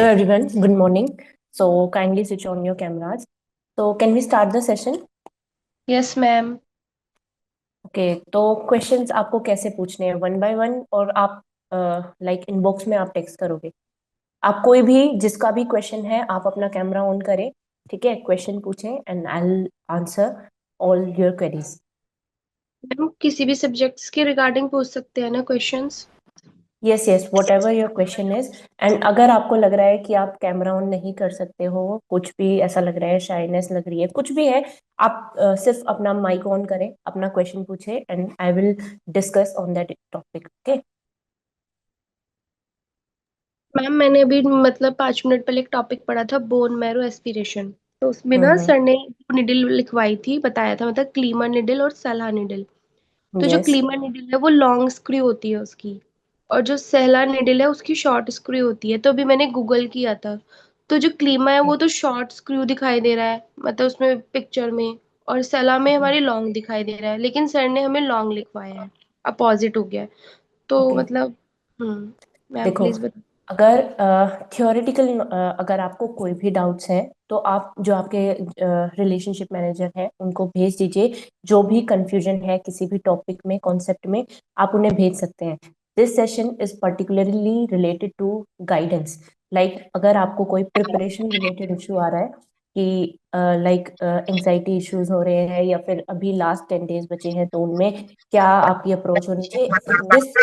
Hello everyone, good morning. So kindly switch on your cameras. So can we start the session? Yes ma'am. Okay, तो questions आपको कैसे पूछने हैं, one by one, और आप like inbox में आप टेक्स्ट करोगे। आप कोई भी जिसका भी क्वेश्चन है आप अपना कैमरा ऑन करें, ठीक है, क्वेश्चन पूछें and I will answer all your queries. Ma'am किसी भी सब्जेक्ट्स के रिगार्डिंग पूछ सकते हैं ना questions. Yes yes, what ever your question is. And अगर आपको लग रहा है कि आप कैमरा ऑन नहीं कर सकते हो, कुछ भी ऐसा लग रहा है, शाइनेस लग रही है, कुछ भी है, आप सिर्फ अपना माइक ऑन करें, अपना क्वेश्चन पूछे and I will discuss on that topic. Okay. Ma'am मैंने अभी मतलब 5 मिनट पहले एक टॉपिक पढ़ा था, बोन मैरो एस्पिरेशन। तो उसमें ना हम्म। सर ने निडल लिखवाई थी, बताया था मतलब क्लीमर निडल और सलाह निडल। तो जो यस। क्लीमर निडल है वो लॉन्ग स्क्रू होती है उसकी, और जो सहला निडल है उसकी शॉर्ट स्क्रू होती है। तो अभी मैंने गूगल किया था, तो जो क्लीमा है वो तो शॉर्ट स्क्रू दिखाई दे रहा है मतलब उसमें पिक्चर में, और सला में हमारी लॉन्ग दिखाई दे रहा है, लेकिन सर ने हमें लॉन्ग लिखवाया है, अपोजिट हो गया है। तो ओके, मतलब मैम देखो, प्लीज बता। अगर थियोरेटिकल अगर आपको कोई भी डाउट्स है तो आप जो आपके रिलेशनशिप मैनेजर हैं उनको भेज दीजिए। जो भी कंफ्यूजन है किसी भी टॉपिक में, कॉन्सेप्ट में, आप उन्हें भेज सकते हैं। This session is particularly related to guidance. Like अगर आपको कोई प्रिपरेशन रिलेटेड इशू आ रहा है कि लाइक एंजाइटी इश्यूज हो रहे हैं, या फिर अभी लास्ट 10 डेज बचे हैं तो उनमें क्या आपकी अप्रोच होनी चाहिए, दिस,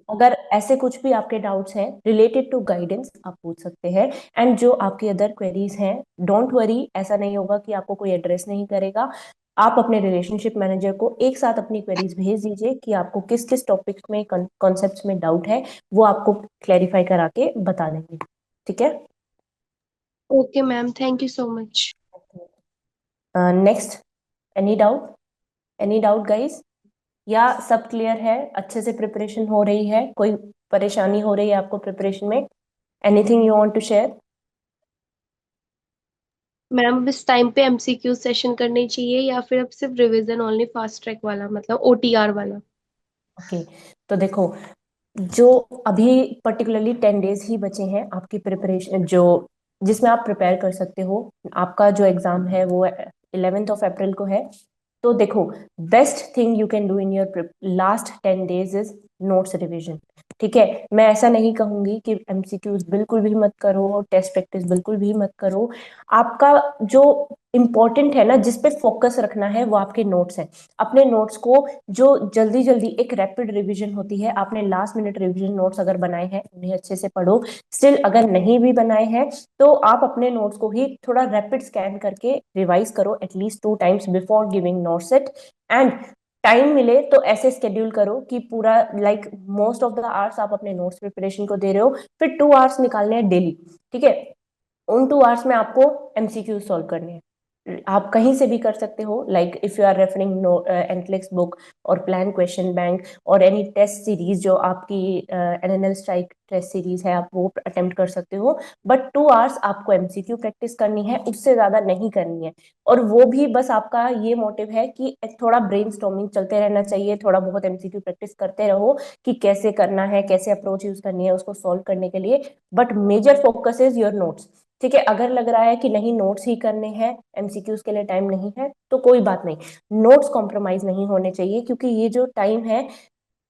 अगर ऐसे कुछ भी आपके डाउट्स हैं रिलेटेड टू गाइडेंस, आप पूछ सकते हैं। एंड जो आपकी अदर क्वेरीज हैं, डोंट वरी, ऐसा नहीं होगा कि आपको कोई एड्रेस नहीं करेगा। आप अपने रिलेशनशिप मैनेजर को एक साथ अपनी क्वेरीज भेज दीजिए कि आपको किस किस टॉपिक्स में, कॉन्सेप्ट्स में डाउट है, वो आपको क्लैरिफाई करा के बता देंगे। ठीक है। Okay ma'am, thank you so much. Next, any doubt, any doubt guys, या सब क्लियर है, अच्छे से प्रिपरेशन हो रही है, कोई परेशानी हो रही है आपको प्रिपरेशन में, anything you want to share? Ma'am इस टाइम पे एमसीक्यू सेशन करनी चाहिए या फिर अब सिर्फ रिवीजन ओनली, फास्ट ट्रैक वाला मतलब ओटीआर वाला। ओके, तो देखो, जो अभी पर्टिकुलरली 10 डेज ही बचे हैं आपकी प्रिपरेशन, जो जिसमें आप प्रिपेयर कर सकते हो। आपका जो एग्जाम है वो 11 अप्रैल को है। तो देखो, best thing you can do in your last 10 days is notes revision. ठीक है, मैं ऐसा नहीं कहूंगी कि एमसीक्यूज बिल्कुल भी मत करो, टेस्ट प्रैक्टिस बिल्कुल भी मत करो। आपका जो इम्पोर्टेंट है ना, जिस पे फोकस रखना है, वो आपके नोट्स है। अपने नोट्स को, जो जल्दी जल्दी एक रैपिड रिवीजन होती है, आपने लास्ट मिनट रिवीजन नोट्स अगर बनाए हैं उन्हें अच्छे से पढ़ो। स्टिल अगर नहीं भी बनाए हैं तो आप अपने नोट्स को ही थोड़ा रैपिड स्कैन करके रिवाइज करो at least 2 times before giving notes it. And time मिले तो ऐसे स्केड्यूल करो कि पूरा like most of the hours आप अपने नोट्स प्रिपरेशन को दे रहे हो, फिर 2 आवर्स निकालने हैं डेली। ठीक है, उन 2 आवर्स में आपको एमसीक्यू सॉल्व करने हैं। आप कहीं से भी कर सकते हो, like if you are referring no NCLEX book और प्लान क्वेश्चन बैंक और एनी टेस्ट सीरीज, जो आपकी एनएनएल स्ट्राइक टेस्ट सीरीज है, आप वो अटेम्प्ट कर सकते हो। बट 2 आवर्स आपको एमसीक्यू प्रैक्टिस करनी है, उससे ज्यादा नहीं करनी है। और वो भी बस आपका ये मोटिव है कि थोड़ा ब्रेन स्टॉर्मिंग चलते रहना चाहिए, थोड़ा बहुत एमसीक्यू प्रैक्टिस करते रहो कि कैसे करना है, कैसे अप्रोच यूज करनी है उसको सॉल्व करने के लिए। But major focus is your notes. ठीक है, अगर लग रहा है कि नहीं नोट्स ही करने हैं, एमसीक्यूज के लिए टाइम नहीं है, तो कोई बात नहीं, नोट्स कॉम्प्रोमाइज नहीं होने चाहिए, क्योंकि ये जो टाइम है,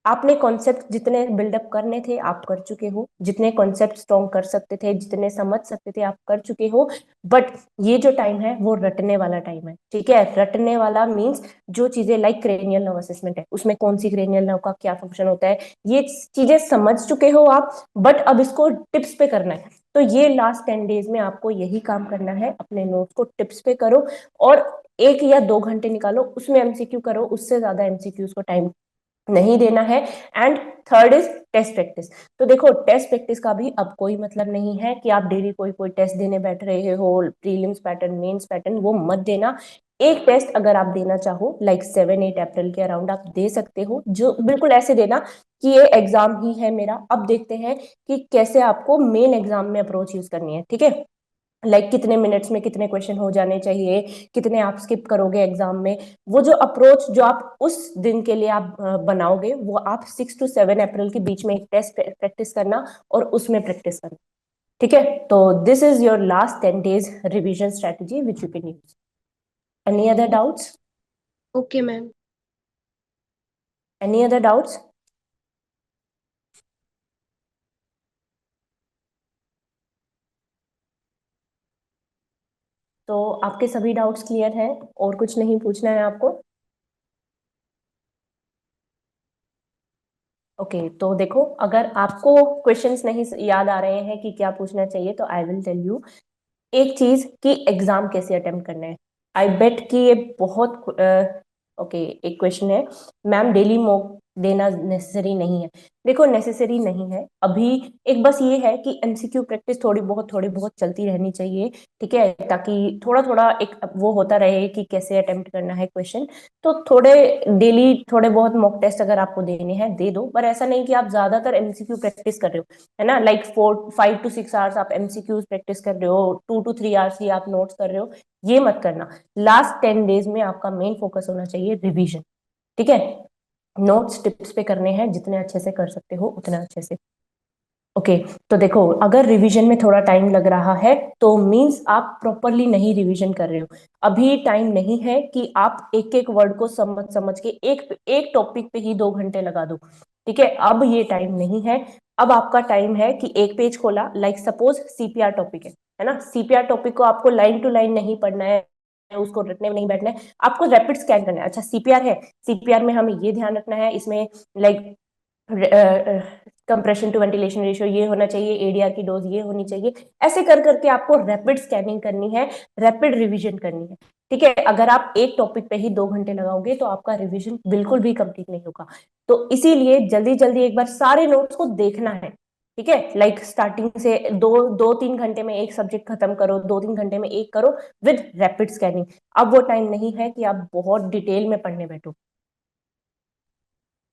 आपने कॉन्सेप्ट जितने बिल्डअप करने थे आप कर चुके हो, जितने कॉन्सेप्ट स्ट्रॉन्ग कर सकते थे, जितने समझ सकते थे आप कर चुके हो। बट ये जो टाइम है वो रटने वाला टाइम है। ठीक है, रटने वाला मीन्स जो चीजें लाइक क्रेनियल नर्व असेसमेंट है, उसमें कौन सी क्रेनियल नर्व का क्या फंक्शन होता है, ये चीजें समझ चुके हो आप। बट अब इसको टिप्स पे करना है, तो ये लास्ट 10 डेज में आपको यही काम करना है, अपने नोट्स को टिप्स पे करो। और 1 या 2 घंटे निकालो, उसमें एमसीक्यू करो, उससे ज्यादा एमसीक्यूज को टाइम नहीं देना है। And third is test practice. तो देखो, टेस्ट प्रैक्टिस का भी अब कोई मतलब नहीं है कि आप डेली कोई कोई टेस्ट देने बैठ रहे हो, प्रीलिम्स पैटर्न, मेंस पैटर्न, वो मत देना। एक टेस्ट अगर आप देना चाहो, लाइक 7-8 अप्रैल के अराउंड आप दे सकते हो, जो बिल्कुल ऐसे देना कि ये एग्जाम ही है मेरा, अब देखते हैं कि कैसे आपको मेन एग्जाम में अप्रोच यूज करनी है। ठीक है, लाइक कितने मिनट्स में कितने क्वेश्चन हो जाने चाहिए, कितने आप स्किप करोगे एग्जाम में, वो जो अप्रोच जो आप उस दिन के लिए आप बनाओगे, वो आप 6 to 7 अप्रैल के बीच में एक टेस्ट प्रैक्टिस करना और उसमें प्रैक्टिस करना। ठीक है, तो this is your last 10 days revision strategy which you can use. Any other doubts? Okay ma'am. Any other doubts? तो आपके सभी डाउट्स क्लियर हैं और कुछ नहीं पूछना है आपको? ओके, तो देखो, अगर आपको क्वेश्चंस नहीं याद आ रहे हैं कि क्या पूछना चाहिए, तो आई विल टेल यू एक चीज कि एग्जाम कैसे अटेम्प्ट करना है। आई बेट कि ये बहुत ओके, एक क्वेश्चन है, मैम डेली मॉक देना नेसेसरी नहीं है। देखो, नेसेसरी नहीं है अभी। एक बस ये है कि एमसीक्यू प्रैक्टिस थोड़ी बहुत चलती रहनी चाहिए, ठीक है, ताकि थोड़ा थोड़ा एक वो होता रहे कि कैसे अटेम्प्ट करना है क्वेश्चन। तो थोड़े डेली थोड़े बहुत मॉक टेस्ट अगर आपको देने हैं दे दो, पर ऐसा नहीं कि आप ज्यादातर एमसीक्यू प्रैक्टिस कर रहे हो, है ना, लाइक 4 5 to 6 hours आप एमसीक्यूज प्रैक्टिस कर रहे हो, 2 to 3 hours ही आप नोट्स कर रहे हो। ये मत करना। लास्ट 10 days में आपका मेन फोकस होना चाहिए रिवीजन, ठीक है। नोट्स टिप्स पे करने हैं, जितने अच्छे से कर सकते हो उतना अच्छे से। ओके, तो देखो, अगर रिवीजन में थोड़ा टाइम लग रहा है तो मींस आप प्रॉपरली नहीं रिवीजन कर रहे हो। अभी टाइम नहीं है कि आप एक एक वर्ड को समझ समझ के एक एक टॉपिक पे ही 2 घंटे लगा दो, ठीक है, अब ये टाइम नहीं है। अब आपका टाइम है कि एक पेज खोला, लाइक सपोज सीपीआर टॉपिक है ना, सीपीआर टॉपिक को आपको लाइन टू लाइन नहीं पढ़ना है, उसको रटने में नहीं बैठना है, आपको रैपिड स्कैन करना है। अच्छा, सीपीआर है, सीपीआर में हमें ये ध्यान रखना है, इसमें like compression to ventilation ratio ये होना चाहिए, एडीआर की डोज ये होनी चाहिए। ऐसे कर करके आपको रैपिड स्कैनिंग करनी है, रैपिड रिवीजन करनी है, ठीक है। अगर आप एक टॉपिक पे ही 2 घंटे लगाओगे तो आपका रिवीजन बिल्कुल भी कंप्लीट नहीं होगा। तो इसीलिए जल्दी जल्दी एक बार सारे नोट्स को देखना है, ठीक है, लाइक स्टार्टिंग से 2 2 3 घंटे में एक सब्जेक्ट खत्म करो, 2 3 घंटे में एक करो विद रैपिड स्कैनिंग। अब वो टाइम नहीं है कि आप बहुत डिटेल में पढ़ने बैठो।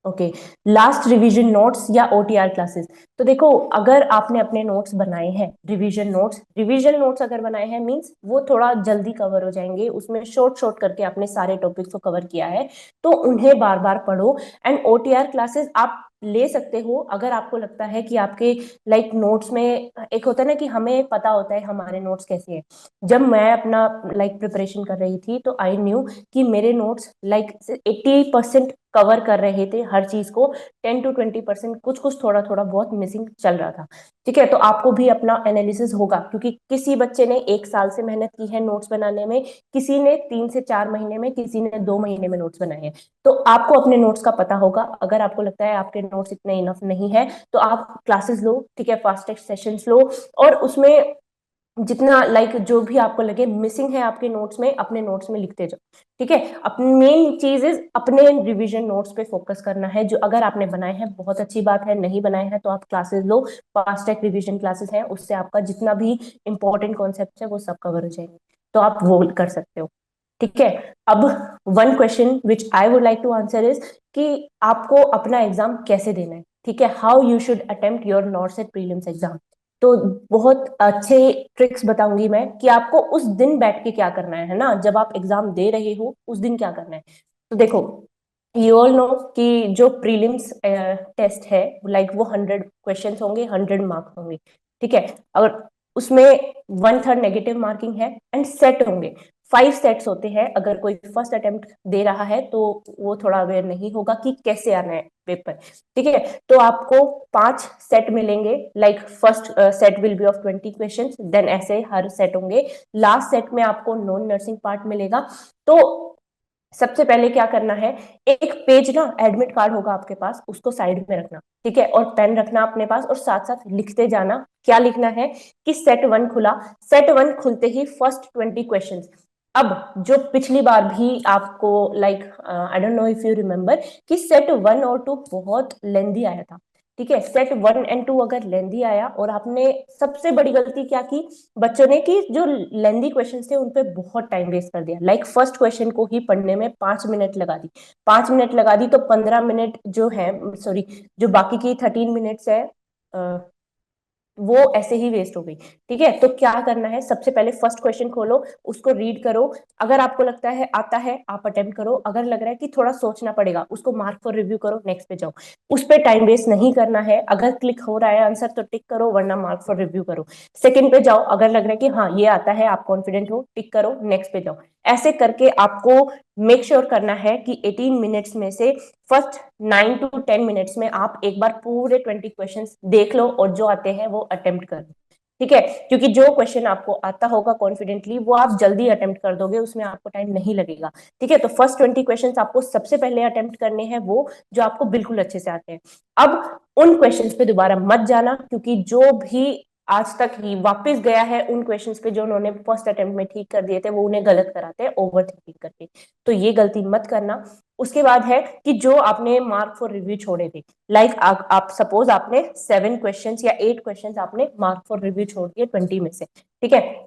ओके, लास्ट रिवीजन नोट्स या ओटीआर क्लासेस। तो देखो, अगर आपने अपने नोट्स बनाए हैं, रिवीजन नोट्स अगर बनाए हैं मींस वो थोड़ा जल्दी कवर हो जाएंगे, उसमें शॉर्ट शॉर्ट करके आपने सारे टॉपिक्स को कवर किया है, तो उन्हें बार बार पढ़ो। एंड ओटीआर क्लासेस आप ले सकते हो अगर आपको लगता है कि आपके लाइक नोट्स में, एक होता है ना कि हमें पता होता है हमारे नोट्स कैसे हैं। जब मैं अपना लाइक प्रिपरेशन कर रही थी तो आई न्यू कि मेरे नोट्स लाइक 80% कवर कर रहे थे हर चीज को, 10 to 20% कुछ कुछ थोड़ा थोड़ा बहुत मिसिंग चल रहा था, ठीक है। तो आपको भी अपना एनालिसिस होगा, क्योंकि किसी बच्चे ने 1 साल से मेहनत की है नोट्स बनाने में, किसी ने 3 से 4 महीने में, किसी ने 2 महीने में नोट्स बनाए हैं। तो आपको अपने नोट्स का पता होगा। अगर आपको लगता है आपके नोट्स इतने इनफ नहीं है तो आप क्लासेस लो, ठीक है, फास्ट टेक्स्ट सेशंस लो, और उसमें जितना लाइक जो भी आपको लगे मिसिंग है आपके नोट्स में, अपने नोट्स में लिखते जाओ, ठीक है। अपनी मेन चीज इज अपने रिवीजन नोट्स पे फोकस करना है। जो अगर आपने बनाए हैं बहुत अच्छी बात है, नहीं बनाए हैं तो आप क्लासेस लो, फास्ट ट्रैक रिवीजन क्लासेस हैं, उससे आपका जितना भी इंपॉर्टेंट कॉन्सेप्ट है वो सब कवर हो जाएंगे, तो आप वो कर सकते हो, ठीक है। अब one question which I would like to answer is कि आपको अपना एग्जाम कैसे देना है, ठीक है, how you should attempt your NORCET prelims exam. तो बहुत अच्छे ट्रिक्स बताऊंगी मैं कि आपको उस दिन बैठ के क्या करना है ना, जब आप एग्जाम दे रहे हो उस दिन क्या करना है। तो देखो, यू ऑल नो कि जो प्रीलिम्स टेस्ट है लाइक वो 100 क्वेश्चन होंगे, 100 मार्क्स होंगे, ठीक है। और उसमें 1/3 नेगेटिव मार्किंग है एंड सेट होंगे, 5 सेट्स होते हैं। अगर कोई फर्स्ट अटेम्प्ट दे रहा है तो वो थोड़ा अवेयर नहीं होगा कि कैसे आना है पेपर, ठीक है। तो आपको 5 सेट मिलेंगे, like first set will be of 20 question, then ऐसे हर सेट होंगे। लास्ट सेट में आपको नॉन नर्सिंग पार्ट मिलेगा। तो सबसे पहले क्या करना है, एक पेज ना एडमिट कार्ड होगा आपके पास, उसको साइड में रखना, ठीक है, और पेन रखना अपने पास, और साथ साथ लिखते जाना। क्या लिखना है कि सेट 1 खुला, सेट 1 खुलते ही फर्स्ट 20 क्वेश्चन। अब जो पिछली बार भी आपको like I don't know if you remember कि सेट 1 और 2 बहुत लेंदी आया था, ठीक है। सेट 1 and 2 अगर लेंदी आया और आपने सबसे बड़ी गलती क्या की बच्चों ने, कि जो लेंदी क्वेश्चन थे उन पे बहुत टाइम वेस्ट कर दिया, लाइक फर्स्ट क्वेश्चन को ही पढ़ने में 5 मिनट लगा दी, 5 मिनट लगा दी, तो 15 मिनट जो है, सॉरी, जो बाकी की 13 मिनट्स है, वो ऐसे ही वेस्ट हो गई। ठीक है, तो क्या करना है, सबसे पहले फर्स्ट क्वेश्चन खोलो, उसको रीड करो। अगर आपको लगता है आता है, आप अटेम्प्ट करो। अगर लग रहा है कि थोड़ा सोचना पड़ेगा, उसको मार्क फॉर रिव्यू करो, नेक्स्ट पे जाओ। उस पर टाइम वेस्ट नहीं करना है। अगर क्लिक हो रहा है आंसर तो टिक करो, वरना मार्क फॉर रिव्यू करो। सेकंड पे जाओ, अगर लग रहा है कि हाँ ये आता है, आप कॉन्फिडेंट हो, टिक करो, नेक्स्ट पे जाओ। ऐसे करके आपको मेक श्योर करना है कि 18 मिनट्स में से फर्स्ट 9 to 10 मिनट्स में आप एक बार पूरे 20 क्वेश्चन देख लो, और जो आते हैं वो अटेम्प्ट कर लो। ठीक है, क्योंकि जो क्वेश्चन आपको आता होगा कॉन्फिडेंटली, वो आप जल्दी अटेम्प्ट कर दोगे, उसमें आपको टाइम नहीं लगेगा। ठीक है, तो फर्स्ट 20 क्वेश्चन आपको सबसे पहले अटेम्प्ट करने हैं, वो जो आपको बिल्कुल अच्छे से आते हैं। अब उन क्वेश्चंस पे दोबारा मत जाना, क्योंकि जो भी आज तक ही वापस गया है उन क्वेश्चंस पे जो उन्होंने फर्स्ट अटेम्प्ट में ठीक कर दिए थे, वो उन्हें गलत कराते हैं ओवर थिंकिंग करके। तो ये गलती मत करना। उसके बाद है कि जो आपने मार्क फॉर रिव्यू छोड़े थे, लाइक आप सपोज आपने 7 क्वेश्चंस या 8 क्वेश्चंस आपने मार्क फॉर रिव्यू छोड़ दिए 20 में से। ठीक है,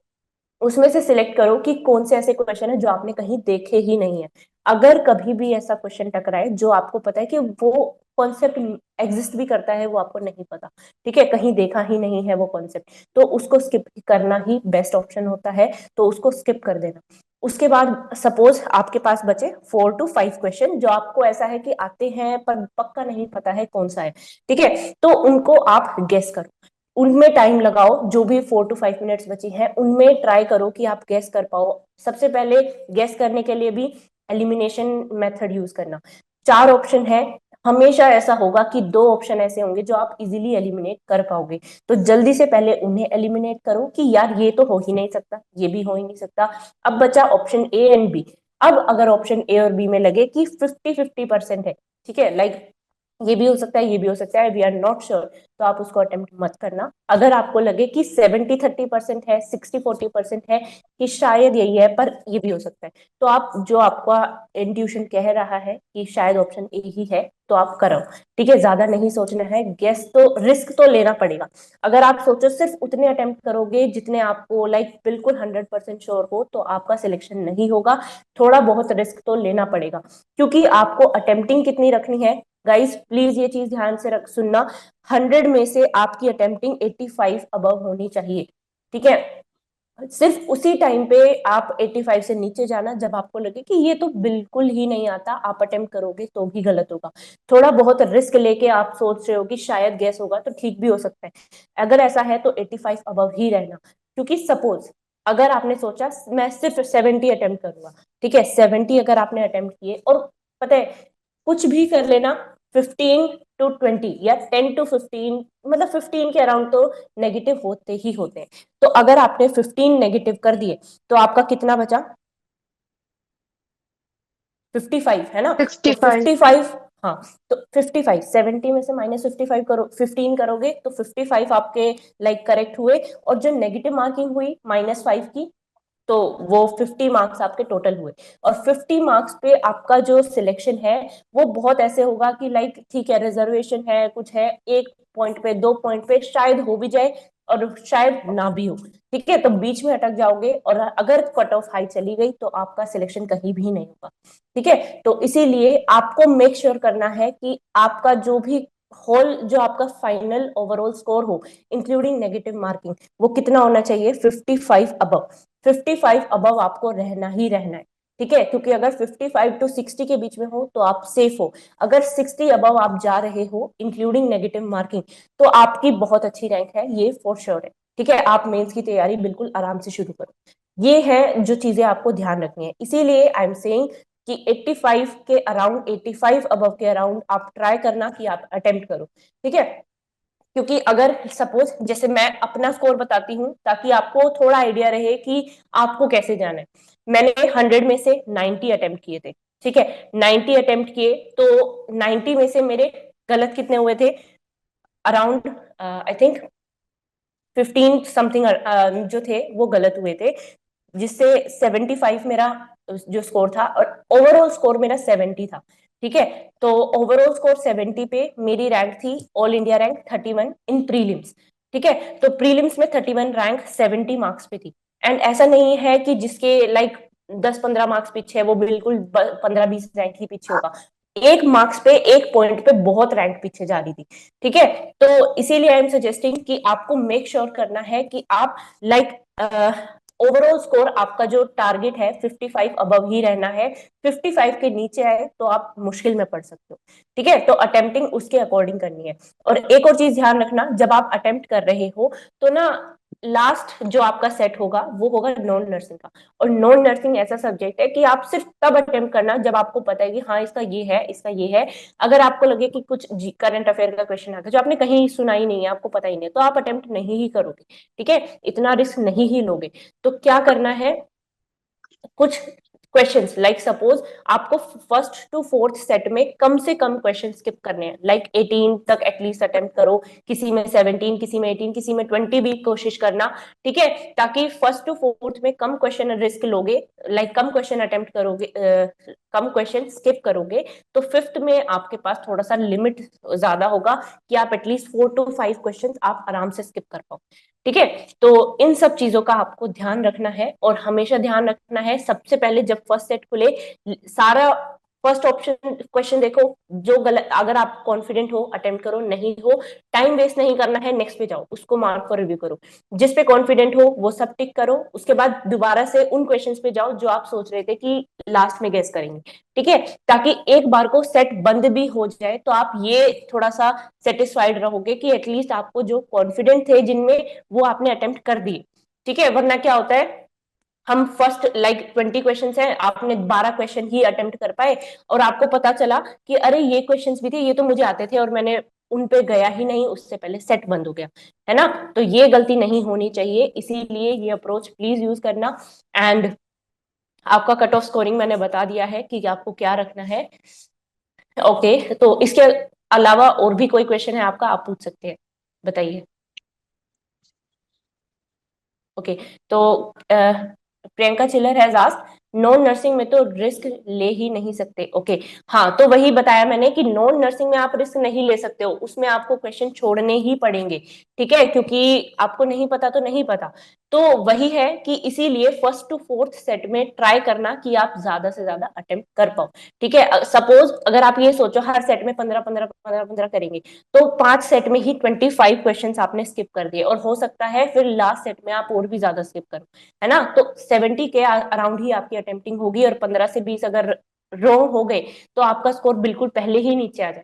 उसमें से सिलेक्ट करो कि कौन से ऐसे क्वेश्चन है जो आपने कहीं देखे ही नहीं है। अगर कभी भी ऐसा क्वेश्चन टकराए जो आपको पता है कि वो कॉन्सेप्ट एग्जिस्ट भी करता है, वो आपको नहीं पता, ठीक है, कहीं देखा ही नहीं है वो कॉन्सेप्ट, तो उसको स्किप करना ही बेस्ट ऑप्शन होता है। तो उसको स्किप कर देना। उसके बाद सपोज आपके पास बचे 4 to 5 क्वेश्चन जो आपको ऐसा है कि आते हैं पर पक्का नहीं पता है कौन सा है। ठीक है, तो उनको आप गेस करो, उनमें टाइम लगाओ। जो भी 4 to 5 मिनट्स बची हैं उनमें ट्राई करो कि आप गेस कर पाओ। सबसे पहले गेस करने के लिए भी एलिमिनेशन मेथड यूज करना। 4 ऑप्शन है, हमेशा ऐसा होगा कि 2 ऑप्शन ऐसे होंगे जो आप इजीली एलिमिनेट कर पाओगे। तो जल्दी से पहले उन्हें एलिमिनेट करो कि यार ये तो हो ही नहीं सकता, ये भी हो ही नहीं सकता। अब बचा ऑप्शन ए एंड बी। अब अगर ऑप्शन ए और बी में लगे कि 50-50% है, ठीक है, लाइक ये भी हो सकता है, ये भी हो सकता है, वी आर नॉट श्योर, तो आप उसको अटेम्प्ट मत करना। अगर आपको लगे कि 70-30% है, 60-40% है, कि शायद यही है पर ये भी हो सकता है, तो आप जो आपका इंट्यूशन कह रहा है कि शायद ऑप्शन ए ही है, तो आप करो। ठीक है, ज्यादा नहीं सोचना है, गेस तो रिस्क तो लेना पड़ेगा। अगर आप सोचो सिर्फ उतने अटेम्प्ट करोगे जितने आपको लाइक बिल्कुल 100% श्योर हो, तो आपका सिलेक्शन नहीं होगा। थोड़ा बहुत रिस्क तो लेना पड़ेगा, क्योंकि आपको अटेम्प्टिंग कितनी रखनी है गाइस, प्लीज ये चीज ध्यान से रख सुनना। 100 में से आपकी अटेम्प्टिंग 85 अबव होनी चाहिए। ठीक है, सिर्फ उसी टाइम पे आप 85 से नीचे जाना जब आपको लगे कि ये तो बिल्कुल ही नहीं आता, आप अटेम्प्ट करोगे तो भी गलत होगा। थोड़ा बहुत रिस्क लेके आप सोच रहे हो कि शायद गैस होगा, तो ठीक भी हो सकता है। अगर ऐसा है तो 85 अबव ही रहना, क्योंकि सपोज अगर आपने सोचा मैं सिर्फ 70 अटेम्प्ट करूंगा, ठीक है, 70 अगर आपने अटेम्प्ट किए, और पता है कुछ भी कर लेना, 15 to 20 या 10 to 15, मतलब 15 के अराउंड तो नेगेटिव होते ही होते हैं। तो अगर आपने 15 नेगेटिव कर दिए, तो आपका कितना बचा? 55 है ना? तो 65। 55, हाँ, तो 55, 70 में से -55 करो, 15 करोगे तो 55 आपके लाइक करेक्ट हुए। और जो नेगेटिव मार्किंग हुई -5 की, तो वो 50 मार्क्स आपके टोटल हुए। और 50 मार्क्स पे आपका जो सिलेक्शन है वो बहुत ऐसे होगा कि लाइक ठीक है, रिजर्वेशन है, कुछ है, 1 पॉइंट पे, 2 पॉइंट पे शायद हो भी जाए, और शायद ना भी हो। ठीक है, तो बीच में अटक जाओगे, और अगर कट ऑफ हाई चली गई तो आपका सिलेक्शन कहीं भी नहीं होगा। ठीक है, तो इसीलिए आपको मेक श्योर करना है कि आपका जो भी होल, जो आपका फाइनल ओवरऑल स्कोर हो, इंक्लूडिंग नेगेटिव मार्किंग, वो कितना होना चाहिए? 55 अबव। 55 अबव आपको रहना ही रहना है। ठीक है, क्योंकि अगर 55 to 60 के बीच में हो तो आप सेफ हो। अगर 60 अबव आप जा रहे हो इंक्लूडिंग नेगेटिव मार्किंग, तो आपकी बहुत अच्छी रैंक है, ये फॉर श्योर है। ठीक है, आप मेंस की तैयारी बिल्कुल आराम से शुरू करो। ये है जो चीजें आपको ध्यान रखनी है। इसीलिए आई एम सेइंग कि 85 के अराउंड, 85 अबव के अराउंड आप ट्राई करना कि आप अटेम्प्ट करो। ठीक है, क्योंकि अगर सपोज जैसे मैं अपना स्कोर बताती हूँ ताकि आपको थोड़ा आइडिया रहे कि आपको कैसे जाना है। मैंने 100 में से 90 अटेम्प्ट किए थे। ठीक है, 90 अटेम्प्ट किए तो 90 में से मेरे गलत कितने हुए थे? अराउंड आई थिंक 15 समथिंग जो थे वो गलत हुए थे, जिससे 75 मेरा जो स्कोर था, और ओवरऑल स्कोर मेरा 70 था। ठीक है, तो ओवरऑल स्कोर 70 पे मेरी रैंक थी all India rank 31 in prelims. ठीक है, तो प्रीलिम्स में 31 रैंक 70 मार्क्स पे थी। एंड ऐसा नहीं है कि जिसके लाइक 10-15 मार्क्स पीछे है वो बिल्कुल 15-20 रैंक ही पीछे होगा। एक मार्क्स पे, एक पॉइंट पे बहुत रैंक पीछे जा रही थी। ठीक है, तो इसीलिए आई एम सजेस्टिंग कि आपको मेक श्योर करना है कि आप लाइक ओवरऑल स्कोर आपका जो टारगेट है 55 अबव ही रहना है। 55 के नीचे आए तो आप मुश्किल में पड़ सकते हो। ठीक है, तो अटेम्प्टिंग उसके अकॉर्डिंग करनी है। और एक और चीज ध्यान रखना, जब आप अटेम्प्ट कर रहे हो तो ना लास्ट जो आपका सेट होगा वो होगा नॉन नर्सिंग का। और नॉन नर्सिंग ऐसा सब्जेक्ट है कि आप सिर्फ तब अटेम्प्ट करना जब आपको पता है कि हाँ इसका ये है, इसका ये है। अगर आपको लगे कि कुछ करंट अफेयर का क्वेश्चन आ गया जो आपने कहीं सुना ही नहीं है, आपको पता ही नहीं है, तो आप अटेम्प्ट नहीं ही करोगे। ठीक है, इतना रिस्क नहीं ही लोगे। तो क्या करना है, कुछ क्वेश्चंस लाइक सपोज आपको फर्स्ट टू फोर्थ सेट में कम से कम क्वेश्चन स्किप करने हैं, लाइक 18 तक एटलीस्ट अटेम्प्ट करो, किसी में 17, किसी में 18, किसी में 20 भी कोशिश करना। ठीक है, ताकि फर्स्ट टू फोर्थ में कम क्वेश्चन रिस्क लोगे, लाइक कम क्वेश्चन अटेम्प्ट करोगे, कम क्वेश्चन स्किप करोगे, तो फिफ्थ में आपके पास थोड़ा सा लिमिट ज्यादा होगा कि आप एटलीस्ट 4 to 5 क्वेश्चन आप आराम से स्किप कर पाओ। ठीक है, तो इन सब चीजों का आपको ध्यान रखना है। और हमेशा ध्यान रखना है, सबसे पहले जब फर्स्ट सेट खुले, सारा फर्स्ट ऑप्शन क्वेश्चन देखो, जो गलत, अगर आप कॉन्फिडेंट हो अटेम्प्ट करो, नहीं हो टाइम वेस्ट नहीं करना है, नेक्स्ट पे जाओ, उसको मार्क और रिव्यू करो। जिस पे कॉन्फिडेंट हो वो सब टिक करो, उसके बाद दोबारा से उन क्वेश्चंस पे जाओ जो आप सोच रहे थे कि लास्ट में गेस करेंगे। ठीक है, ताकि एक बार को सेट बंद भी हो जाए तो आप ये थोड़ा सा सेटिस्फाइड रहोगे कि एटलीस्ट आपको जो कॉन्फिडेंट थे जिनमें, वो आपने अटेम्प्ट कर दिए। ठीक है, वरना क्या होता है, हम फर्स्ट लाइक 20 क्वेश्चन है, आपने 12 क्वेश्चन ही अटेम्प्ट कर पाए, और आपको पता चला कि अरे ये क्वेश्चंस भी थे, ये तो मुझे आते थे और मैंने उन पे गया ही नहीं, उससे पहले सेट बंद हो गया। है ना, तो ये गलती नहीं होनी चाहिए, इसीलिए ये अप्रोच प्लीज यूज करना। एंड आपका कट ऑफ स्कोरिंग मैंने बता दिया है कि आपको क्या रखना है। ओके, तो इसके अलावा और भी कोई क्वेश्चन है आपका, आप पूछ सकते हैं, बताइए। ओके, तो प्रियंका चिल्लर हैज आस्क्ड, नॉन नर्सिंग में तो रिस्क ले ही नहीं सकते। ओके, हाँ, तो वही बताया मैंने कि नॉन नर्सिंग में आप रिस्क नहीं ले सकते हो, उसमें आपको क्वेश्चन छोड़ने ही पड़ेंगे। ठीक है, क्योंकि आपको नहीं पता तो नहीं पता। तो वही है कि इसीलिए फर्स्ट टू फोर्थ सेट में ट्राई करना कि आप ज्यादा से ज्यादा अटेम्प्ट कर पाओ। ठीक है, सपोज अगर आप ये सोचो हर सेट में 15 15 15 15 करेंगे, तो 5 सेट में ही 25 क्वेश्चन आपने स्किप कर दिए, और हो सकता है फिर लास्ट सेट में आप और भी ज्यादा स्किप करो। है ना, तो 70 के अराउंड ही आपकी अटेम्प्टिंग होगी, और 15 से 20 अगर रॉन्ग हो गए तो आपका स्कोर बिल्कुल पहले ही नीचे आ जाए।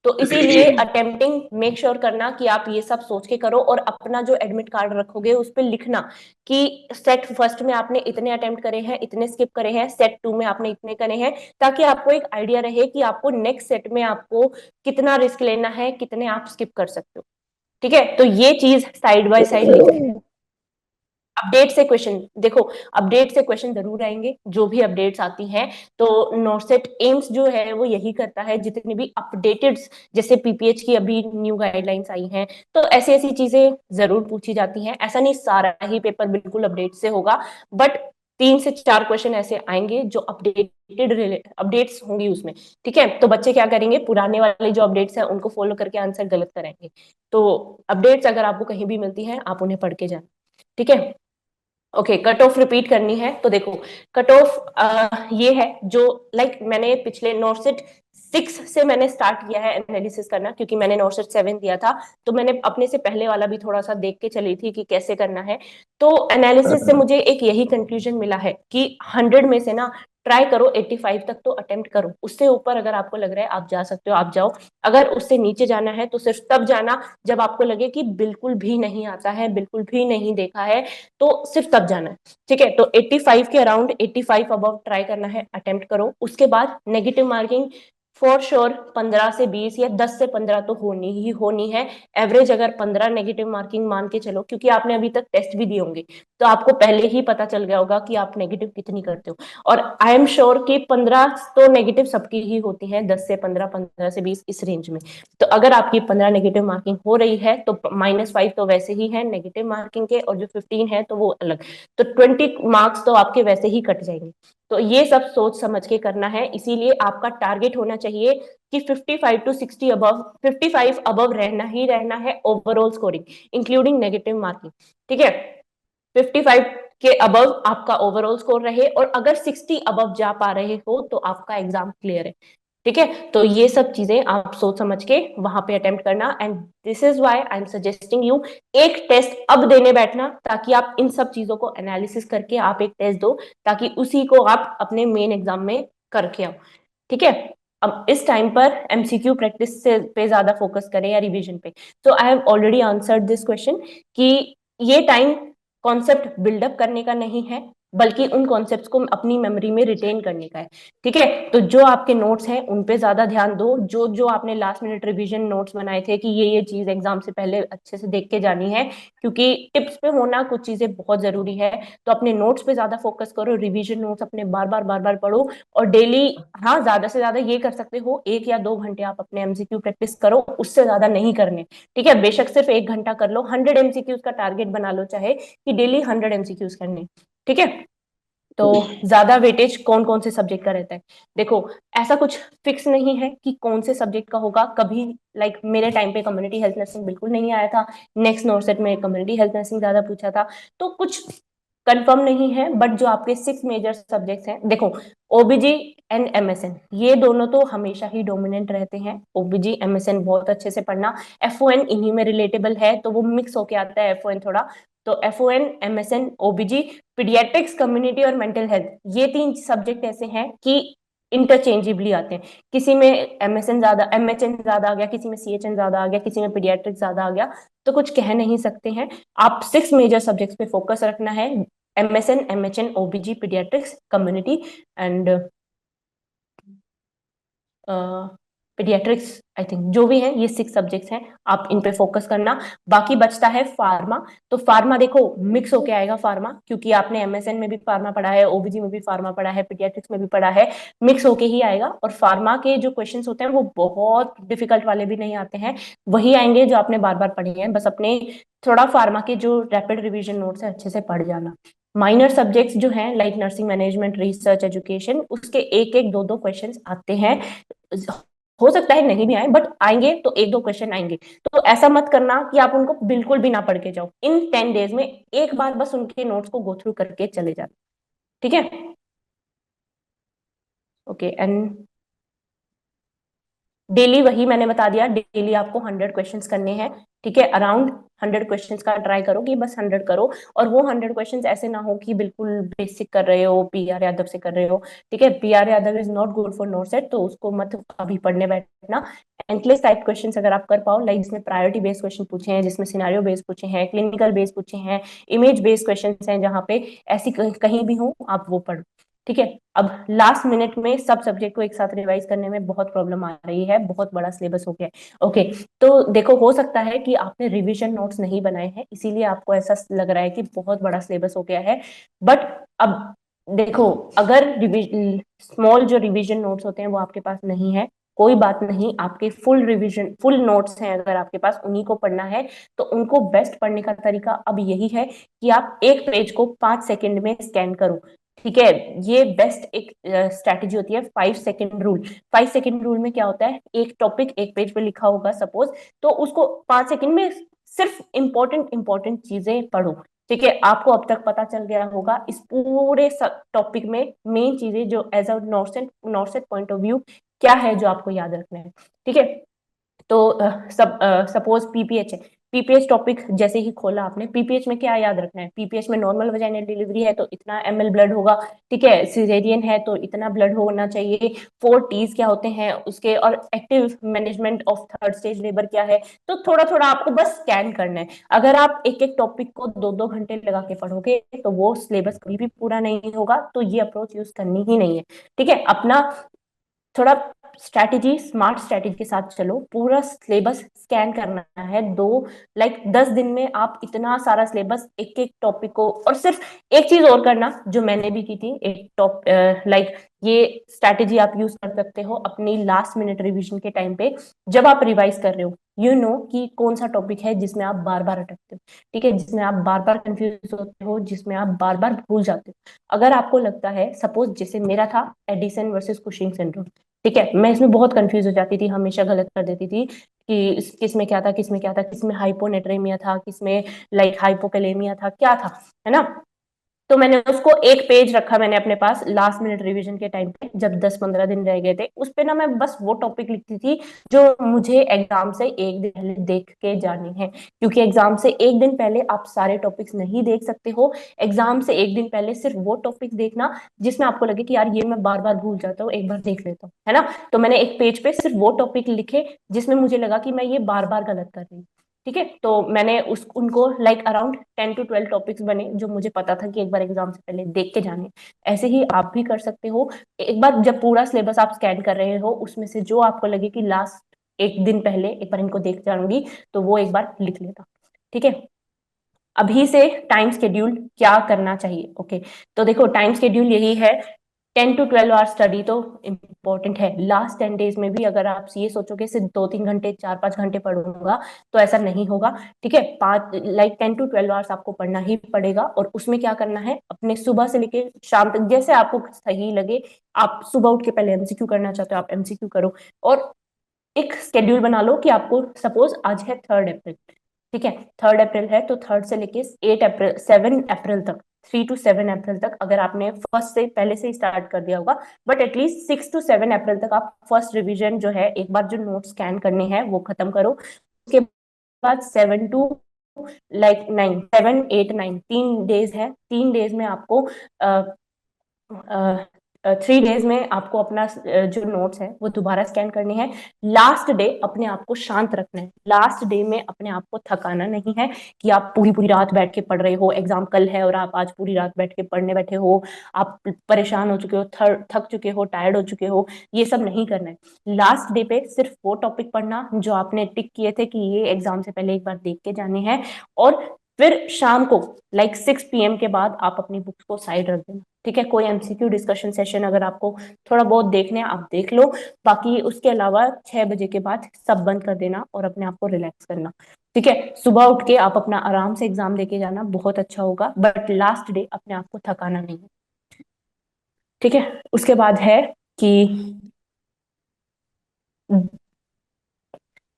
तो इसीलिए अटेम्प्टिंग मेक श्योर करना कि आप ये सब सोच के करो, और अपना जो एडमिट कार्ड रखोगे उस पर लिखना कि सेट फर्स्ट में आपने इतने अटेम्प्ट करे हैं, इतने स्किप करे हैं, सेट टू में आपने इतने करे हैं, ताकि आपको एक आइडिया रहे कि आपको नेक्स्ट सेट में आपको कितना रिस्क लेना है, कितने आप स्किप कर सकते हो। ठीक है, तो ये चीज साइड बाय साइड लिखनी है। अपडेट से क्वेश्चन देखो, अपडेट से क्वेश्चन जरूर आएंगे, जो भी अपडेट्स आती हैं। तो नॉर्सेट एम्स जो है वो यही करता है, जितने भी अपडेटेड, जैसे पीपीएच की अभी न्यू गाइडलाइंस आई हैं, तो ऐसी ऐसी चीजें जरूर पूछी जाती हैं। ऐसा नहीं सारा ही पेपर बिल्कुल अपडेट से होगा, बट 3 से 4 क्वेश्चन ऐसे आएंगे जो अपडेटेड अपडेट्स होंगी उसमें। ठीक है, तो बच्चे क्या करेंगे, पुराने वाले जो अपडेट्स हैं उनको फॉलो करके आंसर गलत कराएंगे। तो अपडेट्स अगर आपको कहीं भी मिलती हैं, आप उन्हें पढ़ के जाए। ठीक है, ओके, कट ऑफ रिपीट करनी है तो देखो, कट ऑफ ये है जो, लाइक मैंने पिछले नॉर्सेट 6 से मैंने स्टार्ट किया है एनालिसिस करना, क्योंकि मैंने नॉर्सेट 7 दिया था, तो मैंने अपने से पहले वाला भी थोड़ा सा देख के चली थी कि कैसे करना है। तो एनालिसिस से मुझे एक यही कंक्लूजन मिला है कि 100 में से ना ट्राई करो 85 तक तो अटेम्प्ट करो, उससे ऊपर अगर आपको लग रहा है आप जा सकते हो, आप जाओ। अगर उससे नीचे जाना है तो सिर्फ तब जाना जब आपको लगे कि बिल्कुल भी नहीं आता है, बिल्कुल भी नहीं देखा है, तो सिर्फ तब जाना है। ठीक है, तो 85 के अराउंड, 85 अबव ट्राई करना है, अटेम्प्ट करो। उसके बाद नेगेटिव मार्किंग फॉर श्योर 15 से 20 या 10 से 15 तो होनी ही होनी है। एवरेज अगर 15 नेगेटिव मार्किंग मान के चलो, क्योंकि आपने अभी तक टेस्ट भी दिए होंगे, तो आपको पहले ही पता चल गया होगा कि आप नेगेटिव कितनी करते हो। और आई एम श्योर कि 15 तो नेगेटिव सबकी ही होती है, 10 से 15, 15 से 20 इस रेंज में। तो अगर आपकी 15 नेगेटिव मार्किंग हो रही है तो -5 तो वैसे ही है नेगेटिव मार्किंग के, और जो 15 है तो वो अलग। तो 20 मार्क्स तो आपके वैसे ही कट जाएंगे। तो ये सब सोच समझ के करना है, इसीलिए आपका टारगेट होना चाहिए कि 55 to 60 अबव, 55 अबव रहना ही रहना है overall scoring, including negative marking. ठीक है, 55 के अबव आपका ओवरऑल स्कोर रहे, और अगर 60 अबव जा पा रहे हो तो आपका एग्जाम क्लियर है। ठीक है, तो ये सब चीजें आप सोच समझ के वहां पे अटेम्प्ट करना, and this is why I am suggesting you एक टेस्ट अब देने बैठना, ताकि आप इन सब चीजों को एनालिसिस करके आप एक टेस्ट दो, ताकि उसी को आप अपने मेन एग्जाम में करके आओ। ठीक है, अब इस टाइम पर एमसीक्यू प्रैक्टिस से पे ज्यादा फोकस करें या रिवीजन पे। तो I have already answered this question कि ये टाइम कॉन्सेप्ट बिल्डअप करने का नहीं है, बल्कि उन कॉन्सेप्ट्स को अपनी मेमोरी में रिटेन करने का है। ठीक है, तो जो आपके नोट्स हैं उन पे ज्यादा ध्यान दो, जो जो आपने लास्ट मिनट रिवीजन नोट्स बनाए थे कि ये चीज एग्जाम से पहले अच्छे से देख के जानी है, क्योंकि टिप्स पे होना कुछ चीजें बहुत जरूरी है। तो अपने नोट्स पे ज्यादा फोकस करो, रिवीजन नोट्स अपने बार बार पढ़ो, और डेली, हाँ ज्यादा से ज्यादा ये कर सकते हो 1 या 2 घंटे आप अपने एमसीक्यू प्रैक्टिस करो, उससे ज्यादा नहीं करने। ठीक है, बेशक सिर्फ 1 घंटा कर लो, 100 एमसीक्यूज का टारगेट बना लो, चाहे कि डेली 100 एमसीक्यूज करने। ठीक है, तो ज्यादा वेटेज कौन कौन से सब्जेक्ट का रहता है? देखो, ऐसा कुछ फिक्स नहीं है कि कौन से सब्जेक्ट का होगा कभी। लाइक मेरे टाइम पे कम्युनिटी हेल्थ नर्सिंग बिल्कुल नहीं आया था, नेक्स्ट नॉर्सेट में कम्युनिटी हेल्थ नर्सिंग ज्यादा पूछा था, तो कुछ कंफर्म नहीं है। बट जो आपके 6 मेजर सब्जेक्ट्स हैं, देखो, ओबीजी एंड एमएसएन, ये दोनों तो हमेशा ही डोमिनेंट रहते हैं। ओबीजी एमएसएन बहुत अच्छे से पढ़ना, एफओएन इन्हीं में रिलेटेबल है, तो वो मिक्स होके आता है एफओएन थोड़ा। तो एफओएन, एमएसएन, ओबीजी, पीडियाट्रिक्स, कम्युनिटी और मेंटल हेल्थ, ये 3 सब्जेक्ट ऐसे हैं कि इंटरचेंजेबली आते हैं। किसी में एमएसएन ज्यादा, एमएचएन ज्यादा आ गया, किसी में सीएचएन ज्यादा आ गया, किसी में पीडियाट्रिक्स ज्यादा आ गया, तो कुछ कह नहीं सकते हैं। आप 6 मेजर सब्जेक्ट्स पे फोकस रखना है, MSN, MHN, ओबीजी, paediatrics, community and paediatrics, I think जो भी है ये 6 सब्जेक्ट्स हैं, आप इन पे फोकस करना। बाकी बचता है फार्मा। तो फार्मा देखो मिक्स होके आएगा फार्मा, क्योंकि आपने एमएसएन में भी फार्मा पढ़ा है, ओबीजी में भी फार्मा पढ़ा है, पीडियाट्रिक्स में भी पढ़ा है, मिक्स होके ही आएगा। और फार्मा के जो क्वेश्चंस होते हैं वो बहुत डिफिकल्ट वाले भी नहीं आते हैं, वही आएंगे जो आपने बार बार पढ़े हैं। बस अपने थोड़ा फार्मा के जो रैपिड रिवीजन नोट्स है अच्छे से पढ़ जाना। माइनर सब्जेक्ट्स जो हैं like nursing management, research, education, उसके एक एक दो दो क्वेश्चन आते हैं। हो सकता है नहीं भी आए, बट आएंगे तो 1 2 क्वेश्चन आएंगे। तो ऐसा मत करना कि आप उनको बिल्कुल भी ना पढ़ के जाओ, इन 10 डेज में एक बार बस उनके नोट्स को गो थ्रू करके चले जाना। ठीक है, ओके। एंड डेली वही मैंने बता दिया, डेली आपको 100 क्वेश्चंस करने हैं। ठीक है, अराउंड 100 क्वेश्चंस का ट्राई करो कि बस 100 करो, और वो 100 क्वेश्चंस ऐसे ना हो कि बिल्कुल बेसिक कर रहे हो, पीआर यादव से कर रहे हो। ठीक है, PR Yadav is not good for not set, तो उसको मत अभी पढ़ने बैठना। एंकलेस टाइप क्वेश्चंस अगर आप कर पाओ, लाइक जिसमें प्रायोरिटी बेस्ड क्वेश्चन पूछे हैं, जिसमें सिनारियो बेस्ड पूछे हैं, क्लिनिकल बेस्ड पूछे हैं, इमेज बेस्ड क्वेश्चन हैं, जहाँ पे ऐसी कहीं भी हो आप वो पढ़ो। ठीक है, अब लास्ट मिनट में सब सब्जेक्ट को एक साथ रिवाइज करने में बहुत प्रॉब्लम आ रही है, बहुत बड़ा सिलेबस हो गया है। ओके, तो देखो हो सकता है कि आपने रिवीजन नोट्स नहीं बनाए हैं, इसीलिए आपको ऐसा लग रहा है कि बहुत बड़ा सिलेबस हो गया है। बट अब देखो, अगर स्मॉल जो रिवीजन नोट्स होते हैं वो आपके पास नहीं है, कोई बात नहीं, आपके फुल रिवीजन फुल नोट्स हैं अगर आपके पास, उन्हीं को पढ़ना है। तो उनको बेस्ट पढ़ने का तरीका अब यही है कि आप एक पेज को 5 सेकंड में स्कैन करो। ठीक है, ये बेस्ट एक स्ट्रैटेजी होती है, 5 सेकंड रूल। 5 सेकंड रूल में क्या होता है, एक टॉपिक एक पेज पे लिखा होगा सपोज, तो उसको 5 सेकंड में सिर्फ इंपॉर्टेंट इंपॉर्टेंट चीजें पढ़ो। ठीक है, आपको अब तक पता चल गया होगा इस पूरे टॉपिक में मेन चीजें जो as a NORCET point of view क्या है जो आपको याद रखना है। ठीक है, तो सब सपोज पीपीएच है, पीपीएच टॉपिक जैसे ही खोला आपने, पीपीएच में क्या याद रखना है, पीपीएच में नॉर्मल वजाइनल डिलीवरी है तो इतना एमएल ब्लड होगा। ठीक है, सिजेरियन है तो इतना ब्लड होना चाहिए। 4 T's क्या होते हैं उसके, और active management of third stage labour क्या है। तो थोड़ा थोड़ा आपको बस स्कैन करना है। अगर आप एक एक टॉपिक को 2 2 घंटे लगा के पढ़ोगे तो वो सिलेबस कभी भी पूरा नहीं होगा, तो ये अप्रोच यूज करनी ही नहीं है। ठीक है, अपना थोड़ा स्ट्रैटेजी, स्मार्ट स्ट्रैटेजी के साथ चलो, पूरा सिलेबस स्कैन करना है। लाइक 10 दिन में आप इतना सारा सिलेबस एक एक टॉपिक को, और सिर्फ एक चीज और करना जो मैंने भी की थी, एक टॉप लाइक ये स्ट्रैटेजी आप यूज कर सकते हो अपनी लास्ट मिनट रिवीजन के टाइम पे, जब आप रिवाइज कर रहे हो, कि कौन सा टॉपिक है जिसमें आप बार बार अटकते हो। ठीक है, जिसमें आप बार बार कंफ्यूज होते हो, जिसमें आप बार बार भूल जाते हो। अगर आपको लगता है, सपोज जैसे मेरा था एडिसन वर्सेस कुशिंग सिंड्रोम, ठीक है, मैं इसमें बहुत कंफ्यूज हो जाती थी, हमेशा गलत कर देती थी कि किसमें क्या था, किसमें क्या था, किसमें हाइपोनेट्रेमिया था, किसमें लाइक हाइपोकैलेमिया था, क्या था, है ना। तो मैंने उसको एक पेज रखा मैंने अपने पास लास्ट मिनट रिवीजन के टाइम पे, जब 10-15 दिन रह गए थे, उस पे ना मैं बस वो टॉपिक लिखती थी जो मुझे एग्जाम से एक दिन पहले देख के जानी है, क्योंकि एग्जाम से एक दिन पहले आप सारे टॉपिक्स नहीं देख सकते हो। एग्जाम से एक दिन पहले सिर्फ वो टॉपिक देखना जिसमें आपको लगे कि यार ये मैं बार बार भूल जाता हूँ, एक बार देख लेता हूँ, है ना। तो मैंने एक पेज पे सिर्फ वो टॉपिक लिखे जिसमें मुझे लगा कि मैं ये बार बार गलत कर रही हूँ। ठीक है, तो मैंने उस उनको लाइक अराउंड 10 to 12 टॉपिक्स बने जो मुझे पता था कि एक बार एग्जाम से पहले देख के जाने। ऐसे ही आप भी कर सकते हो। एक बार जब पूरा सिलेबस आप स्कैन कर रहे हो, उसमें से जो आपको लगे कि लास्ट एक दिन पहले एक बार इनको देख जाऊंगी, तो वो एक बार लिख लेता। ठीक है, अभी से टाइम शेड्यूल क्या करना चाहिए। ओके, तो देखो टाइम शेड्यूल यही है, 10 to 12 आवर स्टडी तो इम्पोर्टेंट है। लास्ट 10 डेज में भी अगर आप ये सोचोगे सिर्फ 2-3 घंटे 4-5 घंटे पढ़ूंगा, तो ऐसा नहीं होगा। ठीक है, 10 to 12 आवर्स आपको पढ़ना ही पड़ेगा। और उसमें क्या करना है, अपने सुबह से लेके शाम तक जैसे आपको सही लगे, आप सुबह उठ के पहले एमसीक्यू करना चाहते हो आप एमसीक्यू करो। और एक स्केड्यूल बना लो कि आपको, सपोज आज है 3 अप्रैल, ठीक है, 3 अप्रैल है, तो 3 से लेके 8 अप्रैल 7 अप्रैल तक, 3 to 7 अप्रैल तक अगर आपने फर्स्ट से पहले से ही स्टार्ट कर दिया होगा, बट एटलीस्ट 6 to 7 अप्रैल तक आप फर्स्ट रिवीजन जो है, एक बार जो नोट स्कैन करने हैं वो खत्म करो। उसके बाद 7 to 9, 3 डेज है, 3 डेज में आपको 3 डेज में आपको अपना जो नोट्स है वो दोबारा स्कैन करने हैं। लास्ट डे अपने आप को शांत रखना है, लास्ट डे में अपने आप को थकाना नहीं है कि आप पूरी पूरी रात बैठ के पढ़ रहे हो, एग्जाम कल है और आप आज पूरी रात बैठ के पढ़ने बैठे हो, आप परेशान हो चुके हो, थक चुके हो, टायर्ड हो चुके हो। ये सब नहीं करना है। लास्ट डे पे सिर्फ वो टॉपिक पढ़ना जो आपने टिक किए थे कि ये एग्जाम से पहले एक बार देख के जाने हैं। और फिर शाम को लाइक 6 PM के बाद आप अपनी बुक्स को साइड रख देना। ठीक है, कोई एमसीक्यू डिस्कशन सेशन अगर आपको थोड़ा बहुत देखने हैं आप देख लो, बाकी उसके अलावा 6 बजे के बाद सब बंद कर देना और अपने आप को रिलैक्स करना। ठीक है, सुबह उठ के आप अपना आराम से एग्जाम देके जाना, बहुत अच्छा होगा, बट लास्ट डे अपने आप को थकाना नहीं है। ठीक है, उसके बाद है कि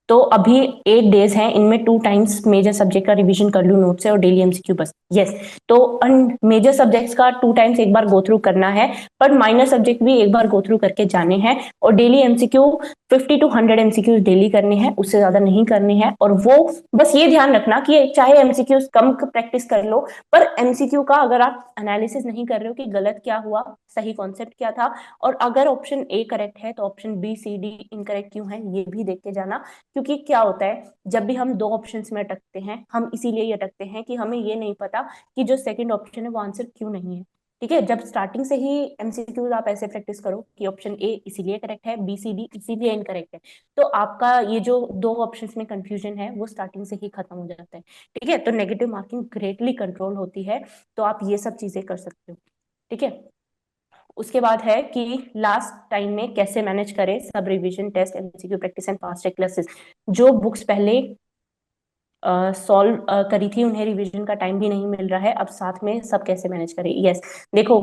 तो अभी 8 डेज हैं, इनमें 2 टाइम्स मेजर सब्जेक्ट का रिवीजन कर लूँ नोट से और डेली एमसीक्यू बस। यस, तो मेजर सब्जेक्ट्स का 2 टाइम्स एक बार गो थ्रू करना है, पर माइनर सब्जेक्ट भी एक बार गो थ्रू करके जाने हैं। और daily MCQ 50 to 100 MCQ daily करने हैं, उससे ज्यादा नहीं करने हैं। और वो बस ये ध्यान रखना कि चाहे एमसीक्यू कम प्रैक्टिस कर लो, पर एमसीक्यू का अगर आप एनालिसिस नहीं कर रहे हो कि गलत क्या हुआ, सही कॉन्सेप्ट क्या था, और अगर ऑप्शन ए करेक्ट है तो option B C D incorrect क्यों है, ये भी देख के जाना। क्योंकि क्या होता है, जब भी हम दो ऑप्शंस में अटकते हैं, हम इसीलिए अटकते हैं कि हमें ये नहीं पता कि जो सेकंड ऑप्शन है वो आंसर क्यों नहीं है। ठीक है, जब स्टार्टिंग से ही एमसीक्यूज आप ऐसे प्रैक्टिस करो कि ऑप्शन ए इसीलिए करेक्ट है, बी सी डी इसीलिए इनकरेक्ट है, तो आपका ये जो दो ऑप्शंस में कंफ्यूजन है वो स्टार्टिंग से ही खत्म हो जाता है। ठीक है, तो नेगेटिव मार्किंग ग्रेटली कंट्रोल होती है। तो आप ये सब चीजें कर सकते हो। ठीक है, उसके बाद है कि लास्ट टाइम में कैसे मैनेज करें सब revision test MCQ practice and past classes. जो बुक्स पहले सॉल्व करी थी उन्हें रिवीजन का टाइम भी नहीं मिल रहा है, अब साथ में सब कैसे मैनेज करें। यस, देखो,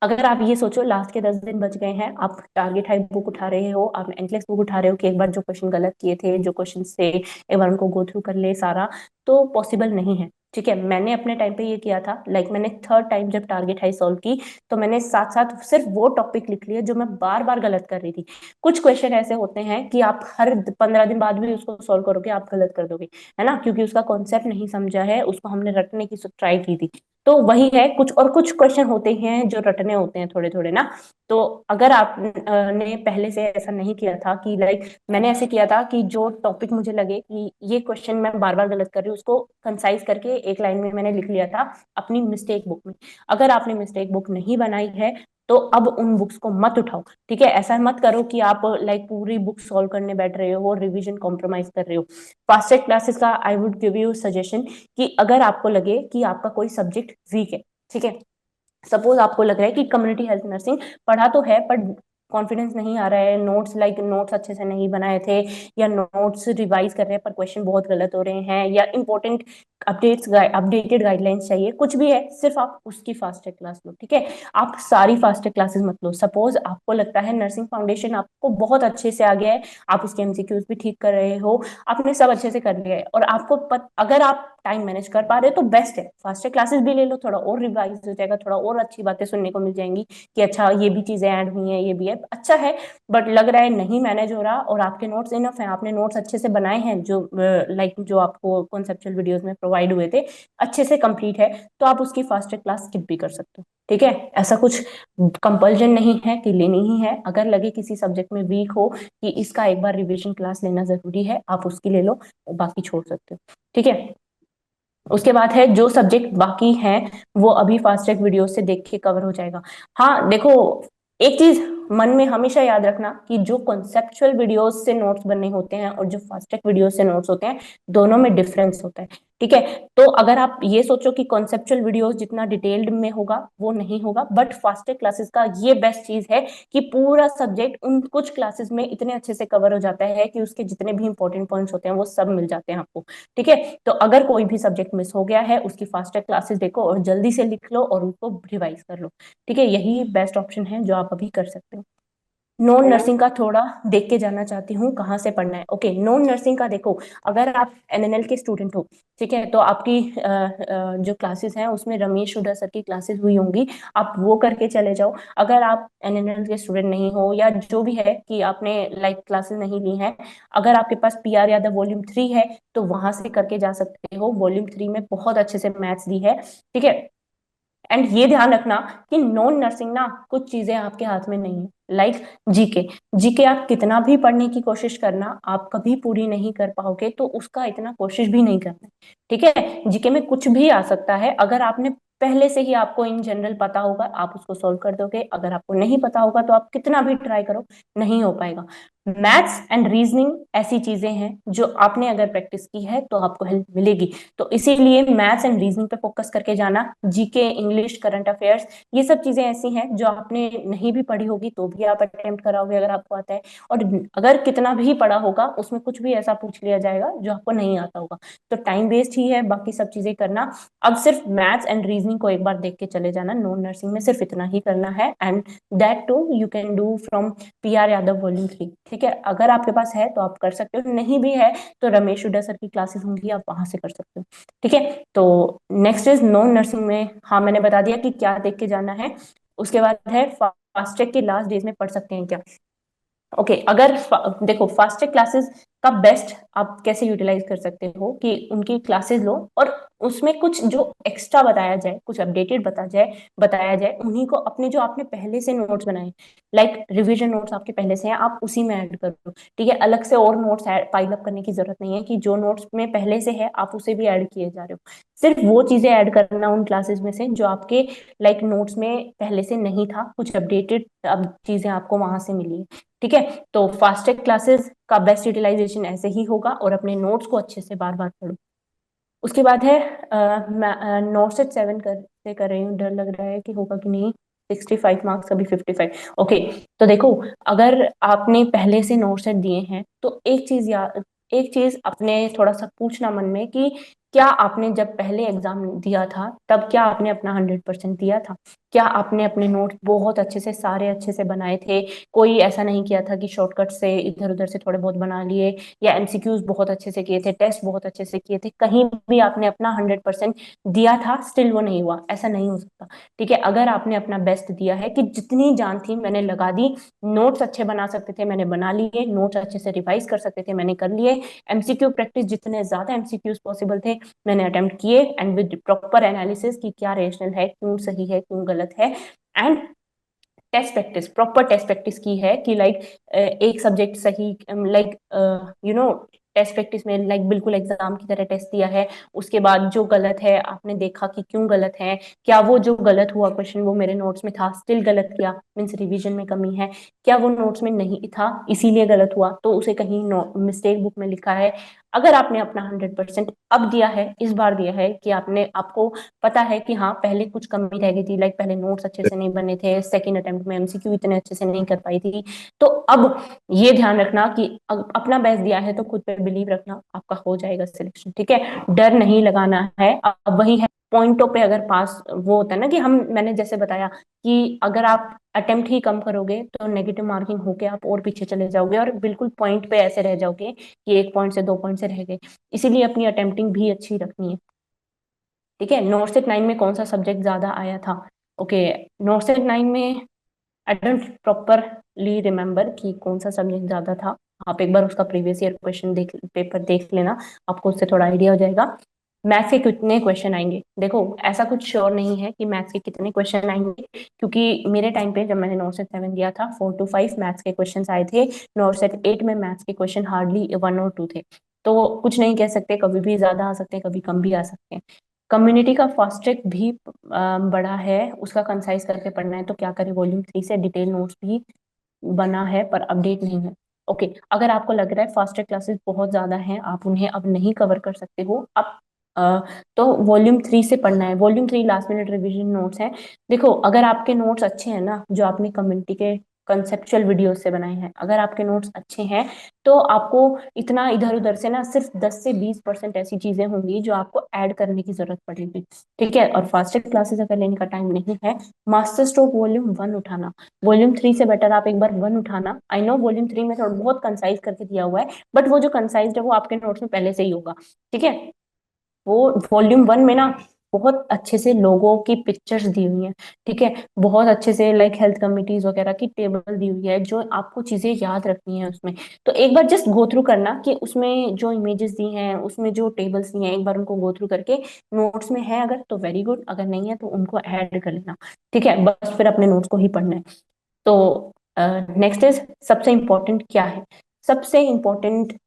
अगर आप ये सोचो लास्ट के 10 दिन बच गए हैं, आप टारगेट हाई बुक उठा रहे हो, आप एंकलेस बुक उठा रहे हो कि एक बार जो क्वेश्चन गलत किए थे, जो क्वेश्चन से एक बार उनको गो थ्रू कर ले सारा, तो पॉसिबल नहीं है। ठीक है, मैंने अपने टाइम पे ये किया था, लाइक मैंने थर्ड टाइम जब टारगेट हाई सॉल्व की, तो मैंने साथ साथ सिर्फ वो टॉपिक लिख लिए जो मैं बार बार गलत कर रही थी। कुछ क्वेश्चन ऐसे होते हैं कि आप हर 15 दिन बाद भी उसको सॉल्व करोगे आप गलत कर दोगे, है ना, क्योंकि उसका कॉन्सेप्ट नहीं समझा है, उसको हमने रटने की ट्राई की थी। तो वही है कुछ, और कुछ क्वेश्चन होते हैं जो रटने होते हैं थोड़े थोड़े ना। तो अगर आप ने पहले से ऐसा नहीं किया था कि लाइक मैंने ऐसे किया था कि जो टॉपिक मुझे लगे कि ये क्वेश्चन मैं बार बार गलत कर रही हूँ, उसको कंसाइज करके एक लाइन में मैंने लिख लिया था अपनी मिस्टेक बुक में। अगर आपने मिस्टेक बुक नहीं बनाई है तो अब उन बुक्स को मत उठाओ। ठीक है, ऐसा मत करो कि आप लाइक पूरी बुक सॉल्व करने बैठ रहे हो और रिवीजन कॉम्प्रोमाइज कर रहे हो। फास्टेस्ट क्लासेस का I would give you suggestion कि अगर आपको लगे कि आपका कोई सब्जेक्ट वीक है, ठीक है, सपोज आपको लग रहा है कि कम्युनिटी हेल्थ नर्सिंग पढ़ा तो है पर कॉन्फिडेंस नहीं आ रहा है, नोट्स नोट्स अच्छे से नहीं बनाए थे, या नोट्स रिवाइज कर रहे हैं पर क्वेश्चन बहुत गलत हो रहे हैं, या इंपॉर्टेंट अपडेटेड गाइडलाइंस चाहिए, कुछ भी है, सिर्फ आप उसकी फास्ट ट्रैक क्लास लो, ठीक है। आप सारी फास्ट ट्रैक क्लासेस मत लो। सपोज आपको लगता है नर्सिंग फाउंडेशन आपको बहुत अच्छे से आ गया है, आप उसके एमसीक्यूज भी ठीक कर रहे हो, आपने सब अच्छे से कर लिया है, और अगर आप टाइम मैनेज कर पा रहे हो तो बेस्ट है, फास्ट ट्रैक क्लासेस भी ले लो, थोड़ा और रिवाइज हो जाएगा, थोड़ा और अच्छी बातें सुनने को मिल जाएंगी कि अच्छा ये भी चीजें ऐड हुई हैं, ये भी है, अच्छा है। बट लग रहा है नहीं मैनेज हो रहा, और आपके नोट्स इनफ है, आपने नोट्स अच्छे से बनाए हैं, जो जो आपको कॉन्सेप्चुअल वीडियोस में प्रोवाइड हुए थे, अच्छे से कंप्लीट है, तो आप उसकी फास्ट ट्रैक क्लास स्किप भी कर सकते हो, ठीक है। ऐसा कुछ कंपल्जन नहीं है कि लेनी ही है, अगर लगे किसी सब्जेक्ट में वीक हो कि इसका एक बार रिवीजन क्लास लेना जरूरी है, आप उसकी ले लो, बाकी छोड़ सकते हो, ठीक है। उसके बाद है जो सब्जेक्ट बाकी हैं वो अभी फास्ट ट्रैक वीडियो से देख के कवर हो जाएगा। हाँ देखो, एक चीज मन में हमेशा याद रखना कि जो कॉन्सेप्चुअल वीडियोस से नोट्स बनने होते हैं और जो फास्ट ट्रैक वीडियोस से नोट्स होते हैं, दोनों में डिफरेंस होता है, ठीक है। तो अगर आप ये सोचो कि कॉन्सेप्चुअल वीडियोस जितना डिटेल्ड में होगा वो नहीं होगा, बट फास्ट ट्रैक क्लासेस का ये बेस्ट चीज है कि पूरा सब्जेक्ट उन कुछ क्लासेस में इतने अच्छे से कवर हो जाता है कि उसके जितने भी इंपॉर्टेंट पॉइंट्स होते हैं वो सब मिल जाते हैं आपको, ठीक है। तो अगर कोई भी सब्जेक्ट मिस हो गया है, उसकी फास्ट ट्रैक क्लासेस देखो और जल्दी से लिख लो और उनको रिवाइज कर लो, ठीक है। यही बेस्ट ऑप्शन है जो आप अभी कर सकते हो। नॉन नर्सिंग का थोड़ा देख के जाना चाहती हूँ कहाँ से पढ़ना है। ओके, नॉन नर्सिंग का देखो, अगर आप एनएनएल के स्टूडेंट हो, ठीक है, तो आपकी जो क्लासेस हैं उसमें रमेश हुडा सर की क्लासेस हुई होंगी, आप वो करके चले जाओ। अगर आप एनएनएल के स्टूडेंट नहीं हो, या जो भी है कि आपने क्लासेस नहीं ली हैं, अगर आपके पास पीआर यादव वॉल्यूम 3 है तो वहां से करके जा सकते हो। वॉल्यूम 3 में बहुत अच्छे से मैथ्स दी है, ठीक है। एंड ये ध्यान रखना कि नॉन नर्सिंग ना कुछ चीजें आपके हाथ में नहीं है, लाइक जीके। जीके आप कितना भी पढ़ने की कोशिश करना, आप कभी पूरी नहीं कर पाओगे, तो उसका इतना कोशिश भी नहीं करना, ठीक है। जीके में कुछ भी आ सकता है, अगर आपने पहले से ही आपको इन जनरल पता होगा आप उसको सॉल्व कर दोगे, अगर आपको नहीं पता होगा तो आप कितना भी ट्राई करो नहीं हो पाएगा। मैथ्स एंड रीजनिंग ऐसी चीजें हैं जो आपने अगर प्रैक्टिस की है तो आपको हेल्प मिलेगी, तो इसीलिए मैथ्स एंड रीजनिंग पे फोकस करके जाना। जीके, इंग्लिश, करंट अफेयर्स, ये सब चीजें ऐसी हैं जो आपने नहीं भी पढ़ी होगी तो भी आप अटेम्प्ट कराओगे अगर आपको आता है, और अगर कितना भी पढ़ा होगा उसमें कुछ भी ऐसा पूछ लिया जाएगा जो आपको नहीं आता होगा, तो टाइम वेस्ट ही है बाकी सब चीजें करना। अब सिर्फ मैथ्स एंड रीजनिंग को एक बार देख के चले जाना, नॉन नर्सिंग में सिर्फ इतना ही करना है, and that too you can do from PR Yadav volume 3, ठीक है। अगर आपके पास है तो आप कर सकते हो, नहीं भी है तो रमेश हुड्डा सर की क्लासेस होंगी, आप वहां से कर सकते हो, ठीक है। तो नेक्स्ट इज नॉन नर्सिंग में, हाँ मैंने बता दिया कि क्या देख के जाना है। उसके बाद है फास्ट ट्रैक के लास्ट डेज में पढ़ सकते हैं क्या। ओके, अगर देखो फास्ट ट्रैक क्लासेस का बेस्ट आप कैसे यूटिलाइज कर सकते हो कि उनकी क्लासेस लो और उसमें कुछ जो एक्स्ट्रा बताया जाए, कुछ अपडेटेड बताया जाए उन्हीं को, अपने जो आपने पहले से नोट्स बनाए, रिवीजन नोट्स आपके पहले से हैं, आप उसी में ऐड करो, ठीक है। अलग से और नोट्स पाइल अप करने की जरूरत नहीं है कि जो नोट्स में पहले से है आप उसे भी ऐड किए जा रहे हो, सिर्फ वो चीजें ऐड करना उन क्लासेस में से जो आपके नोट्स में पहले से नहीं था, कुछ अपडेटेड अब चीजें आपको वहां से मिली, ठीक है। तो फास्ट ट्रैक क्लासेस का बेस्ट यूटिलाइजेशन ऐसे ही होगा, और अपने नोट्स को अच्छे से बार बार पढ़ो। उसके बाद है नोट सेट 7 कर रही हूँ, डर लग रहा है कि होगा कि नहीं। 65 मार्क्स, अभी 55। ओके, तो देखो, अगर आपने पहले से नोट सेट दिए हैं तो एक चीज अपने थोड़ा सा पूछना मन में कि क्या आपने जब पहले एग्जाम दिया था तब क्या आपने अपना 100% दिया था, क्या आपने अपने नोट बहुत अच्छे से सारे अच्छे से बनाए थे, कोई ऐसा नहीं किया था कि शॉर्टकट से इधर उधर से थोड़े बहुत बना लिए, या एमसीक्यूज बहुत अच्छे से किए थे, टेस्ट बहुत अच्छे से किए थे, कहीं भी आपने अपना 100% दिया था स्टिल वो नहीं हुआ, ऐसा नहीं हो सकता, ठीक है। अगर आपने अपना बेस्ट दिया है कि जितनी जान थी मैंने लगा दी, नोट्स अच्छे बना सकते थे मैंने बना लिए, नोट्स अच्छे से रिवाइज कर सकते थे मैंने कर लिए, एमसीक्यू प्रैक्टिस जितने ज्यादा एमसीक्यूज पॉसिबल थे मैंने अटेम्प्ट किए, एंड विद प्रॉपर एनालिसिस कि क्या रेशनल है, क्यों सही है, क्यों गलत है, and test practice, proper test practice की है कि एक सब्जेक्ट सही, यू नो टेस्ट प्रैक्टिस में बिल्कुल एग्जाम की तरह टेस्ट दिया है, उसके बाद जो गलत है आपने देखा कि क्यों गलत है, क्या वो जो गलत हुआ क्वेश्चन वो मेरे नोट्स में था स्टिल गलत किया, मीन्स रिवीजन में कमी है, क्या वो नोट्स में नहीं था इसीलिए गलत हुआ तो उसे कहीं मिस्टेक बुक में लिखा है, अगर आपने अपना 100% अब दिया है, इस बार दिया है कि आपने, आपको पता है कि हाँ पहले कुछ कमी रह गई थी, लाइक पहले नोट्स अच्छे से नहीं बने थे, सेकंड अटेम्प्ट में एमसीक्यू इतने अच्छे से नहीं कर पाई थी, तो अब ये ध्यान रखना कि अपना बेस्ट दिया है तो खुद पे बिलीव रखना, आपका हो जाएगा सिलेक्शन। ठीक है, डर नहीं लगाना है। अब वही है, पॉइंटों पे अगर पास वो होता है ना कि हम, मैंने जैसे बताया कि अगर आप अटेम्प्ट ही कम करोगे तो नेगेटिव मार्किंग होके आप और पीछे चले जाओगे और बिल्कुल पॉइंट पे ऐसे रह जाओगे कि 1 पॉइंट से 2 पॉइंट से रह गए। इसीलिए अपनी अटेम्प्टिंग भी अच्छी रखनी है। ठीक है, नोट सेट 9 में कौन सा सब्जेक्ट ज्यादा आया था? ओके, नोट सेट 9 में आई डोंट प्रॉपरली रिमेम्बर कि कौन सा सब्जेक्ट ज्यादा था। आप एक बार उसका प्रीवियस ईयर क्वेश्चन देख, पेपर देख लेना, आपको उससे थोड़ा आइडिया हो जाएगा। मैथ्स के कितने क्वेश्चन आएंगे, देखो ऐसा कुछ श्योर नहीं है कि मैथ्स के कितने क्वेश्चन आएंगे, क्योंकि मेरे टाइम पे जब मैंने नोट सेट 7 दिया था 4 to 5 मैथ्स के क्वेश्चन आए थे। नोट सेट 8 में मैथ्स के क्वेश्चन हार्डली 1 और 2 थे। तो कुछ नहीं कह सकते, कभी भी ज्यादा आ सकते हैं, कभी कम भी आ सकते हैं। कम्युनिटी का फास्ट ट्रैक भी बड़ा है, उसका कंसाइज करके पढ़ना है तो क्या करें, वॉल्यूम 3 से डिटेल नोट्स भी बना है पर अपडेट नहीं है। ओके, अगर आपको लग रहा है फास्ट ट्रैक क्लासेस बहुत ज्यादा हैं, आप उन्हें अब नहीं कवर कर सकते हो, आप अ, तो वॉल्यूम 3 से पढ़ना है। Volume 3 last minute revision notes हैं। देखो अगर आपके नोट्स अच्छे हैं ना, जो आपने कम्युनिटी के कंसेप्चुअल वीडियो से बनाए हैं, अगर आपके नोट्स अच्छे हैं तो आपको इतना इधर उधर से ना, सिर्फ 10 से 20% ऐसी चीजें होंगी जो आपको ऐड करने की जरूरत पड़ेगी। ठीक है, और फास्ट ट्रैक क्लासेस अगर लेने का टाइम नहीं है, मास्टर स्ट्रोक वॉल्यूम 1 उठाना, वॉल्यूम 3 से बेटर आप एक बार 1 उठाना। आई नो वॉल्यूम 3 में थोड़ा बहुत कंसाइज करके दिया हुआ है, बट वो जो कंसाइज है वो आपके नोट्स में पहले से ही होगा। ठीक है, वो वॉल्यूम 1 में ना बहुत अच्छे से लोगों की पिक्चर्स दी हुई हैं। ठीक है, बहुत अच्छे से लाइक हेल्थ कमिटीज वगैरह की टेबल दी हुई है, जो आपको चीजें याद रखनी है उसमें। तो एक बार जस्ट गो थ्रू करना कि उसमें जो इमेजेस दी हैं, उसमें जो टेबल्स दी हैं, एक बार उनको गो थ्रू करके, नोट्स में है अगर तो वेरी गुड, अगर नहीं है तो उनको ऐड कर लेना। ठीक है, बस फिर अपने नोट्स को ही पढ़ना है। तो नेक्स्ट इज, सबसे इम्पोर्टेंट क्या है? सबसे इम्पोर्टेंट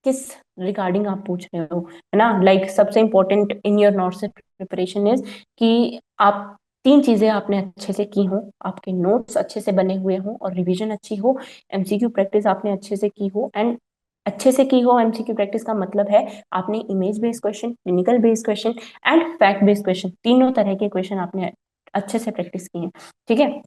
किस रिगार्डिंग आप पूछ रहे हो, है ना, लाइक सबसे important in your notes preparation is कि आप तीन चीजें आपने अच्छे से की हो, आपके नोट्स अच्छे से बने हुए हो और रिवीजन अच्छी हो, एमसीक्यू प्रैक्टिस आपने अच्छे से की हो। एंड अच्छे से की हो एमसीक्यू प्रैक्टिस का मतलब है आपने image based question, clinical based question and fact based question, तीनों तरह के क्वेश्चन आपने अच्छे से प्रैक्टिस किए हैं। ठीक है,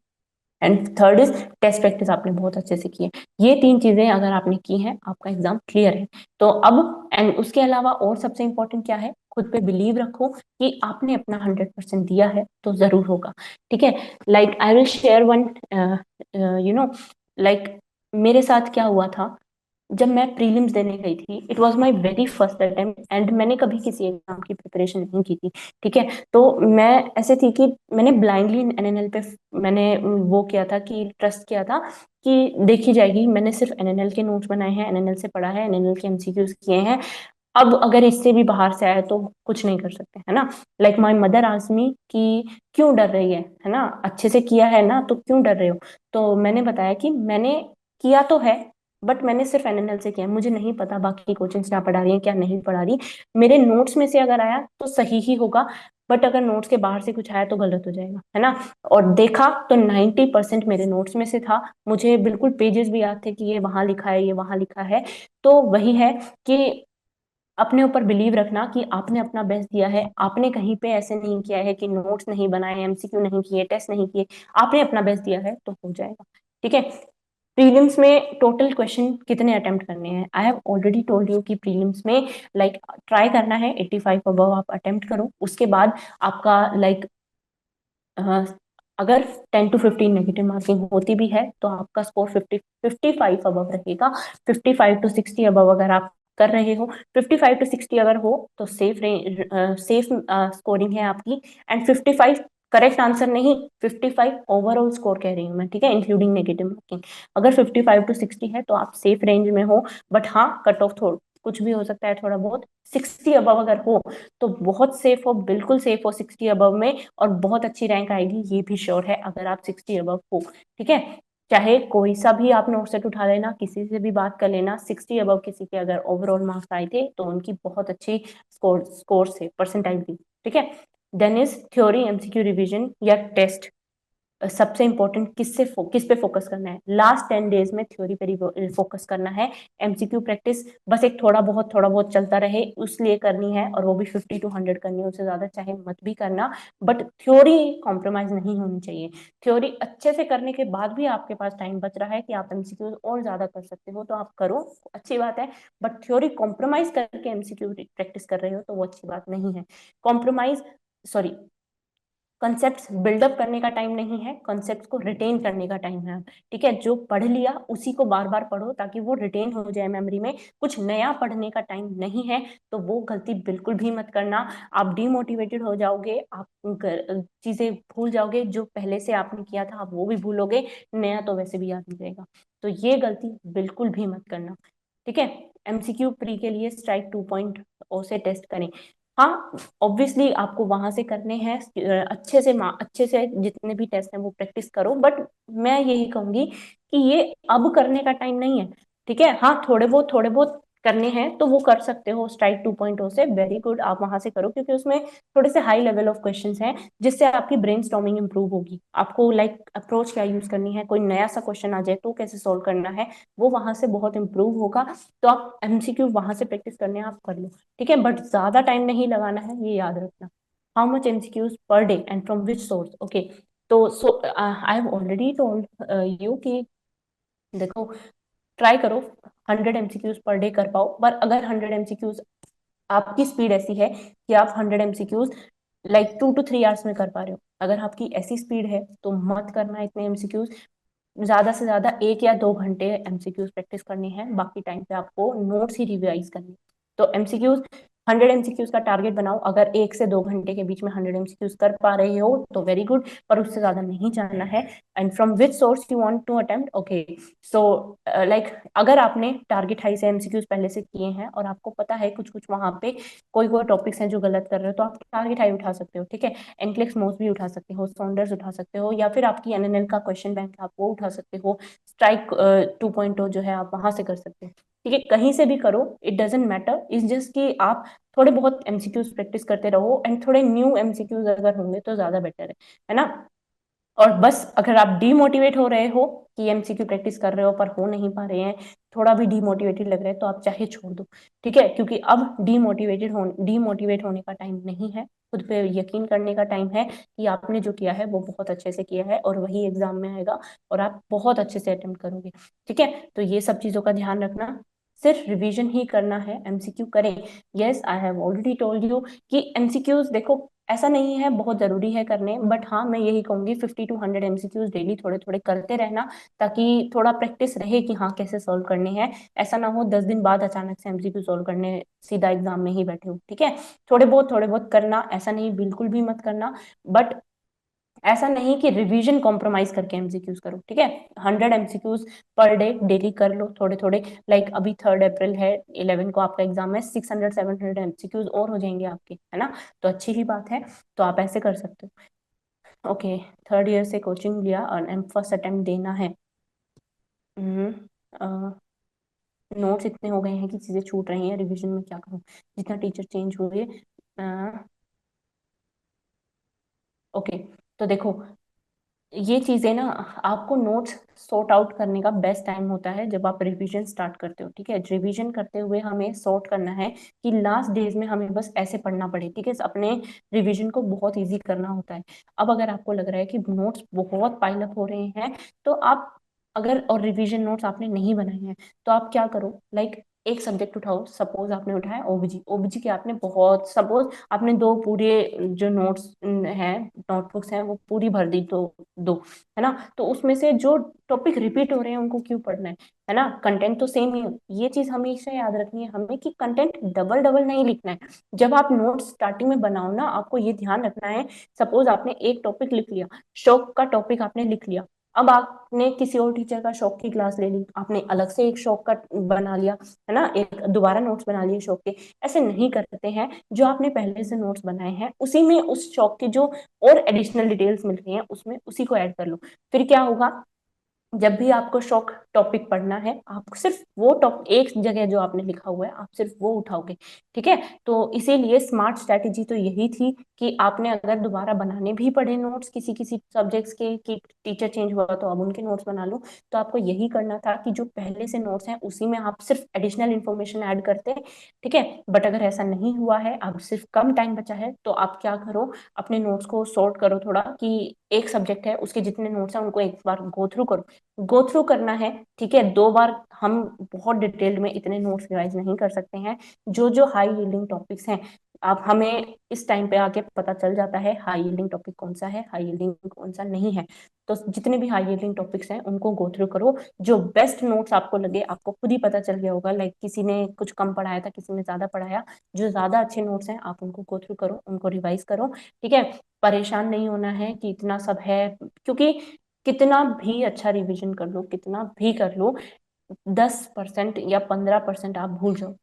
and third is test practice आपने बहुत अच्छे से की है। ये तीन चीजें अगर आपने की हैं, आपका एग्जाम क्लियर है। तो अब एंड उसके अलावा और सबसे इंपॉर्टेंट क्या है, खुद पे बिलीव रखो कि आपने अपना 100% दिया है तो जरूर होगा। ठीक है, like I will share one, you know, like मेरे साथ क्या हुआ था जब मैं प्रीलिम्स देने गई थी। It was my very first attempt and मैंने कभी किसी एग्जाम की प्रिपरेशन नहीं की थी। ठीक है, तो मैं ऐसे थी कि मैंने ब्लाइंडली एनएनएल पे मैंने वो किया था कि ट्रस्ट किया था कि देखी जाएगी। मैंने सिर्फ एनएनएल के नोट्स बनाए हैं, एनएनएल से पढ़ा है, एनएनएल के एमसीक्यूज किए हैं। अब अगर इससे भी बाहर से आए तो कुछ नहीं कर सकते, है ना। Like my mother asked me कि क्यों डर रही है ना, अच्छे से किया है ना तो क्यों डर रहे हो? तो मैंने बताया कि मैंने किया तो है, बट मैंने सिर्फ एनएनएल से किया है, मुझे नहीं पता बाकी कोचिंग क्या पढ़ा रही है क्या नहीं पढ़ा रही। मेरे नोट्स में से अगर आया तो सही ही होगा, बट अगर नोट्स के बाहर से कुछ आया तो गलत हो जाएगा, है ना। और देखा तो 90% मेरे नोट्स में से था, मुझे बिल्कुल पेजेस भी याद थे कि ये वहां लिखा है, ये वहां लिखा है। तो वही है कि अपने ऊपर बिलीव रखना कि आपने अपना बेस्ट दिया है। आपने कहीं पे ऐसे नहीं किया है कि नोट्स नहीं बनाए, एमसीक्यू नहीं किए, टेस्ट नहीं किए, आपने अपना बेस्ट दिया है तो हो जाएगा। ठीक है, प्रीलिम्स में टोटल क्वेश्चन कितने अटेम्प्ट करने हैं? आई हैव ऑलरेडी टोल्ड यू कि प्रीलिम्स में लाइक ट्राई करना है 85 अबव आप अटेम्प्ट करो। उसके बाद आपका लाइक अगर 10 to 15 नेगेटिव मार्किंग होती भी है तो आपका स्कोर 55 अबव रहेगा। 55 to 60 अबव अगर आप कर रहे हो, 55 to 60 अगर हो तो सेफ स्कोरिंग है आपकी। एंड 55 करेक्ट आंसर नहीं, 55 ओवरऑल स्कोर कह रही हूँ मैं। ठीक है, इंक्लूडिंग नेगेटिव मार्किंग। अगर 55 to 60 है तो आप सेफ रेंज में हो, बट हाँ कट ऑफ थोड़ा कुछ भी हो सकता है थोड़ा बहुत। 60 अबव अगर हो तो बहुत सेफ हो, बिल्कुल सेफ हो 60 अबव में, और बहुत अच्छी रैंक आएगी ये भी श्योर है अगर आप 60 अबव हो। ठीक है, चाहे कोई सा भी आप नोट सेट उठा लेना, किसी से भी बात कर लेना, 60 अबव किसी के अगर ओवरऑल मार्क्स आए थे तो उनकी बहुत अच्छी स्कोर से परसेंटाइल थी। ठीक है, then is theory MCQ revision या टेस्ट। सबसे इंपॉर्टेंट किस पे फोकस करना है, लास्ट 10 डेज में थ्योरी पे फोकस करना है। एमसीक्यू प्रैक्टिस बस एक थोड़ा बहुत चलता रहे उसलिए करनी है, और वो भी 50 to 100 करनी है, उससे ज्यादा चाहे मत भी करना, बट थ्योरी कॉम्प्रोमाइज नहीं होनी चाहिए। थ्योरी अच्छे से करने के बाद भी आपके पास टाइम बच रहा है कि आप एमसीक्यू और ज्यादा कर सकते हो तो आप करो, अच्छी बात है। बट थ्योरी कॉम्प्रोमाइज करके एमसीक्यू प्रैक्टिस कर रहे हो तो वो अच्छी बात नहीं है। कॉम्प्रोमाइज, सॉरी, कॉन्सेप्ट्स बिल्डअप करने का टाइम नहीं है, कॉन्सेप्ट्स को रिटेन करने का टाइम है। ठीक है, जो पढ़ लिया उसी को बार बार पढ़ो ताकि वो रिटेन हो जाए मेमोरी में, कुछ नया पढ़ने का टाइम नहीं है। तो वो गलती बिल्कुल भी मत करना। आप डिमोटिवेटेड हो जाओगे, आप चीजें भूल जाओगे, जो पहले से आपने किया था आप वो भी भूलोगे, नया तो वैसे भी याद नहीं रहेगा। तो ये गलती बिल्कुल भी मत करना। ठीक है, एमसीक्यू प्री के लिए स्ट्राइक 2.0 से टेस्ट करें। हाँ, ऑब्वियसली आपको वहां से करने हैं, अच्छे से जितने भी टेस्ट हैं वो प्रैक्टिस करो, बट मैं यही कहूंगी कि ये अब करने का टाइम नहीं है। ठीक है, हाँ थोड़े बहुत करने हैं तो वो कर सकते हो स्ट्राइक 2.0 से, वेरी गुड, आप वहां से करो, क्योंकि उसमें थोड़े से हाई लेवल ऑफ क्वेश्चंस हैं जिससे आपकी ब्रेन स्टॉर्मिंग इंप्रूव होगी। आपको लाइक अप्रोच क्या यूज करनी है, कोई नया सा क्वेश्चन आ जाए तो कैसे सोल्व करना है, वो वहां से बहुत इंप्रूव होगा। तो आप एमसीक्यू वहां से प्रैक्टिस करने आप कर लो। ठीक है, बट ज्यादा टाइम नहीं लगाना है, ये याद रखना। How much MCQs per day and from which source, okay. तो I have already told you कि देखो, ट्राई करो 100 एमसीक्यूज पर डे कर पाओ, पर अगर 100 एमसीक्यूज, आपकी स्पीड ऐसी है कि आप 100 एमसीक्यूज लाइक 2 to 3 आवर्स में कर पा रहे हो, अगर आपकी ऐसी स्पीड है तो मत करना इतने एमसीक्यूज। ज्यादा से ज्यादा 1 या 2 घंटे एमसीक्यूज प्रैक्टिस करनी है, बाकी टाइम पे आपको नोट्स ही रिवाइज करनी है। तो एमसीक्यूज, 100 एमसीक्यूज का टारगेट बनाओ, अगर 1 से 2 घंटे के बीच में 100 एमसीक्यूज कर पा रहे हो तो वेरी गुड, पर उससे ज्यादा नहीं जाना है। And from which source you want to attempt, okay. So like, अगर आपने टारगेट हाई से एमसीक्यूज पहले से किए हैं और आपको पता है कुछ कुछ वहां पे कोई कोई टॉपिक्स हैं जो गलत कर रहे हो, तो आप टारगेट हाई उठा सकते हो। ठीक है, एनक्लेक्स मोस भी उठा सकते हो, साउंडर्स उठा सकते हो, या फिर आपकी एनएनएल का क्वेश्चन बैंक आप वो उठा सकते हो। स्ट्राइक 2.0 जो है आप वहां से कर सकते हो। ठीक है, कहीं से भी करो, it doesn't matter, is just कि आप थोड़े बहुत एमसीक्यूज प्रैक्टिस करते रहो, एंड थोड़े न्यू एमसीक्यूज अगर होंगे तो ज्यादा बेटर है ना। और बस अगर आप डीमोटिवेट हो रहे हो कि एमसीक्यू प्रैक्टिस कर रहे हो पर हो नहीं पा रहे हैं, थोड़ा भी डीमोटिवेटेड लग रहा है, तो आप चाहे छोड़ दो। ठीक है, क्योंकि अब डीमोटिवेट होने का टाइम नहीं है, खुद पे यकीन करने का टाइम है कि आपने जो किया है वो बहुत अच्छे से किया है और वही एग्जाम में आएगा और आप बहुत अच्छे से अटेम्प्ट करोगे। ठीक है, तो ये सब चीजों का ध्यान रखना, सिर्फ रिवीजन ही करना है, एमसीक्यू करें। Yes, I have already told you कि एमसीक्यूज देखो, ऐसा नहीं है बहुत जरूरी है करने, बट हाँ मैं यही कहूंगी 50 to 100 एमसीक्यूज डेली थोड़े थोड़े करते रहना, ताकि थोड़ा प्रैक्टिस रहे कि हाँ कैसे सॉल्व करने हैं। ऐसा ना हो 10 दिन बाद अचानक से एमसीक्यू सॉल्व करने सीधा एग्जाम में ही बैठे हो। ठीक है, थोड़े बहुत करना, ऐसा नहीं बिल्कुल भी मत करना, बट ऐसा नहीं कि रिवीजन कॉम्प्रोमाइज करके एमसीक्यूज करो। ठीक है, 100 एमसीक्यूज पर डे डेली कर लो थोड़े थोड़े। लाइक अभी 3 अप्रैल है, 11 को आपका एग्जाम है, 600 700 एमसीक्यूज और हो जाएंगे आपके, है ना। तो अच्छी ही बात है, तो आप ऐसे कर सकते हो। ओके, 3rd ईयर से कोचिंग लिया और फर्स्ट अटेम्प्ट देना है। नोट्स इतने हो गए हैं कि चीजें छूट रही हैं, रिवीजन में क्या करूँ, जितना टीचर चेंज हुए। ओके, तो देखो, ये चीजें ना, आपको नोट्स सॉर्ट आउट करने का बेस्ट टाइम होता है जब आप रिवीजन स्टार्ट करते हो। ठीक है, रिवीजन करते हुए हमें सॉर्ट करना है कि लास्ट डेज में हमें बस ऐसे पढ़ना पड़े। ठीक है, अपने रिवीजन को बहुत इजी करना होता है। अब अगर आपको लग रहा है कि नोट्स बहुत पाइल अप हो रहे हैं, तो आप, अगर और रिवीजन नोट्स आपने नहीं बनाए हैं, तो आप क्या करो, लाइक एक सब्जेक्ट उठाओ, सपोज आपने उठाया ओबीजी, ओबीजी के आपने बहुत, सपोज आपने दो पूरे जो नोट्स हैं, नोटबुक्स हैं, वो पूरी भर दी, तो दो, है ना। तो उसमें से जो टॉपिक रिपीट हो रहे हैं उनको क्यों पढ़ना है ना, कंटेंट तो सेम ही। ये चीज हमेशा याद रखनी है हमें कि कंटेंट डबल डबल नहीं लिखना है। जब आप नोट्स स्टार्टिंग में बनाओ ना, आपको ये ध्यान रखना है, सपोज आपने एक टॉपिक लिख लिया, शौक का टॉपिक आपने लिख लिया, अब आपने किसी और टीचर का शौक की क्लास ले ली, आपने अलग से एक शौक का बना लिया, है ना, एक दोबारा नोट्स बना लिए शौक के। ऐसे नहीं करते हैं, जो आपने पहले से नोट्स बनाए हैं उसी में उस शौक की जो और एडिशनल डिटेल्स मिल रही हैं उसमें उसी को ऐड कर लो। फिर क्या होगा, जब भी आपको शॉक टॉपिक पढ़ना है, आप सिर्फ वो टॉप एक जगह जो आपने लिखा हुआ है आप सिर्फ वो उठाओगे। ठीक है, तो इसीलिए स्मार्ट स्ट्रैटेजी तो यही थी कि आपने अगर दोबारा बनाने भी पड़े नोट्स किसी किसी सब्जेक्ट्स के, कि टीचर चेंज हुआ तो अब उनके नोट्स बना लो, तो आपको यही करना था कि जो पहले से नोट्स हैं उसी में आप सिर्फ एडिशनल इन्फॉर्मेशन ऐड करते। ठीक है, बट अगर ऐसा नहीं हुआ है, अब सिर्फ कम टाइम बचा है, तो आप क्या करो, अपने नोट्स को सॉर्ट करो थोड़ा, कि एक सब्जेक्ट है उसके जितने नोट्स हैं उनको एक बार गो थ्रू करो। गो थ्रू करना है, ठीक है, 2 बार। हम बहुत डिटेल्ड में इतने नोट्स रिवाइज नहीं कर सकते हैं। जो जो हाई यील्डिंग टॉपिक्स हैं, अब हमें इस टाइम पे आके पता चल जाता है हाई यील्डिंग टॉपिक कौन सा है, हाई यील्डिंग कौन सा नहीं है। तो जितने भी हाई यील्डिंग टॉपिक्स हैं उनको गो थ्रू करो। जो बेस्ट नोट्स आपको लगे, आपको खुद ही पता चल गया होगा, लाइक किसी ने कुछ कम पढ़ाया था, किसी ने ज्यादा पढ़ाया, जो ज्यादा अच्छे नोट्स हैं आप उनको गो थ्रू करो, उनको रिवाइज करो। ठीक है, परेशान नहीं होना है कि इतना सब है, क्योंकि कितना भी अच्छा रिवीजन कर लो, कितना भी कर लो, 10% या 15% आप भूल जाओ।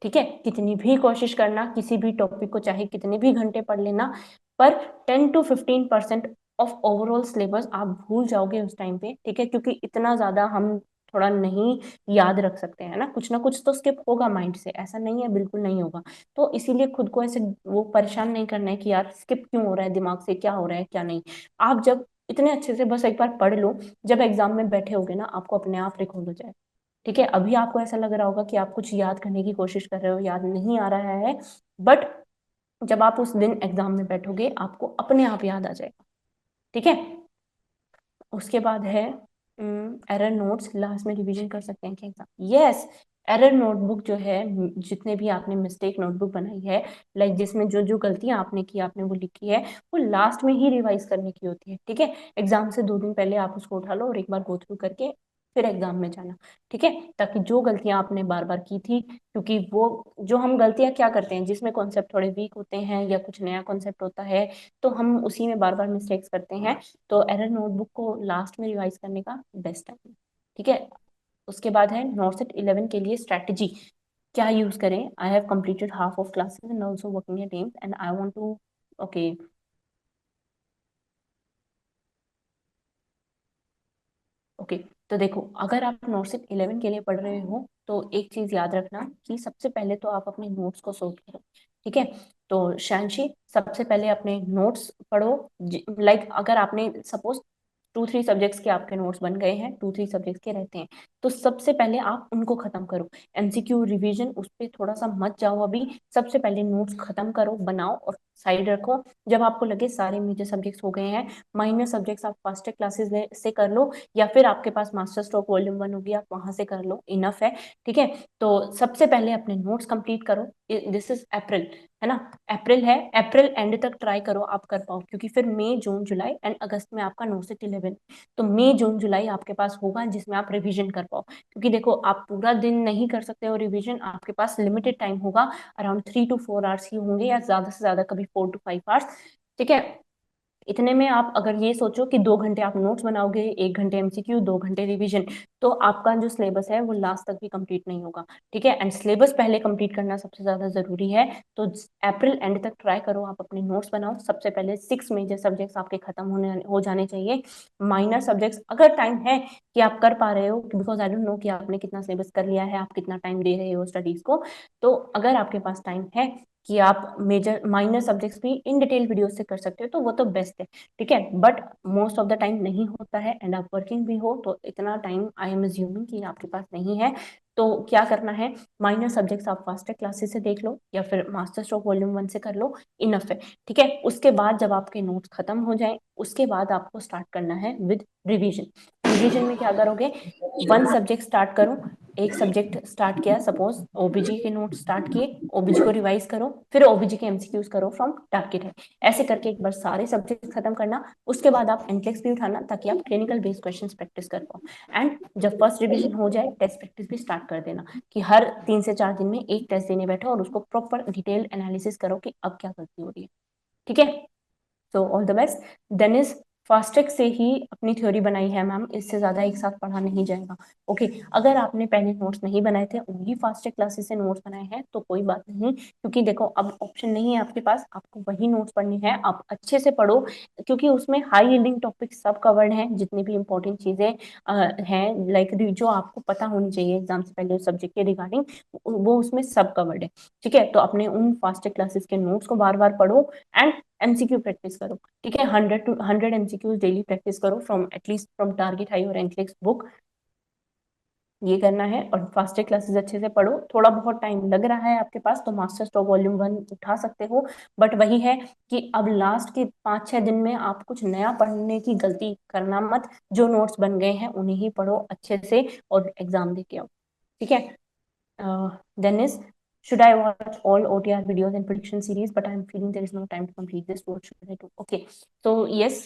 ठीक है, कितनी भी कोशिश करना, किसी भी टॉपिक को चाहे कितने भी घंटे पढ़ लेना, पर 10 to 15% ऑफ ओवरऑल सिलेबस आप भूल जाओगे उस टाइम पे। ठीक है, क्योंकि इतना ज्यादा हम थोड़ा नहीं याद रख सकते हैं ना कुछ तो स्किप होगा माइंड से, ऐसा नहीं है बिल्कुल नहीं होगा। तो इसीलिए खुद को ऐसे वो परेशान नहीं करना है कि यार स्किप क्यों हो रहा है, दिमाग से क्या हो रहा है क्या नहीं। आप जब इतने अच्छे से बस एक बार पढ़ लो, जब एग्जाम में बैठे होगे ना, आपको अपने आप रिकॉल हो जाए। ठीक है, अभी आपको ऐसा लग रहा होगा कि आप कुछ याद करने की कोशिश कर रहे हो, याद नहीं आ रहा है, बट जब आप उस दिन एग्जाम में बैठोगे आपको अपने आप याद आ जाएगा। ठीक है, उसके बाद है एरर नोट्स, लास्ट में रिवीजन कर सकते हैं क्या एग्जाम, यस। एरर नोटबुक जो है, जितने भी आपने मिस्टेक नोटबुक बनाई है, लाइक जिसमें जो जो गलतियां आपने की आपने वो लिखी है, वो लास्ट में ही रिवाइज करने की होती है। ठीक है, एग्जाम से 2 दिन पहले आप उसको उठा लो और एक बार गो थ्रू करके फिर एग्जाम में जाना। ठीक है, ताकि जो गलतियां आपने बार बार की थी, क्योंकि वो जो हम गलतियां क्या करते हैं, जिसमें कॉन्सेप्ट थोड़े वीक होते हैं या कुछ नया कॉन्सेप्ट होता है, तो हम उसी में बार बार मिस्टेक्स करते हैं। तो एरर नोटबुक को लास्ट में रिवाइज करने का बेस्ट टाइम। ठीक है, उसके बाद है नॉर्सेट 11 के लिए स्ट्रैटेजी क्या यूज करें। I have completed half of classes and also working at AIIMS and I want to, okay, okay. तो देखो, अगर आप नॉर्सेट 11 के लिए पढ़ रहे हो तो एक चीज याद रखना कि सबसे पहले तो आप अपने नोट्स को सोल्व करो। ठीक है, तो शांशी सबसे पहले अपने नोट्स पढ़ो। लाइक अगर आपने सपोज 2-3 सब्जेक्ट्स के आपके नोट्स बन गए हैं, 2-3 सब्जेक्ट्स के रहते हैं, तो सबसे पहले आप उनको खत्म करो। एमसीक्यू रिवीजन उस पर थोड़ा सा मत जाओ अभी, सबसे पहले नोट्स खत्म करो, बनाओ और साइड रखो। जब आपको लगे सारे मेजर सब्जेक्ट्स हो गए हैं, माइनर सब्जेक्ट्स आप फास्टर क्लासेस से कर लो, या फिर आपके पास मास्टर स्ट्रोक वॉल्यूम 1 होगी आप वहां से कर लो, इनफ है। ठीक है, तो सबसे पहले अपने नोट्स कंप्लीट करो। दिस इज अप्रैल, है ना, अप्रैल है, अप्रैल एंड तक ट्राई करो आप कर पाओ, क्योंकि फिर मई जून जुलाई एंड अगस्त में आपका नॉर्सेट 11, तो मई जून जुलाई आपके पास होगा जिसमें आप रिवीजन कर पाओ। क्योंकि देखो, आप पूरा दिन नहीं कर सकते हो रिवीजन, आपके पास लिमिटेड टाइम होगा, अराउंड 3 to 4 आवर्स ही होंगे, या ज्यादा से ज्यादा कभी 4 to 5 आवर्स। ठीक है, इतने में आप अगर ये सोचो कि 2 घंटे आप नोट्स बनाओगे, 1 घंटे एमसीक्यू, 2 घंटे रिवीजन, तो आपका जो सिलेबस है वो लास्ट तक भी कंप्लीट नहीं होगा। ठीक है, एंड सिलेबस पहले कंप्लीट करना सबसे ज्यादा जरूरी है। तो अप्रैल एंड तक ट्राई करो, आप अपने नोट्स बनाओ। सबसे पहले 6 मेजर सब्जेक्ट्स आपके खत्म होने हो जाने चाहिए। माइनर सब्जेक्ट्स अगर टाइम है कि आप कर पा रहे हो, बिकॉज आई डोंट नो कि आपने कितना सिलेबस कर लिया है, आप कितना टाइम दे रहे हो स्टडीज को, तो अगर आपके पास टाइम है कि आप मेजर माइनर सब्जेक्ट्स भी इन डिटेल वीडियो से कर सकते हो, तो वो तो बेस्ट है। ठीक है, but most of the time नहीं होता है, एंड आप वर्किंग भी हो, तो इतना टाइम आई एम अज्यूमिंग कि आपके पास नहीं है। तो क्या करना है, माइनर सब्जेक्ट्स आप फास्टर क्लासेस से देख लो या फिर मास्टर स्ट्रोक वॉल्यूम 1 से कर लो, इनफ है। ठीक है, उसके बाद जब आपके नोट्स खत्म हो जाए, उसके बाद आपको स्टार्ट करना है विद रिवीजन। रिवीजन में क्या करोगे, 1 सब्जेक्ट स्टार्ट करो। एक सब्जेक्ट स्टार्ट किया, सपोज ओबीजी के नोट स्टार्ट किए, ओबीजी को रिवाइज करो, फिर ओबीजी के एमसीक्यूज करो फ्रॉम टारगेट है। ऐसे करके एक बार सारे सब्जेक्ट खत्म करना। उसके बाद आप एनक्लेक्स भी उठाना, ताकि आप क्लिनिकल बेस्ड क्वेश्चंस प्रैक्टिस कर पाओ। एंड जब फर्स्ट रिवीजन हो जाए, टेस्ट प्रैक्टिस भी स्टार्ट कर देना, कि हर 3 से 4 दिन में एक टेस्ट देने बैठो और उसको प्रॉपर डिटेल एनालिसिस करो कि अब क्या गलती हो रही है। ठीक है, so all the best. Then is fast track से ही अपनी थ्योरी बनाई है मैम, इससे ज्यादा एक साथ पढ़ा नहीं जाएगा। ओके, अगर आपने पहले नोट्स नहीं बनाए थे, वही फास्ट्रैक क्लासेस से नोट्स बनाए हैं तो कोई बात नहीं, क्योंकि देखो अब ऑप्शन नहीं है आपके पास, आपको वही नोट्स पढ़ने हैं। आप अच्छे से पढ़ो, क्योंकि उसमें हाई यील्डिंग टॉपिक सब कवर्ड हैं, जितनी भी इंपॉर्टेंट चीजें हैं, लाइक जो आपको पता होनी चाहिए एग्जाम से पहले उस सब्जेक्ट के रिगार्डिंग, वो उसमें सब कवर्ड है। ठीक है, तो अपने उन फास्ट्रैक क्लासेस के नोट्स को बार बार पढ़ो एंड एमसीक्यू प्रैक्टिस करो। ठीक है, 100 एमसीक्यूज डेली प्रैक्टिस करो from at least from Target high और एनक्लेक्स बुक, ये करना है। और फास्टर क्लासेस अच्छे से पढ़ो, थोड़ा बहुत टाइम लग रहा है आपके पास तो मास्टर स्ट्रोक वॉल्यूम 1 उठा सकते हो, बट वही है कि अब लास्ट के 5-6 दिन में आप कुछ नया पढ़ने की गलती करना मत, जो नोट्स बन गए हैं उन्हें ही पढ़ो अच्छे से और एग्जाम दे के आओ। ठीक है, Dennis, should I watch all OTR videos and prediction series? But I'm feeling there is no time to complete this. What should I do? Okay, so yes,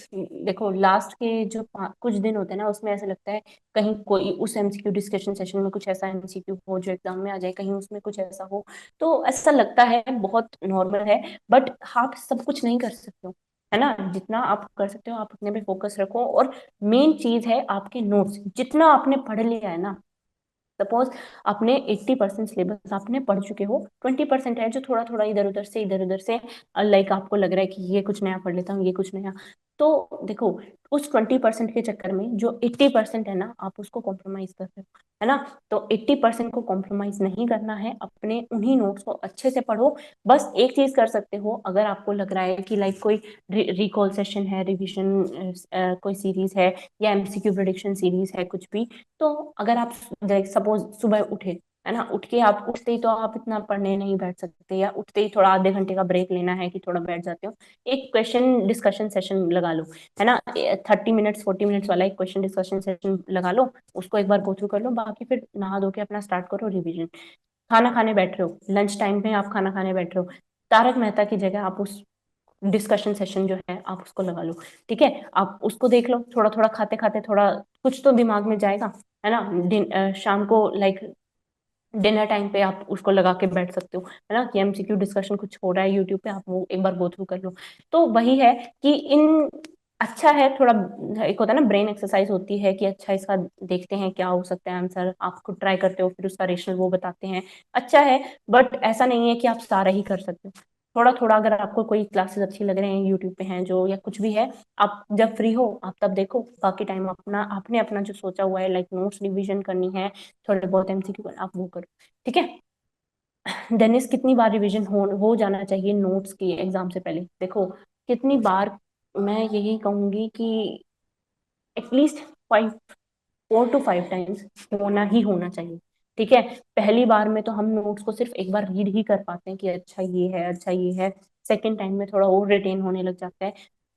देखो लास्ट के जो कुछ दिन होते हैं ना, उसमें ऐसा लगता है कहीं कोई उस एमसीक्यू डिस्कशन सेशन में कुछ ऐसा एमसीक्यू हो जो एग्जाम में आ जाए, कहीं उसमें कुछ ऐसा हो, तो ऐसा लगता है, बहुत नॉर्मल है। बट आप सब कुछ नहीं कर सकते हो, है ना। जितना आप कर सकते हो आप उतने पे फोकस रखो, और मेन चीज है आपके नोट्स, जितना आपने पढ़ लिया है ना, सपोज आपने 80% सिलेबस आपने पढ़ चुके हो, 20% है जो थोड़ा थोड़ा इधर उधर से लाइक आपको लग रहा है कि ये कुछ नया पढ़ लेता हूँ, ये कुछ नया, तो देखो उस 20% के चक्कर में जो 80% है ना, आप उसको कॉम्प्रोमाइज कर रहे हो, है ना। तो 80% को कॉम्प्रोमाइज नहीं करना है, अपने उन्हीं नोट्स को अच्छे से पढ़ो। बस एक चीज कर सकते हो, अगर आपको लग रहा है कि लाइक कोई रिकॉल सेशन है, रिविजन कोई सीरीज है, या एमसीक्यू प्रेडिक्शन सीरीज है, कुछ भी, तो अगर आप सपोज सुबह उठे, है ना, उठ के आप उठते ही तो आप इतना पढ़ने नहीं बैठ सकते, या उठते ही थोड़ा आधे घंटे का ब्रेक लेना है कि थोड़ा बैठ जाते हो, एक क्वेश्चन डिस्कशन सेशन लगा लो, है ना। 30 मिनट्स 40 मिनट्स वाला एक क्वेश्चन डिस्कशन सेशन लगा लो, उसको एक बार गो थ्रू कर लो, बाकी फिर नहा धो के अपना स्टार्ट करो रिवीजन। खाना खाने बैठ रहे हो, लंच टाइम में आप खाना खाने बैठ रहे हो, तारक मेहता की जगह आप उस डिस्कशन सेशन जो है आप उसको लगा लो। ठीक है, आप उसको देख लो, थोड़ा थोड़ा खाते खाते थोड़ा कुछ तो दिमाग में जाएगा, है ना। शाम को लाइक डिनर टाइम पे आप उसको लगा के बैठ सकते हो, है ना, कि एमसीक्यू डिस्कशन कुछ हो रहा है यूट्यूब पे, आप वो एक बार गो थ्रू कर लो। तो वही है कि इन अच्छा है थोड़ा, एक होता है ना ब्रेन एक्सरसाइज होती है कि अच्छा इसका देखते हैं क्या हो सकता है आंसर, आप खुद ट्राई करते हो फिर उसका रेशनल वो बताते हैं, अच्छा है। बट ऐसा नहीं है कि आप सारा ही कर सकते हो, थोड़ा थोड़ा अगर आपको कोई क्लासेस अच्छी लग रहे हैं यूट्यूब पे हैं जो, या कुछ भी है, आप जब फ्री हो आप तब देखो, बाकी टाइम अपना आपने अपना जो सोचा हुआ है लाइक नोट्स रिवीजन करनी है, थोड़े बहुत एमसीक्यू आप वो करो। ठीक है, डेनिस कितनी बार रिवीजन हो जाना चाहिए नोट्स की एग्जाम से पहले? देखो कितनी बार, मैं यही कहूंगी कि एटलीस्ट 4 to 5 टाइम्स होना चाहिए। ठीक है, पहली बार में तो हम नोट्स को सिर्फ एक बार रीड ही कर पाते हैं कि अच्छा ये है, अच्छा ये है, सेकेंड टाइम में थोड़ा और रिटेन होने लग जाता है,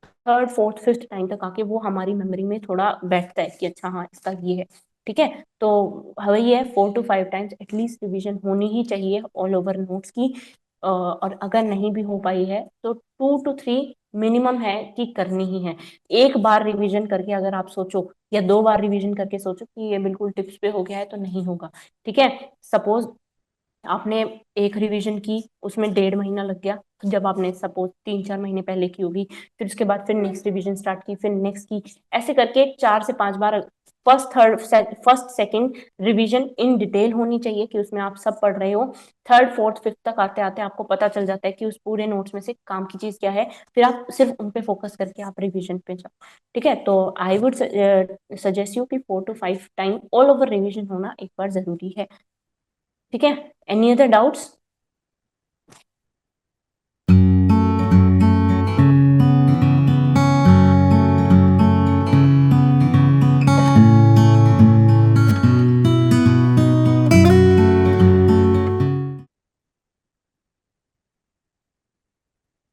थर्ड फोर्थ फिफ्थ टाइम तक आके वो हमारी मेमोरी में थोड़ा बैठता है कि अच्छा हाँ इसका ये है। ठीक है, तो वही है, 4 to 5 टाइम्स एटलीस्ट रिवीजन होनी ही चाहिए ऑल ओवर नोट्स की। और अगर नहीं भी हो पाई है तो 2 to 3 मिनिमम है कि करनी ही है। एक बार रिवीजन करके अगर आप सोचो, या 2 बार रिवीजन करके सोचो कि ये बिल्कुल टिप्स पे हो गया है, तो नहीं होगा। ठीक है, सपोज आपने एक रिवीजन की, उसमें 1.5 महीना लग गया, जब आपने सपोज 3-4 महीने पहले की होगी, फिर उसके बाद फिर नेक्स्ट रिवीजन स्टार्ट की, फिर नेक्स्ट की, ऐसे करके 4 से 5 बार first second revision in detail होनी चाहिए कि उसमें आप सब पढ़ रहे हो। थर्ड फोर्थ फिफ्थ तक आते आते आपको पता चल जाता है कि उस पूरे नोट्स में से काम की चीज क्या है, फिर आप सिर्फ उन पे फोकस करके आप रिवीजन पे जाओ। ठीक है, तो आई वुड सजेस्ट यू कि 4 to 5 time all over revision होना एक बार जरूरी है। ठीक है, any other doubts?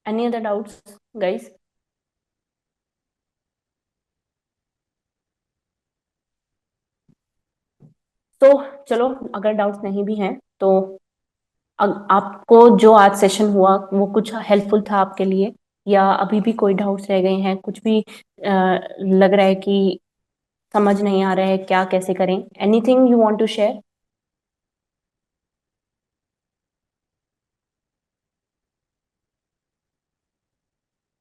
Any other doubts guys? तो चलो, अगर डाउट्स नहीं भी हैं तो आपको जो आज सेशन हुआ वो कुछ हेल्पफुल था आपके लिए, या अभी भी कोई डाउट्स रह गए हैं, कुछ भी लग रहा है कि समझ नहीं आ रहा है क्या कैसे करें, anything you want to share?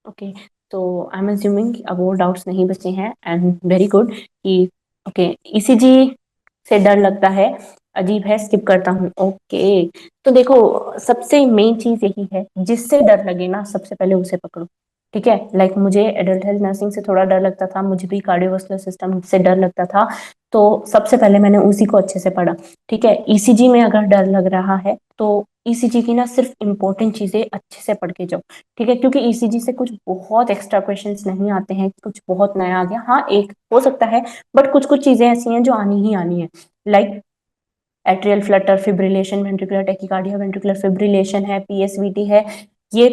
Okay, तो आई एम अज्यूमिंग अब वो डाउट्स नहीं बचे हैं, एंड वेरी गुड कि ओके ईसीजी से डर लगता है, अजीब है, स्किप करता हूँ। ओके, तो देखो सबसे मेन चीज यही है, जिससे डर लगे ना सबसे पहले उसे पकड़ो। ठीक है, लाइक मुझे एडल्ट हेल्थ नर्सिंग से थोड़ा डर लगता था, मुझे भी कार्डियोवास्कुलर सिस्टम से डर लगता था, तो सबसे पहले मैंने उसी को अच्छे से पढ़ा। ठीक है, ईसीजी में अगर डर लग रहा है तो ईसीजी की ना सिर्फ इंपॉर्टेंट चीजें अच्छे से पढ़ के जाओ। ठीक है, क्योंकि ईसीजी से कुछ बहुत एक्स्ट्रा क्वेश्चंस नहीं आते हैं, कुछ बहुत नया आ गया, हाँ एक हो सकता है, बट कुछ कुछ चीजें ऐसी हैं जो आनी ही आनी है, like atrial Flutter, fibrillation, ventricular tachycardia, ventricular fibrillation है, पीएसवीटी है, ये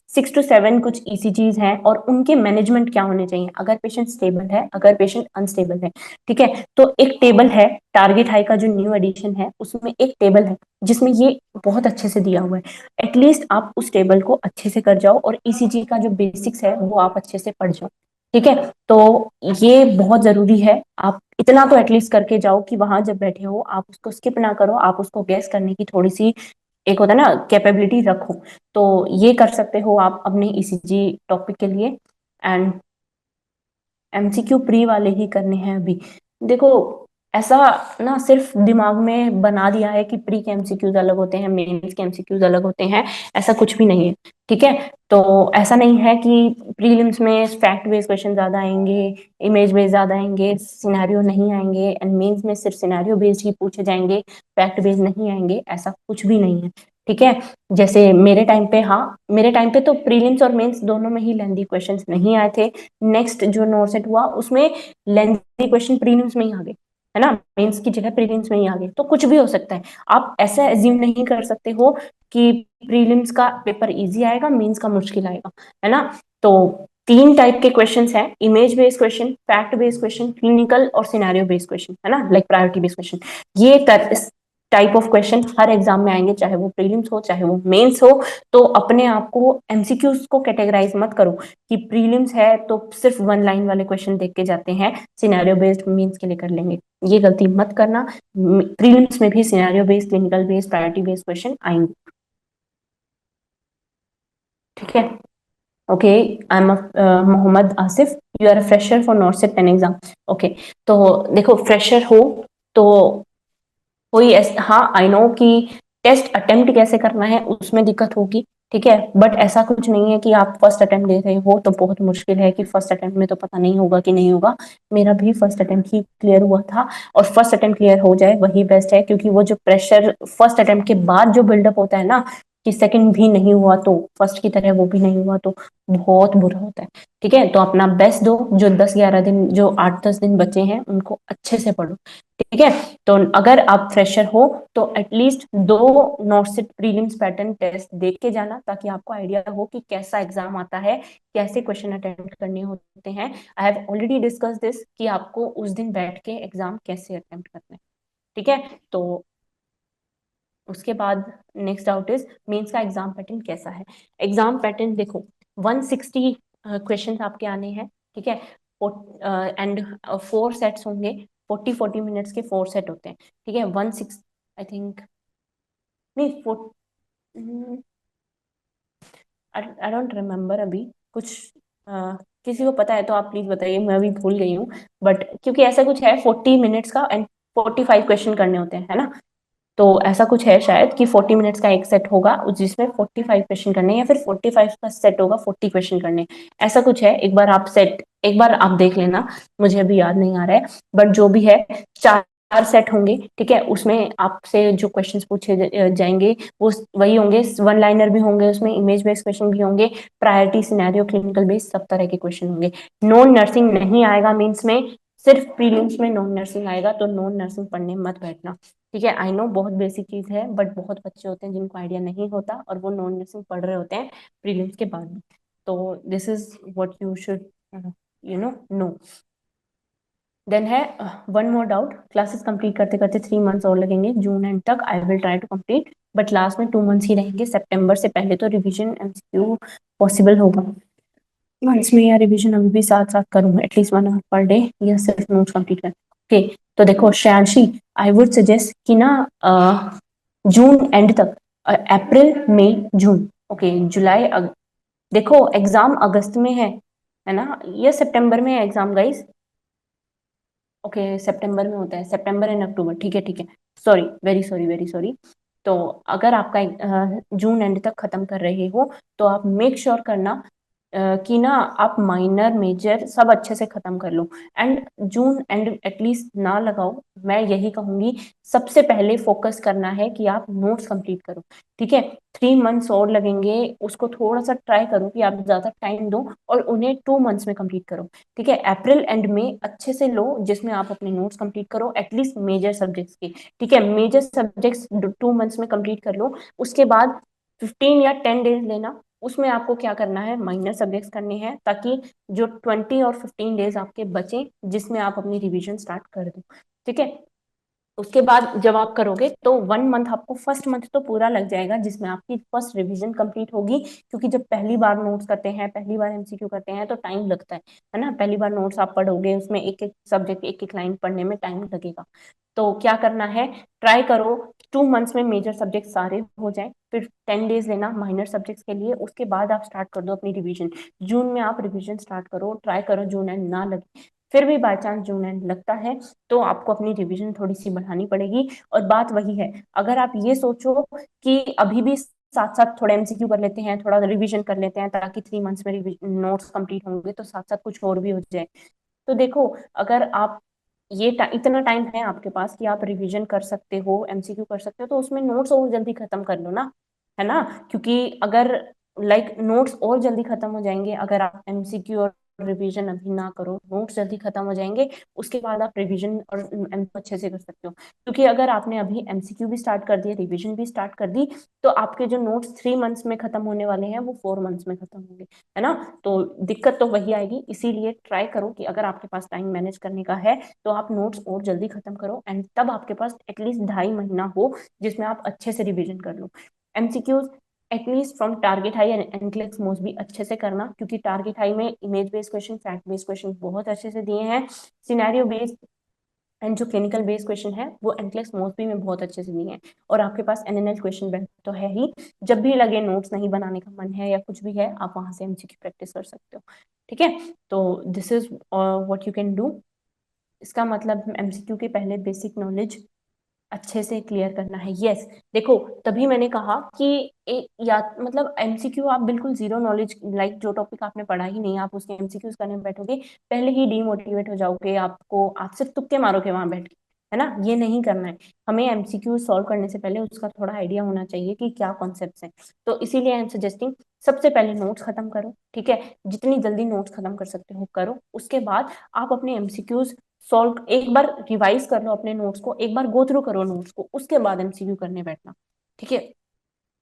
6 to 7 कुछ ईसीजीज हैं, और उनके मैनेजमेंट क्या होने चाहिए अगर पेशेंट स्टेबल है, अगर पेशेंट अनस्टेबल है। ठीक है, तो एक टेबल है, टारगेट हाई का जो न्यू एडिशन है उसमें एक टेबल है जिसमें ये बहुत अच्छे से दिया हुआ है। एटलीस्ट आप उस टेबल को अच्छे से कर जाओ, और ईसीजी का जो बेसिक्स है वो आप अच्छे से पढ़ जाओ। ठीक है, तो ये बहुत जरूरी है, आप इतना तो एटलीस्ट करके जाओ कि वहां जब बैठे हो आप उसको स्किप ना करो, आप उसको गैस करने की थोड़ी सी एक होता है ना कैपेबिलिटी रखो। तो ये कर सकते हो आप अपने ईसीजी टॉपिक के लिए। एंड एमसीक्यू प्री वाले ही करने हैं अभी। देखो ऐसा ना सिर्फ दिमाग में बना दिया है कि प्री के एमसीक्यूज अलग होते हैं, मेंस के एमसीक्यूज अलग होते हैं, ऐसा कुछ भी नहीं है। ठीक है, तो ऐसा नहीं है कि प्रीलिम्स में फैक्ट बेस्ड क्वेश्चन ज्यादा आएंगे, इमेज बेस्ड ज्यादा आएंगे, सिनेरियो नहीं आएंगे, एंड मेंस में सिर्फ सिनेरियो बेस्ड ही पूछे जाएंगे, फैक्ट बेस्ड नहीं आएंगे, ऐसा कुछ भी नहीं है। ठीक है, जैसे मेरे टाइम पे, हाँ मेरे टाइम पे तो प्रीलिम्स और मेंस दोनों में ही लेंदी क्वेश्चंस नहीं आए थे। नेक्स्ट जो नॉर्सेट हुआ उसमें लेंथी क्वेश्चन प्रीलिम्स में ही आ गए, है ना, मेंस की जगह प्रीलिम्स में ही आ गए, तो कुछ भी हो सकता है। आप ऐसा एज्यूम नहीं कर सकते हो कि प्रीलिम्स का पेपर इजी आएगा, मेंस का मुश्किल आएगा, है ना। तो 3 टाइप के क्वेश्चंस हैं, image based question, fact based question, clinical और सिनेरियो बेस्ड क्वेश्चन, है ना, लाइक प्रायोरिटी बेस्ड क्वेश्चन। ये type of question her exam में आएंगे, चाहे वो प्रीलिम्स हो चाहे वो मेंस हो। तो अपने आप को एमसीक्यूज को कैटेगराइज मत करो कि प्रीलिम्स है तो सिर्फ 1 लाइन वाले क्वेश्चन देख के जाते हैं, सिनेरियो बेस्ड मीन्स के लिए कर लेंगे, ये गलती मत करना। प्रीलिम्स में भी scenario based, clinical based, priority based question आएंगे। ठीक है, okay, I am Mohammad Asif, you are a fresher for NORCET 10 exam. Okay, तो देखो फ्रेशर हो तो कोई हाँ आई नो कि टेस्ट अटेम्प्ट कैसे करना है उसमें दिक्कत होगी। ठीक है, बट ऐसा कुछ नहीं है कि आप फर्स्ट अटेम्प्ट दे रहे हो तो बहुत मुश्किल है कि फर्स्ट अटेम्प्ट में तो पता नहीं होगा कि नहीं होगा। मेरा भी फर्स्ट अटेम्प्ट ही क्लियर हुआ था, और फर्स्ट अटेम्प्ट क्लियर हो जाए वही बेस्ट है, क्योंकि वो जो प्रेशर फर्स्ट अटेम्प्ट के बाद जो बिल्डअप होता है ना, कि सेकंड भी नहीं हुआ तो फर्स्ट की तरह वो भी नहीं हुआ, तो बहुत बुरा होता है। ठीक है, तो अपना बेस्ट दो, जो 10-11 दिन, जो 8-10 दिन बचे हैं उनको अच्छे से पढ़ो। ठीक है, तो अगर आप फ्रेशर हो तो एटलीस्ट 2 नॉर्सिट प्रीलिम्स पैटर्न टेस्ट देख के जाना, ताकि आपको आइडिया हो कि कैसा एग्जाम आता है, कैसे क्वेश्चन अटेम्प्ट करने होते हैं। आई हैव ऑलरेडी डिस्कस दिस कि आपको उस दिन बैठ के एग्जाम कैसे अटेम्प्ट करना है। ठीक है, तो उसके बाद नेक्स्ट डाउट इज मेंस का एग्जाम पैटर्न कैसा है। एग्जाम पैटर्न देखो, 160 क्वेश्चन आपके आने हैं। ठीक है, एंड 4 सेट्स होंगे, 40-40 मिनट्स के 4 सेट होते हैं। ठीक है, 16 आई थिंक, नहीं 4, आई डोंट रिमेम्बर अभी कुछ। किसी को पता है तो आप प्लीज बताइए, मैं अभी भूल गई हूँ। बट क्योंकि ऐसा कुछ है 40 मिनट्स का, एंड 45 क्वेश्चन करने होते हैं, है ना। तो ऐसा कुछ है शायद कि 40 मिनट्स का एक सेट होगा जिसमें 45 क्वेश्चन करने, या फिर 45 का सेट होगा 40 क्वेश्चन करने, ऐसा कुछ है। एक बार आप देख लेना, मुझे अभी याद नहीं आ रहा है, बट जो भी है, 4 सेट होंगे। ठीक है, उसमें आपसे जो क्वेश्चंस पूछे जाएंगे वो वही होंगे, 1 लाइनर भी होंगे, उसमें इमेज बेस्ड क्वेश्चन भी होंगे, प्रायोरिटी, सिनेरियो, क्लिनिकल बेस्ड, सब तरह के क्वेश्चन होंगे। नॉन नर्सिंग नहीं आएगा मीन्स में, सिर्फ प्रीलिम्स में नॉन नर्सिंग आएगा, तो नॉन नर्सिंग पढ़ने मत बैठना। ठीक है, आई नो बहुत बेसिक चीज है, बट बहुत बच्चे होते हैं जिनको आइडिया नहीं होता और वो नॉन नर्सिंग पढ़ रहे होते हैं प्रीलिम्स के बाद में। तो this is what you should know. Then है one more doubt, classes complete करते करते 3 मंथ्स और लगेंगे, जून एंड तक I will try to complete, but last में 2 मंथ्स ही रहेंगे, सितंबर से पहले तो रिवीजन एमसीक्यू पॉसिबल होगा। मंथ्स में या रिवीजन अभी भी साथ साथ करूँ, एटलीस्ट 1 आवर पर डे, या सिर्फ नोट्स कंप्लीट कर। ओके, तो देखो श्रेयांशी, आई वुड सजेस्ट कि ना जून एंड तक, अप्रैल मई जून, ओके जुलाई देखो एग्जाम अगस्त में है, है ना? ये सितंबर में है एग्जाम गाइस। ओके, सितंबर में होता है, सितंबर एंड अक्टूबर, ठीक है ठीक है। Sorry, very sorry, very sorry. तो अगर आपका जून एंड तक खत्म कर रहे हो, तो आप मेक श्योर करना कि ना आप माइनर मेजर सब अच्छे से खत्म कर लो। एंड जून एंड एटलीस्ट ना लगाओ, मैं यही कहूंगी। सबसे पहले फोकस करना है कि आप नोट्स कंप्लीट करो। ठीक है, 3 मंथ्स और लगेंगे, उसको थोड़ा सा ट्राई करो कि आप ज्यादा टाइम दो और उन्हें 2 मंथ्स में कंप्लीट करो। ठीक है, अप्रैल एंड में अच्छे से लो, जिसमें आप अपने नोट्स कंप्लीट करो एटलीस्ट मेजर सब्जेक्ट्स के। ठीक है, मेजर सब्जेक्ट्स 2 मंथ्स में कंप्लीट कर लो। उसके बाद 15 या 10 डेज लेना, उसमें आपको क्या करना है, माइनर सब्जेक्ट्स करने हैं, ताकि जो 20 और 15 डेज आपके बचे, जिसमें आप अपनी रिवीजन स्टार्ट कर दो। ठीक है, उसके बाद जब आप करोगे तो 1 मंथ आपको, फर्स्ट मंथ तो पूरा लग जाएगा जिसमें आपकी फर्स्ट रिवीजन कंप्लीट होगी। क्योंकि जब पहली बार नोट्स करते हैं, पहली बार एमसीक्यू करते हैं, तो टाइम लगता है ना? पहली बार नोट्स आप पढ़ोगे, उसमें एक एक सब्जेक्ट, एक एक लाइन पढ़ने में टाइम लगेगा। तो क्या करना है, ट्राई करो 2 मंथ्स में मेजर सब्जेक्ट सारे हो जाए, फिर 10 डेज लेना माइनर सब्जेक्ट्स के लिए। उसके बाद आप स्टार्ट कर दो अपनी रिवीजन। जून में आप रिवीजन स्टार्ट करो, ट्राई करो जून एंड ना लगे। फिर भी बाय चांस जून एंड लगता है, तो आपको अपनी रिवीजन थोड़ी सी बढ़ानी पड़ेगी। और बात वही है, अगर आप ये सोचो कि अभी भी साथ साथ थोड़ा एमसीक्यू कर लेते हैं, थोड़ा रिवीजन कर लेते हैं, ताकि 3 मंथ्स में नोट्स कंप्लीट होंगे, तो साथ साथ कुछ और भी हो जाए। तो देखो, अगर आप इतना टाइम है आपके पास कि आप रिवीजन कर सकते हो, एमसीक्यू कर सकते हो, तो उसमें नोट्स और जल्दी खत्म कर लो ना। है ना? क्योंकि अगर नोट्स और जल्दी खत्म हो जाएंगे अगर आप एमसीक्यू और रिवीजन अभी ना करो, नोट्स जल्दी खत्म हो जाएंगे। उसके बाद आप रिवीजन और एमसीक्यू अच्छे से कर सकते हो। क्योंकि अगर आपने अभी एमसीक्यू भी स्टार्ट कर दिया, रिवीजन भी स्टार्ट कर दी, तो आपके जो नोट्स 3 मंथ्स में खत्म होने वाले हैं, वो 4 मंथ्स में खत्म होंगे। है ना? तो दिक्कत तो वही आएगी। इसीलिए ट्राई करो कि अगर आपके पास टाइम मैनेज करने का है, तो आप नोट्स और जल्दी खत्म करो, एंड तब आपके पास एटलीस्ट 2.5 महीना हो जिसमें आप अच्छे से रिवीजन कर लो। MCQs at least from Target High and NCLEX most भी अच्छे से करना, क्योंकि टारगेट हाई में image based question, fact based question बहुत अच्छे से दिए हैं। सिनेरियो बेस्ड एंड जो क्लिनिकल बेस्ड क्वेश्चन है, वो एनक्लेक्स मोस्टली में बहुत अच्छे से दिए हैं। और आपके पास एनएनएल क्वेश्चन बैंक तो है ही। जब भी लगे नोट्स नहीं बनाने का मन है या कुछ भी है, आप वहां से एमसीक्यू प्रैक्टिस कर सकते हो। ठीक है, तो this is what you can do. इसका मतलब एमसीक्यू के पहले बेसिक नॉलेज अच्छे से क्लियर करना है। यस, देखो, तभी मैंने कहा कि एक या मतलब एमसीक्यू आप बिल्कुल जीरो नॉलेज, जो टॉपिक आपने पढ़ा ही नहीं, आप उसके एमसीक्यूज करने बैठोगे, पहले ही डीमोटिवेट हो जाओगे। आपको आप सिर्फ तुक्के मारोगे वहां बैठ के। है ना? ये नहीं करना है। हमें एमसीक्यू सॉल्व करने से पहले उसका थोड़ा आइडिया होना चाहिए कि क्या कॉन्सेप्ट्स हैं। तो इसीलिए आई एम सजेस्टिंग, सबसे पहले नोट्स खत्म करो। ठीक है, जितनी जल्दी नोट्स खत्म कर सकते हो करो। उसके बाद आप अपने एमसीक्यूज सॉल्व, एक बार रिवाइज कर लो अपने नोट्स को, एक बार गो थ्रू करो नोट्स को, उसके बाद एमसीक्यू करने बैठना। ठीक है,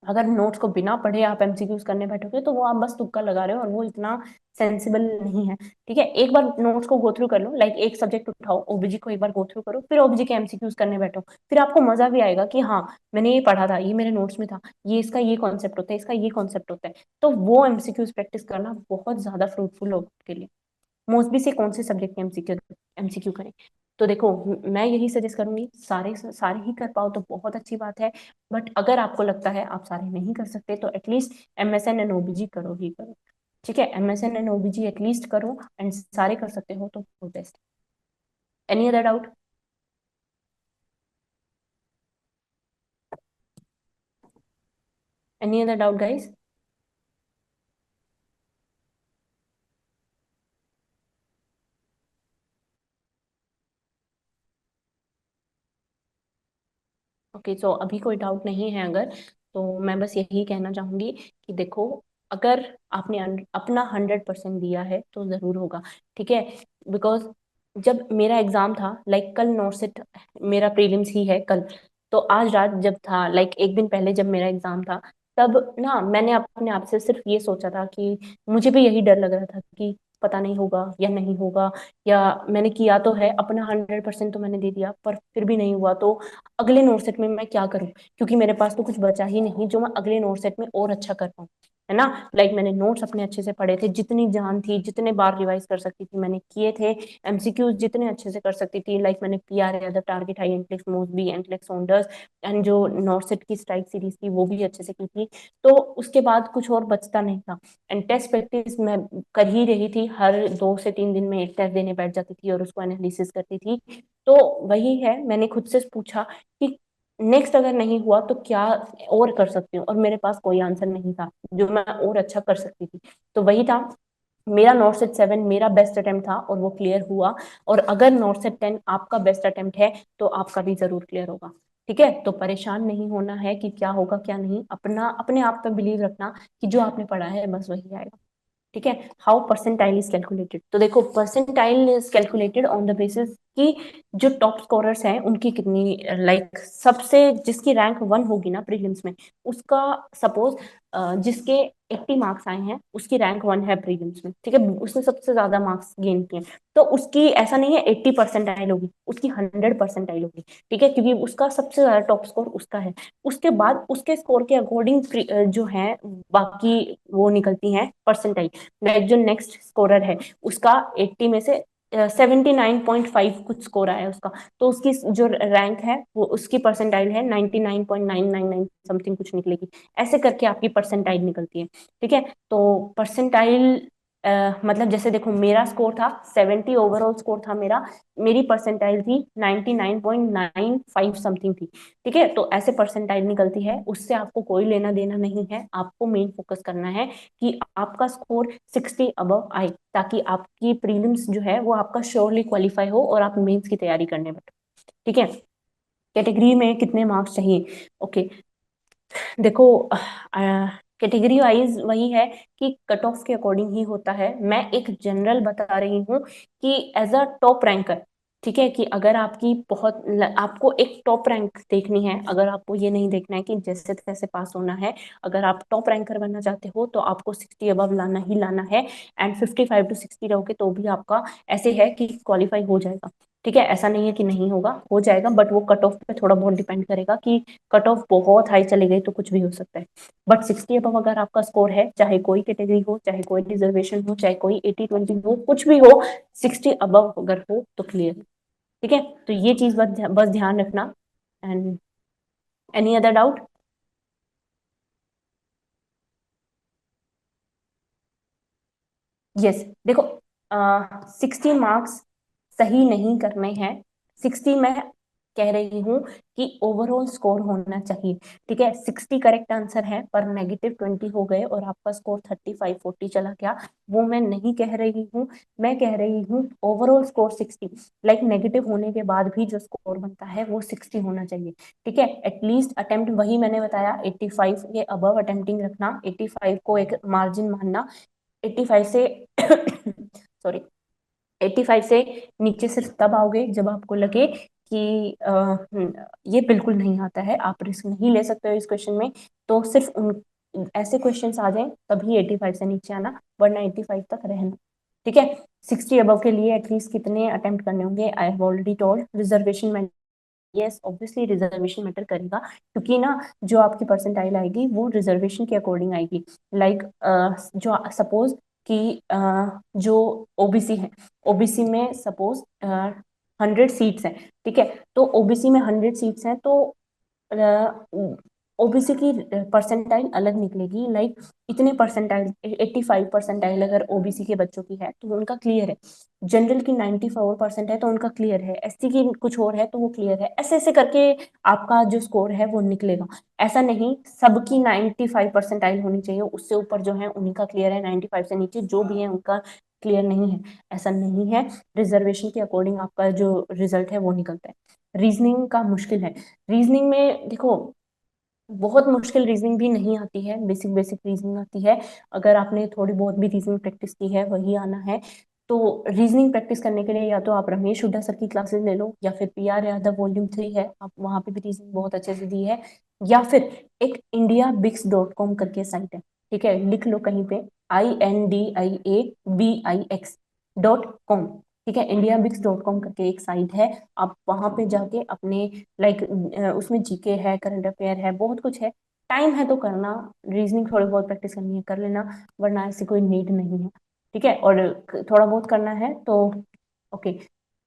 अगर नोट्स को बिना पढ़े आप एमसीक्यूज करने बैठोगे, तो वो आप बस तुक्का लगा रहे हो, और वो इतना सेंसिबल नहीं है। ठीक है, एक बार नोट्स को गो थ्रू कर लो, एक सब्जेक्ट उठाओ, ओबीजी को एक बार गो थ्रू करो, फिर ओबीजी के एमसीक्यूज करने बैठो। फिर आपको मजा भी आएगा कि हाँ, मैंने ये पढ़ा था, ये मेरे नोट्स में था, ये इसका ये कॉन्सेप्ट होता है, इसका ये कॉन्सेप्ट होता है। तो वो एमसीक्यूज प्रैक्टिस करना बहुत ज्यादा फ्रूटफुल होगा आपके लिए। मोस्टली से कौन से सब्जेक्ट के एमसीक्यू एमसीक्यू करें? तो देखो, मैं यही सजेस्ट करूंगी, सारे सारे ही कर पाओ तो बहुत अच्छी बात है। बट अगर आपको लगता है आप सारे नहीं कर सकते, तो एटलीस्ट एमएसएन एंड ओबीजी करो ही करो। ठीक है, एमएसएन एंड ओबीजी एटलीस्ट करो, एंड सारे कर सकते हो तो best. Any other doubt? Any other doubt guys? Okay, so अभी कोई डाउट नहीं है अगर, तो मैं बस यही कहना चाहूंगी कि देखो, अगर आपने अपना 100% दिया है तो जरूर होगा। ठीक है, बिकॉज जब मेरा एग्जाम था, कल नोट सेट, मेरा प्रीलिम्स ही है कल। तो आज रात जब था, एक दिन पहले जब मेरा एग्जाम था, तब ना मैंने अपने आप से सिर्फ ये सोचा था कि मुझे भी यही डर लग रहा था कि पता नहीं होगा या नहीं होगा, या मैंने किया तो है, अपना 100% तो मैंने दे दिया, पर फिर भी नहीं हुआ, तो अगले नोट सेट में मैं क्या करूं? क्योंकि मेरे पास तो कुछ बचा ही नहीं जो मैं अगले नोट सेट में और अच्छा कर पाऊं। है ना। लाइक मैंने नोट्स अपने अच्छे से पढ़े थे, जितनी जान थी, जितने बार रिवाइज कर सकती थी मैंने किए थे। एमसीक्यूज जितने अच्छे से कर सकती थी, लाइक मैंने PR Yadav, target high, NCLEX Mosby, NCLEX Saunders and जो नॉर्सेट की स्ट्राइक सीरीज थी वो भी अच्छे से की थी। तो उसके बाद कुछ और बचता नहीं था। एंड टेस्ट प्रैक्टिस मैं कर ही रही थी, हर 2 से 3 दिन में एक टेस्ट देने बैठ जाती थी और उसको एनालिसिस करती थी। तो वही है, मैंने खुद से पूछा कि नेक्स्ट अगर नहीं हुआ तो क्या और कर सकती हूँ, और मेरे पास कोई आंसर नहीं था जो मैं और अच्छा कर सकती थी। तो वही था, मेरा नॉर्थ सेट 7 मेरा बेस्ट अटेम्प्ट था और वो क्लियर हुआ। और अगर नॉर्थ सेट 10 आपका बेस्ट अटेम्प्ट है तो आपका भी जरूर क्लियर होगा। ठीक है, तो परेशान नहीं होना है कि क्या होगा क्या नहीं, अपना अपने आप पे बिलीव रखना कि जो आपने पढ़ा है बस वही आएगा। ठीक है। हाउ परसेंटाइल इज कैलकुलेटेड, तो देखो percentile is calculated on the basis कि जो टॉप स्कोरर्स हैं उनकी कितनी, लाइक सबसे जिसकी रैंक 1 होगी ना प्रीलिम्स में, उसका सपोज जिसके 80 मार्क्स आए हैं उसकी रैंक 1 है प्रीलिम्स में, ठीक है, उसने सबसे ज्यादा मार्क्स गेन किए, तो उसकी ऐसा नहीं है 80% होगी, उसकी 100% होगी। ठीक है, क्योंकि उसका सबसे ज्यादा टॉप स्कोर उसका है। उसके बाद उसके स्कोर के अकॉर्डिंग जो है बाकी वो निकलती हैं परसेंटाइल। लाइक जो नेक्स्ट स्कोरर है उसका 80 में से 79.5 कुछ स्कोर आया है उसका, तो उसकी जो रैंक है वो उसकी परसेंटाइल है 99.999 समथिंग कुछ निकलेगी। ऐसे करके आपकी परसेंटाइल निकलती है। ठीक है, तो परसेंटाइल मतलब जैसे देखो मेरा स्कोर था 70, ओवरऑल स्कोर था मेरा, मेरी परसेंटाइल थी 99.95 समथिंग थी। ठीक है, तो ऐसे परसेंटाइल निकलती है, उससे आपको कोई लेना देना नहीं है, आपको मेन फोकस करना है कि आपका स्कोर 60 अबव आए, ताकि आपकी प्रीलिम्स जो है वो आपका श्योरली क्वालिफाई हो और आप मेंस की तैयारी करने बैठो। ठीक है, कैटेगरी में कितने मार्क्स चाहिए, ओके। देखो कैटेगरी वाइज वही है कि कट ऑफ के अकॉर्डिंग ही होता है। मैं एक जनरल बता रही हूँ कि एज अ टॉप रैंकर, ठीक है, कि अगर आपकी बहुत आपको एक टॉप रैंक देखनी है, अगर आपको ये नहीं देखना है कि जैसे तैसे पास होना है, अगर आप टॉप रैंकर बनना चाहते हो तो आपको 60 अबव लाना ही लाना है। एंड 55 to 60 रहोगे तो भी आपका ऐसे है कि क्वालिफाई हो जाएगा। ठीक है, ऐसा नहीं है कि नहीं होगा, हो जाएगा, बट वो कट ऑफ पे थोड़ा बहुत डिपेंड करेगा कि कट ऑफ बहुत हाई चली गई तो कुछ भी हो सकता है। बट 60 अबव अगर आपका स्कोर है, चाहे कोई कैटेगरी हो, चाहे कोई रिजर्वेशन हो, चाहे कोई 80-20 हो, कुछ भी हो, 60 अबव अगर हो तो क्लियर है। ठीक है, तो ये चीज बस बस ध्यान रखना। And any other doubt? Yes, देखो 60 मार्क्स सही नहीं करने हैं। 60 मैं कह रही हूँ कि ओवरऑल स्कोर होना चाहिए। ठीक है, 60 करेक्ट आंसर है पर -20 हो गए और आपका स्कोर 35-40 चला गया, वो मैं नहीं कह रही हूँ। मैं कह रही हूँ ओवरऑल स्कोर 60, लाइक नेगेटिव होने के बाद भी जो स्कोर बनता है वो 60 होना चाहिए। ठीक है, एटलीस्ट अटेम्प्ट वही मैंने बताया 85 के अबव अटेम्प्टिंग रखना, 85 को एक मार्जिन मानना। 85 से सॉरी, 85 से नीचे सिर्फ तब आओगे जब आपको लगे कि ये बिल्कुल नहीं आता है, आप रिस्क नहीं ले सकते हो इस क्वेश्चन में, तो सिर्फ उन ऐसे क्वेश्चंस आ जाएं तभी 85 से नीचे आना, वरना 85 तक रहना। ठीक है, 60 अबव के लिए एटलीस्ट कितने अटेम्प्ट करने होंगे, आई हैव ऑलरेडी टोल्ड। रिजर्वेशन में यस ऑब्वियसली रिजर्वेशन मैटर करेगा, क्योंकि ना जो आपकी परसेंटाइल आएगी वो रिजर्वेशन के अकॉर्डिंग आएगी। लाइक जो सपोज कि जो ओबीसी है, ओबीसी में सपोज 100 सीट्स हैं। ठीक है, तो ओबीसी में 100 सीट्स हैं, तो ओबीसी की परसेंटाइल अलग निकलेगी। लाइक इतने परसेंटाइल, 85 परसेंटाइल अगर ओबीसी के बच्चों की है तो उनका क्लियर है। जनरल की 94% है तो उनका क्लियर है, एससी की कुछ और है तो वो क्लियर है। ऐसे ऐसे करके आपका जो स्कोर है वो निकलेगा। ऐसा नहीं सबकी 95 परसेंटाइल होनी चाहिए, उससे ऊपर जो है उन्हीं का क्लियर है, 95 से नीचे जो भी है उनका क्लियर नहीं है, ऐसा नहीं है। रिजर्वेशन के अकॉर्डिंग आपका जो रिजल्ट है वो निकलता है। रीजनिंग का मुश्किल है, रीजनिंग में देखो बहुत मुश्किल रीजनिंग भी नहीं आती है, बेसिक बेसिक रीजनिंग आती है। अगर आपने थोड़ी बहुत भी रीजनिंग प्रैक्टिस की है वही आना है। तो रीजनिंग प्रैक्टिस करने के लिए या तो आप रमेश हुड्डा सर की क्लासेस ले लो, या फिर पीआर यादव वॉल्यूम 3 है, आप वहां पे भी रीजनिंग बहुत अच्छे से दी है। या फिर एक indiabix.com करके साइट है, ठीक है, लिख लो कहीं पे, INDIABIX.com। ठीक है, indiabix.com करके एक साइट है, आप वहां पे जाके अपने लाइक उसमें जीके है, करंट अफेयर है, बहुत कुछ है। टाइम है तो करना, रीजनिंग थोड़ी बहुत प्रैक्टिस करनी है कर लेना, वरना ऐसी कोई नीड नहीं है। ठीक है, और थोड़ा बहुत करना है तो okay.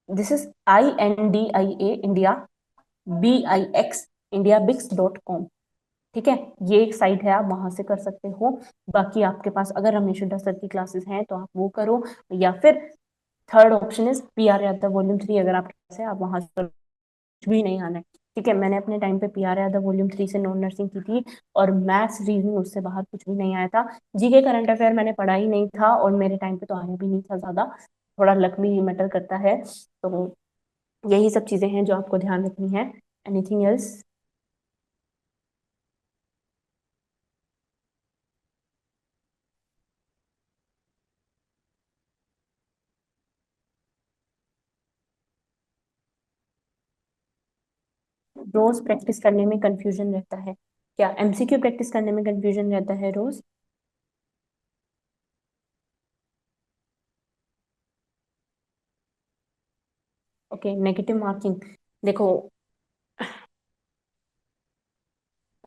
This is INDIA India, BIX India बिक्स.com। ठीक है, ये एक साइट है, आप वहां से कर सकते हो। बाकी आपके पास अगर रमेश हुड्डा सर की क्लासेस हैं तो आप वो करो, या फिर third option is PR Yadav volume 3, अगर आपके पास है आप वहां से करो, कुछ भी नहीं आना है। ठीक है, मैंने अपने टाइम पे PR यादव वॉल्यूम 3 से नॉन नर्सिंग की थी, और मैथ्स रीजनिंग उससे बाहर कुछ भी नहीं आया था। GK करंट अफेयर मैंने पढ़ा ही नहीं था, और मेरे टाइम पे तो आया भी नहीं था ज्यादा, थोड़ा लक भी मैटर करता है। तो यही सब चीजें हैं जो आपको ध्यान रखनी है। Anything else? रोज प्रैक्टिस करने में कंफ्यूजन रहता है? क्या MCQ प्रैक्टिस करने में कंफ्यूजन रहता है रोज? Okay, negative marking. देखो,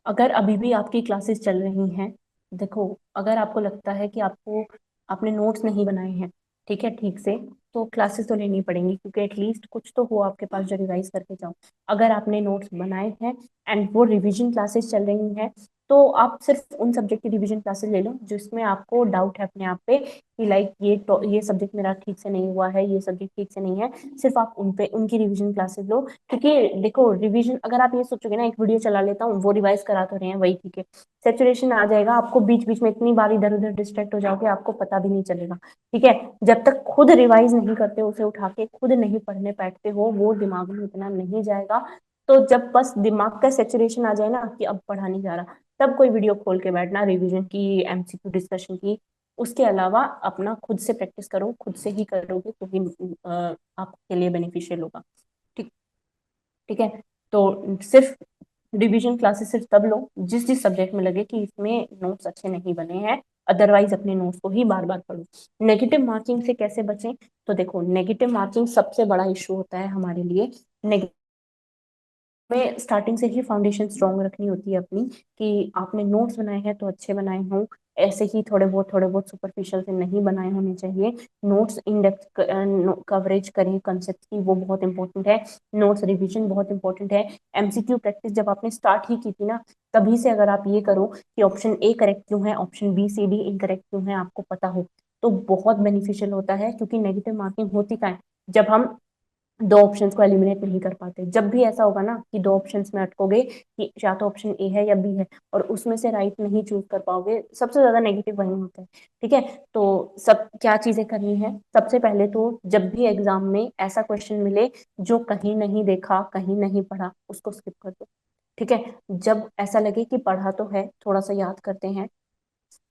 अगर अभी भी आपकी क्लासेस चल रही हैं, देखो, अगर आपको लगता है कि आपको आपने नोट्स नहीं बनाए हैं, ठीक है, ठीक से, तो क्लासेस तो लेनी पड़ेंगी, क्योंकि एटलीस्ट कुछ तो हो आपके पास जो रिवाइज करके जाओ। अगर आपने नोट्स बनाए हैं एंड वो रिवीजन क्लासेस चल रही हैं, तो आप सिर्फ उन सब्जेक्ट की रिवीजन क्लासेस ले लो जिसमें आपको डाउट है अपने आप पे, कि लाइक ये सब्जेक्ट मेरा ठीक से नहीं हुआ है, ये सब्जेक्ट ठीक से नहीं है। सिर्फ आप उन पे उनकी रिवीजन क्लासेस लो, क्योंकि देखो, रिवीजन अगर आप ये सोचोगे ना एक वीडियो चला लेता हूँ वो रिवाइज करा तो रहे हैं वही ठीक है, सेचुरेशन आ जाएगा, आपको बीच बीच में इतनी बार इधर उधर डिस्ट्रैक्ट हो जाओगे, आपको पता भी नहीं चलेगा। ठीक है, जब तक खुद रिवाइज नहीं करते, उसे उठा के खुद नहीं पढ़ने बैठते हो, वो दिमाग में इतना नहीं जाएगा। तो जब बस दिमाग का सेचुरेशन आ जाए ना कि अब पढ़ा नहीं जा रहा, तब कोई वीडियो खोल के बैठना रिवीजन की, MCQ डिस्कशन की। उसके अलावा अपना खुद से प्रैक्टिस करो, खुद से ही करोगे तो ही आपके लिए बेनिफिशियल होगा। ठीक ठीक है, तो सिर्फ रिवीजन क्लासेस सिर्फ तब लो जिस जिस सब्जेक्ट में लगे कि इसमें नोट्स अच्छे नहीं बने हैं, अदरवाइज अपने नोट्स को ही बार बार पढ़ो। नेगेटिव मार्किंग से कैसे बचें? तो देखो, नेगेटिव मार्किंग सबसे बड़ा इशू होता है हमारे लिए। में स्टार्टिंग से ही फाउंडेशन स्ट्रॉन्ग रखनी होती है अपनी, कि आपने नोट्स बनाए हैं तो अच्छे बनाए हों, ऐसे ही थोड़े बहुत सुपरफिशियल से नहीं बनाए होने चाहिए। नोट्स इन डेप्थ कवरेज करें कंसेप्ट की, वो बहुत इंपॉर्टेंट है। नोट्स रिवीजन बहुत इंपॉर्टेंट है। MCQ प्रैक्टिस जब आपने स्टार्ट ही की थी ना, तभी से अगर आप ये करो कि ऑप्शन A करेक्ट क्यों है, option B C D incorrect क्यों है, आपको पता हो, तो बहुत बेनिफिशियल होता है। क्योंकि नेगेटिव मार्किंग होती क्या है, जब हम दो ऑप्शंस को एलिमिनेट नहीं कर पाते, जब भी ऐसा होगा ना कि दो ऑप्शंस में अटकोगे कि या तो ऑप्शन A है या B है, और उसमें से राइट नहीं चूज कर पाओगे, सबसे ज्यादा नेगेटिव वही होता है। ठीक है, तो सब क्या चीजें करनी है, सबसे पहले तो जब भी एग्जाम में ऐसा क्वेश्चन मिले जो कहीं नहीं देखा, कहीं नहीं पढ़ा, उसको स्किप कर दो। ठीक है, जब ऐसा लगे कि पढ़ा तो है, थोड़ा सा याद करते हैं,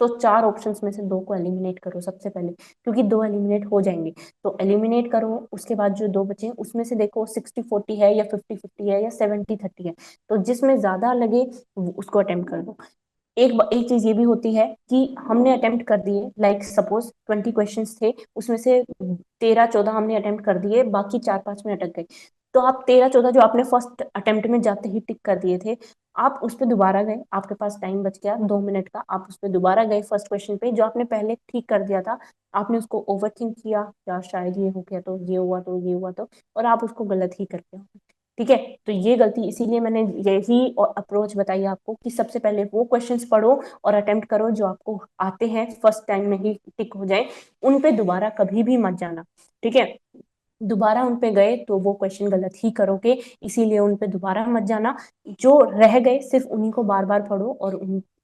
तो चार ऑप्शंस में से दो को एलिमिनेट करो सबसे पहले, क्योंकि दो एलिमिनेट हो जाएंगे। तो एलिमिनेट करो, उसके बाद जो दो बचे उसमें से देखो 60-40 है या 50-50 है या 70-30 है, तो जिसमें ज्यादा लगे उसको अटेम्प्ट कर दो। एक चीज ये भी होती है कि हमने अटेम्प्ट कर दिए, लाइक सपोज 20 क्वेश्चंस थे, उसमें से 13-14 हमने अटेम्प्ट कर दिए, बाकी 4-5 में अटक गए। तो आप 13-14 जो आपने फर्स्ट अटेम्प्ट में जाते ही टिक कर दिए थे, आप उस पर दोबारा गए, आपके पास टाइम बच गया 2 मिनट का, आप उस पर दोबारा गए फर्स्ट क्वेश्चन पे जो आपने पहले ठीक कर दिया था, आपने उसको ओवर थिंक किया, या शायद ये हो गया तो ये हुआ तो ये हुआ तो, और आप उसको गलत ही करते हो। ठीक है, तो ये गलती, इसीलिए मैंने यही अप्रोच बताई आपको कि सबसे पहले वो क्वेश्चंस पढ़ो और अटेम्प्ट करो जो आपको आते हैं, फर्स्ट टाइम में ही टिक हो जाए, उन पे दोबारा कभी भी मत जाना। ठीक है, दोबारा उन पे गए तो वो क्वेश्चन गलत ही करोगे, इसीलिए उन पे दोबारा मत जाना। जो रह गए सिर्फ उन्हीं को बार बार पढ़ो, और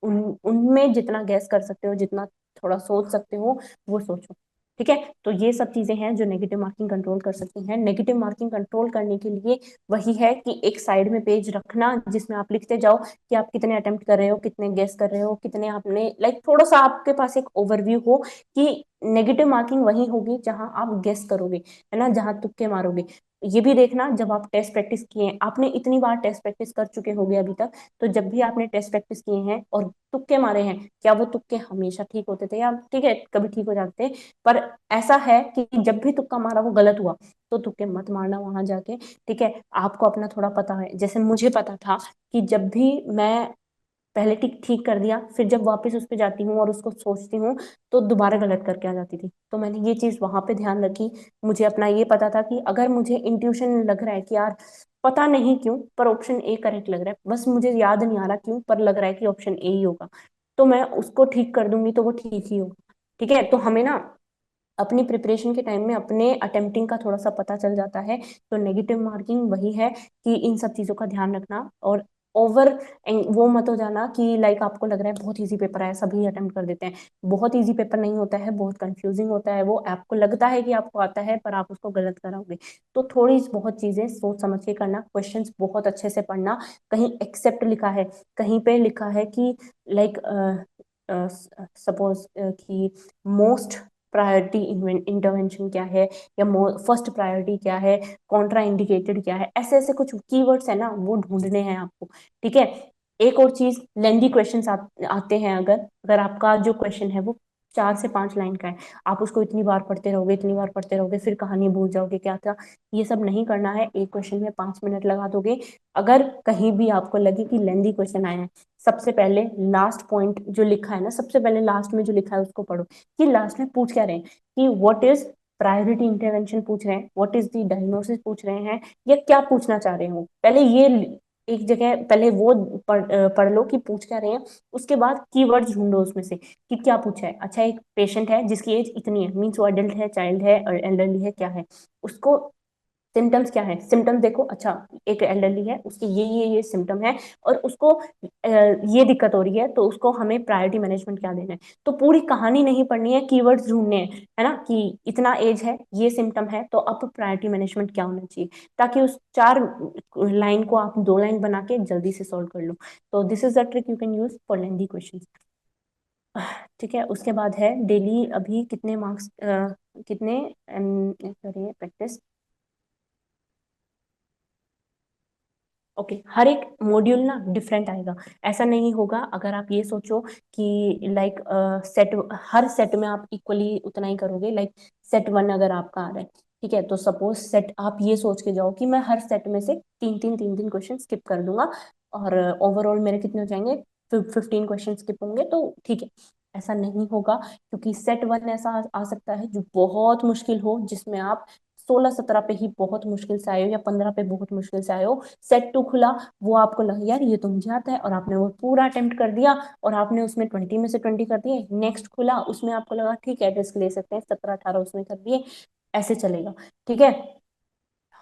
उनमें जितना गैस कर सकते हो, जितना थोड़ा सोच सकते हो, वो सोचो। ठीक है, तो ये सब चीजें हैं जो नेगेटिव मार्किंग कंट्रोल कर सकती हैं। नेगेटिव मार्किंग कंट्रोल करने के लिए वही है कि एक साइड में पेज रखना जिसमें आप लिखते जाओ कि आप कितने अटेम्प्ट कर रहे हो, कितने गेस कर रहे हो, कितने आपने, लाइक थोड़ा सा आपके पास एक ओवरव्यू हो कि नेगेटिव मार्किंग वही होगी जहां आप गेस करोगे, है ना, जहां तुक्के मारोगे। ये भी देखना, जब आप टेस्ट प्रैक्टिस किए हैं, आपने इतनी बार टेस्ट प्रैक्टिस कर चुके होगे अभी तक, तो जब भी आपने टेस्ट प्रैक्टिस किए हैं और तुक्के मारे हैं, क्या वो तुक्के हमेशा ठीक होते थे, या ठीक है कभी ठीक हो जाते थे, पर ऐसा है कि जब भी तुक्का मारा वो गलत हुआ, तो तुक्के मत मारना वहां जाके। ठीक है, आपको अपना थोड़ा पता है, जैसे मुझे पता था कि जब भी मैं पहले ठीक ठीक कर दिया, फिर जब वापस उस पे जाती हूँ और उसको सोचती हूँ तो दोबारा गलत करके आ जाती थी। तो मैंने ये चीज वहां पे ध्यान रखी। मुझे अपना ये पता था कि अगर मुझे इंट्यूशन लग रहा है कि यार पता नहीं क्यों पर ऑप्शन ए करेक्ट लग रहा है, बस मुझे याद नहीं आ रहा क्यों, पर लग रहा है कि ऑप्शन ए ही होगा, तो मैं उसको ठीक कर दूंगी तो वो ठीक ही होगा। ठीक है, तो हमें ना अपनी प्रिपरेशन के टाइम में अपने अटेम्प्टिंग का थोड़ा सा पता चल जाता है। तो नेगेटिव मार्किंग वही है कि इन सब चीजों का ध्यान रखना, और ओवर वो मत हो जाना कि लाइक आपको लग रहा है बहुत इजी पेपर है, सभी अटेम्प्ट कर देते हैं। बहुत इजी पेपर नहीं होता है, बहुत कंफ्यूजिंग होता है वो। आपको लगता है कि आपको आता है पर आप उसको गलत कराओगे। तो थोड़ी बहुत चीजें सोच समझ के करना, क्वेश्चंस बहुत अच्छे से पढ़ना। कहीं एक्सेप्ट लिखा है, कहीं पे लिखा है कि लाइक सपोज कि मोस्ट प्रायोरिटी इंटरवेंशन क्या है, या फर्स्ट प्रायोरिटी क्या है, कॉन्ट्रा इंडिकेटेड क्या है, ऐसे ऐसे कुछ कीवर्ड्स है ना, वो ढूंढने हैं आपको। ठीक है। एक और चीज, लेंदी क्वेश्चंस आते हैं। अगर अगर आपका जो क्वेश्चन है वो 4 से 5 लाइन का है, आप उसको इतनी बार पढ़ते रहोगे, इतनी बार पढ़ते रहोगे, फिर कहानी भूल जाओगे क्या था। ये सब नहीं करना है। एक क्वेश्चन में 5 मिनट लगा दोगे। अगर कहीं भी आपको लगे कि लेंदी क्वेश्चन आया है, सबसे पहले लास्ट पॉइंट जो लिखा है ना, सबसे पहले लास्ट में जो लिखा है उसको पढ़ो, कि लास्ट में पूछ क्या रहे हैं, कि व्हाट इज प्रायोरिटी इंटरवेंशन पूछ रहे हैं, व्हाट इज द डायग्नोसिस पूछ रहे हैं, या क्या पूछना चाह रहे हो। पहले ये एक जगह पहले वो पढ़ लो कि पूछ क्या रहे हैं। उसके बाद कीवर्ड्स ढूंढो उसमें से कि क्या पूछा है। अच्छा, एक पेशेंट है जिसकी एज इतनी है, मीन्स वो अडल्ट है, चाइल्ड है और एल्डरली है, क्या है उसको सिम्टम्स क्या है। सिम्टम्स देखो, अच्छा एक एल्डरली है, उसके ये सिम्टम है, और उसको ये दिक्कत हो रही है, तो उसको हमें प्रायोरिटी मैनेजमेंट क्या देना है। तो पूरी कहानी नहीं पढ़नी है, कीवर्ड्स ढूंढने हैं, है ना, कि इतना एज है, ये सिम्टम है, तो अब प्रायोरिटी मैनेजमेंट क्या होना चाहिए, ताकि उस 4 लाइन को आप 2 लाइन बना के जल्दी से सॉल्व कर लो। तो this is the trick you can use for lengthy question. ठीक है, उसके बाद है डेली अभी कितने मार्क्स, कितने करिए प्रैक्टिस। ओके, हर एक मॉड्यूल ना डिफरेंट आएगा। ऐसा नहीं होगा अगर आप ये सोचो कि लाइक सेट, हर सेट में आप इक्वली उतना ही करोगे। लाइक सेट 1 अगर आपका आ रहा है, ठीक है, तो सपोज सेट आप ये सोच के जाओ कि मैं हर सेट में से 3 3 3 3 क्वेश्चन स्किप कर दूंगा, और ओवरऑल मेरे कितने हो जाएंगे, 15 क्वेश्चन स्किप होंगे, तो ठीक है। ऐसा नहीं होगा, क्योंकि सेट 1 ऐसा आ सकता है जो बहुत मुश्किल हो, जिसमें आप 16 17 पे ही बहुत मुश्किल से आए हो, या 15 पे बहुत मुश्किल से आए हो। सेट 2 खुला, वो आपको लगा यार ये तो मुझे आता है, और आपने वो पूरा अटेम्प्ट कर दिया, और आपने उसमें 20 में से 20 कर दिए। नेक्स्ट खुला, उसमें आपको लगा ठीक है रिस्क ले सकते हैं, 17 18 उसमें कर दिए। ऐसे चलेगा। ठीक है।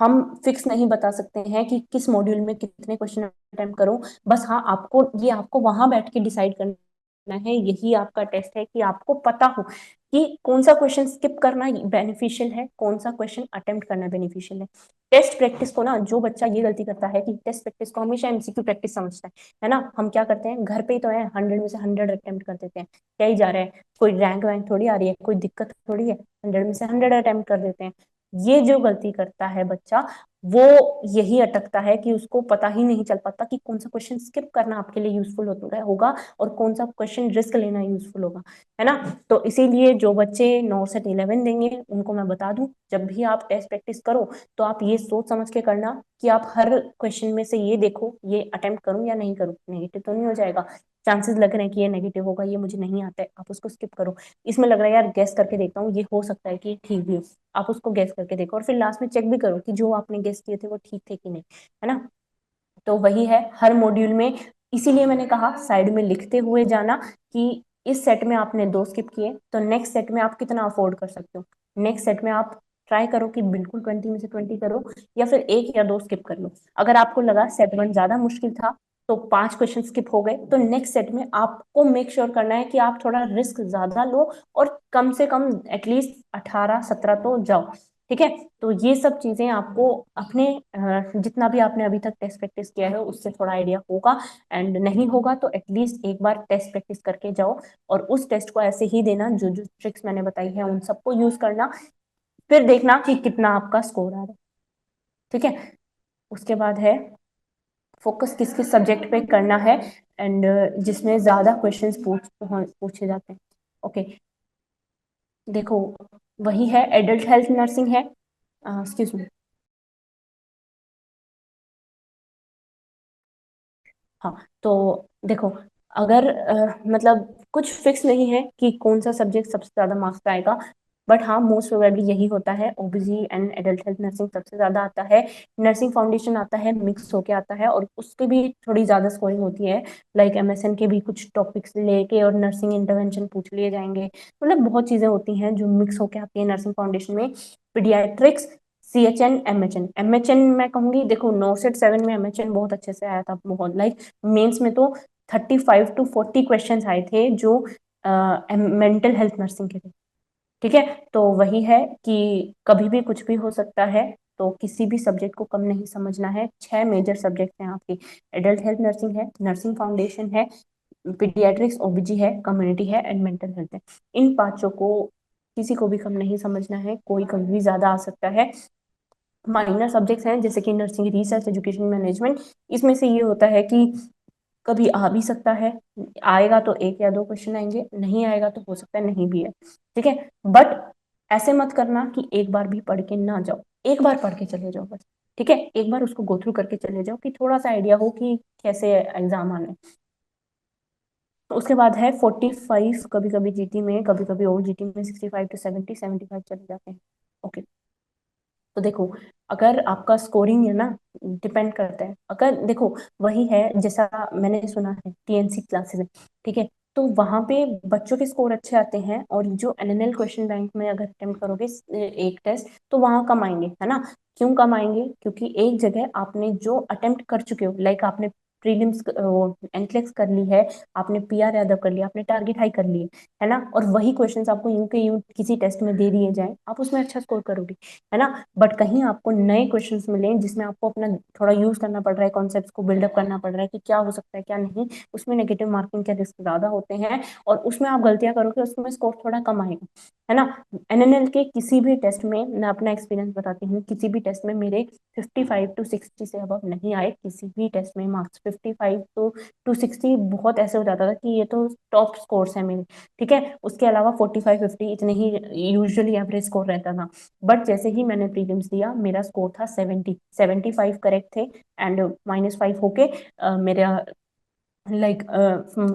हम फिक्स नहीं बता सकते हैं कि किस मॉड्यूल में कितने क्वेश्चन अटेम्प्ट करूं। बस हाँ, आपको ये आपको वहां बैठ के डिसाइड करना है, यही आपका टेस्ट है कि आपको पता हो कि कौन सा क्वेश्चन स्किप करना बेनिफिशियल है, कौन सा क्वेश्चन अटेम्प्ट करना बेनिफिशियल है। टेस्ट प्रैक्टिस को ना, जो बच्चा ये गलती करता है कि टेस्ट प्रैक्टिस को हमेशा एमसीक्यू प्रैक्टिस समझता है ना, हम क्या करते हैं घर पे ही तो है, 100 में से 100 अटेम्प्ट कर देते हैं, क्या ही जा रहा है, कोई रैंक वैंक थोड़ी आ रही है, कोई दिक्कत थोड़ी है, 100 में से 100 अटेम्प्ट कर देते हैं। ये जो गलती करता है बच्चा, वो यही अटकता है कि उसको पता ही नहीं चल पाता कि कौन सा क्वेश्चन स्किप करना आपके लिए यूजफुल होगा, और कौन सा क्वेश्चन रिस्क लेना यूजफुल होगा, है ना। तो इसीलिए जो बच्चे 9 से 11 देंगे उनको मैं बता दूं, जब भी आप टेस्ट प्रैक्टिस करो तो आप ये सोच समझ के करना कि आप हर क्वेश्चन में से ये देखो, ये अटेम्प्ट करूं या नहीं करूं, नेगेटिव तो नहीं हो जाएगा। चांसेस लग रहे हैं कि ये नेगेटिव होगा, ये मुझे नहीं आता है, आप उसको स्किप करो। इसमें लग रहा है यार गैस करके देखता हूँ, ये हो सकता है कि ठीक भी हो, आप उसको गैस करके देखो, और फिर लास्ट में चेक भी करो कि जो आपने गेस किए थे वो ठीक थे कि नहीं, है ना। तो वही है हर मॉड्यूल में। इसीलिए मैंने कहा साइड में लिखते हुए जाना कि इस सेट में आपने 2 स्किप किए, तो नेक्स्ट सेट में आप कितना अफोर्ड कर सकते हो। नेक्स्ट सेट में आप ट्राई करो कि बिल्कुल 20 में से 20 करो, या फिर 1 या 2 स्किप कर लो। अगर आपको लगा सेट 1 ज्यादा मुश्किल था, तो 5 क्वेश्चन स्किप हो गए, तो नेक्स्ट सेट में आपको मेक श्योर करना है कि आप थोड़ा रिस्क ज्यादा लो, और कम से कम एटलीस्ट 18 17 तो जाओ। ठीक है। तो ये सब चीजें आपको अपने जितना भी आपने अभी तक टेस्ट प्रैक्टिस किया है उससे थोड़ा आइडिया होगा। एंड नहीं होगा तो एटलीस्ट एक बार टेस्ट प्रैक्टिस करके जाओ, और उस टेस्ट को ऐसे ही देना, जो जो ट्रिक्स मैंने बताई है उन सबको यूज करना, फिर देखना कि कितना आपका स्कोर आ रहा है। ठीक है। उसके बाद है फोकस किस किस सब्जेक्ट पे करना है, एंड जिसमें ज्यादा क्वेश्चंस पूछे जाते हैं। ओके, देखो वही है, एडल्ट हेल्थ नर्सिंग है, एक्सक्यूज मी, हाँ, तो देखो अगर मतलब कुछ फिक्स नहीं है कि कौन सा सब्जेक्ट सबसे ज्यादा मार्क्स का आएगा, बट हाँ मोस्ट प्रोबेबली यही होता है। ओबीजी एंड एडल्ट हेल्थ नर्सिंग सबसे ज्यादा आता है, नर्सिंग फाउंडेशन आता है, मिक्स होके आता है, और उसके भी थोड़ी ज्यादा स्कोरिंग होती है। लाइक एमएसएन के भी कुछ टॉपिक्स लेके और नर्सिंग इंटरवेंशन पूछ लिए जाएंगे, मतलब बहुत चीजें होती हैं जो मिक्स होके आती है नर्सिंग फाउंडेशन में। Paediatrics, CHN, MHN. एमएचएन मैं कहूंगी, देखो नॉर्सेट 7 में एमएचएन बहुत अच्छे से आया था, बहुत लाइक मेंस में तो 35 to 40 क्वेश्चन आए थे जो मेंटल हेल्थ नर्सिंग के थे। ठीक है, तो वही है कि कभी भी कुछ भी हो सकता है, तो किसी भी सब्जेक्ट को कम नहीं समझना है। 6 मेजर सब्जेक्ट हैं आपकी, एडल्ट हेल्थ नर्सिंग है, नर्सिंग फाउंडेशन है, पीडियाट्रिक्स ओबीजी है, कम्युनिटी है एंड मेंटल हेल्थ है। इन पांचों को किसी को भी कम नहीं समझना है, कोई कभी भी ज्यादा आ सकता है। माइनर सब्जेक्ट्स हैं जैसे कि नर्सिंग रिसर्च, एजुकेशन मैनेजमेंट, इसमें से ये होता है कि कभी आ भी सकता है, आएगा तो 1 या 2 क्वेश्चन आएंगे, नहीं आएगा तो हो सकता है नहीं भी है। ठीक है, बट ऐसे मत करना कि एक बार भी पढ़ के ना जाओ, एक बार पढ़ के चले जाओ बस। ठीक है, एक बार उसको गो थ्रू करके चले जाओ कि थोड़ा सा आइडिया हो कि कैसे एग्जाम आने। तो उसके बाद है 45, कभी कभी जीटी में, कभी कभी और जीटी में 65 to 70, 75 चले जाते हैं। ओके, तो देखो अगर आपका स्कोरिंग है ना, डिपेंड करता है। अगर देखो वही है जैसा मैंने सुना है टीएनसी क्लासेस है, ठीक है, तो वहां पे बच्चों के स्कोर अच्छे आते हैं, और जो एनएनएल क्वेश्चन बैंक में अगर अटेम्प्ट करोगे एक टेस्ट, तो वहां कम आएंगे, है ना। क्यों कम आएंगे? क्योंकि एक जगह आपने जो अटेम्प्ट कर चुके हो, लाइक आपने प्रीलिम्स वो एंट्रेंस कर ली है, आपने पीआर यादव कर लिया, आपने टारगेट हाई कर लिए, है ना, और वही क्वेश्चंस आपको यूं के यूं किसी टेस्ट में दे दिए जाए, आप उसमें अच्छा स्कोर करोगे, है ना। बट कहीं आपको नए क्वेश्चंस मिले जिसमें आपको अपना थोड़ा यूज करना पड़ रहा है, कॉन्सेप्ट्स को बिल्डअप करना पड़ रहा है कि क्या हो सकता है क्या नहीं, उसमें नेगेटिव मार्किंग के रिस्क ज्यादा होते हैं, और उसमें आप गलतियां करोगे, उसमें स्कोर थोड़ा कम आएगा, है ना। एनएनएल के किसी भी टेस्ट में, मैं अपना एक्सपीरियंस बताती हूँ, किसी भी टेस्ट में मेरे 55 to 60 से अब नहीं आए, किसी भी टेस्ट में मार्क्स 55 to 60 बहुत ऐसे हो जाता था कि ये तो टॉप स्कोर्स है मेरे। ठीक है, उसके अलावा 45 50 इतने ही यूजुअली एवरेज स्कोर रहता था। बट जैसे ही मैंने प्रीलिम्स दिया, मेरा स्कोर था 75 करेक्ट थे, एंड -5 होके मेरा लाइक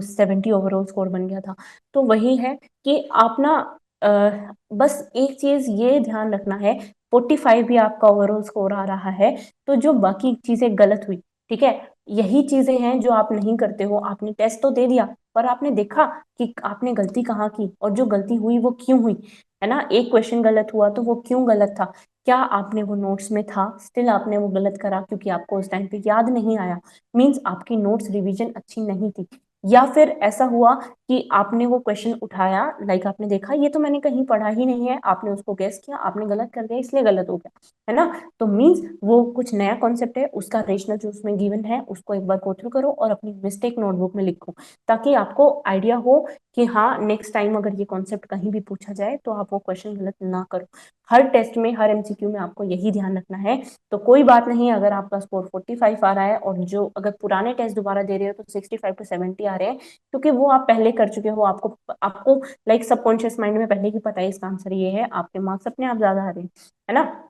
70 ओवरऑल स्कोर बन गया था। तो वही है कि आप ना बस एक चीज ये ध्यान रखना है, 45 भी आपका ओवरऑल स्कोर आ रहा है, तो जो बाकी चीजें गलत हुई, ठीक है, यही चीजें हैं जो आप नहीं करते हो। आपने टेस्ट तो दे दिया, पर आपने देखा कि आपने गलती कहाँ की, और जो गलती हुई वो क्यों हुई, है ना। एक क्वेश्चन गलत हुआ तो वो क्यों गलत था, क्या आपने वो नोट्स में था, स्टिल आपने वो गलत करा क्योंकि आपको उस टाइम पे याद नहीं आया, मीन्स आपकी नोट्स रिवीजन अच्छी नहीं थी। या फिर ऐसा हुआ कि आपने वो क्वेश्चन उठाया, लाइक आपने देखा ये तो मैंने कहीं पढ़ा ही नहीं है, आपने उसको गेस किया, आपने गलत कर दिया, इसलिए गलत हो गया, है ना। तो मीन्स वो कुछ नया कॉन्सेप्ट है, उसका रेशनल जो उसमें गिवन है उसको एक बार गो थ्रू करो और अपनी मिस्टेक नोटबुक में लिखो, ताकि आपको आइडिया हो कि हाँ नेक्स्ट टाइम अगर ये कॉन्सेप्ट कहीं भी पूछा जाए तो आप वो क्वेश्चन गलत ना करो। हर टेस्ट में, हर एमसीक्यू में आपको यही ध्यान रखना है। तो कोई बात नहीं अगर आपका स्कोर 45 आ रहा है, और जो अगर पुराने टेस्ट दोबारा दे रहे हो तो 65 to 70 आ रहे हैं, क्योंकि वो आप पहले कर चुके हो, आपको आपको लाइक सबकॉन्शियस माइंड में पहले ही पता है इसका आंसर ये है, आपके मार्क्स अपने आप ज्यादा आ रहे हैं, है ना।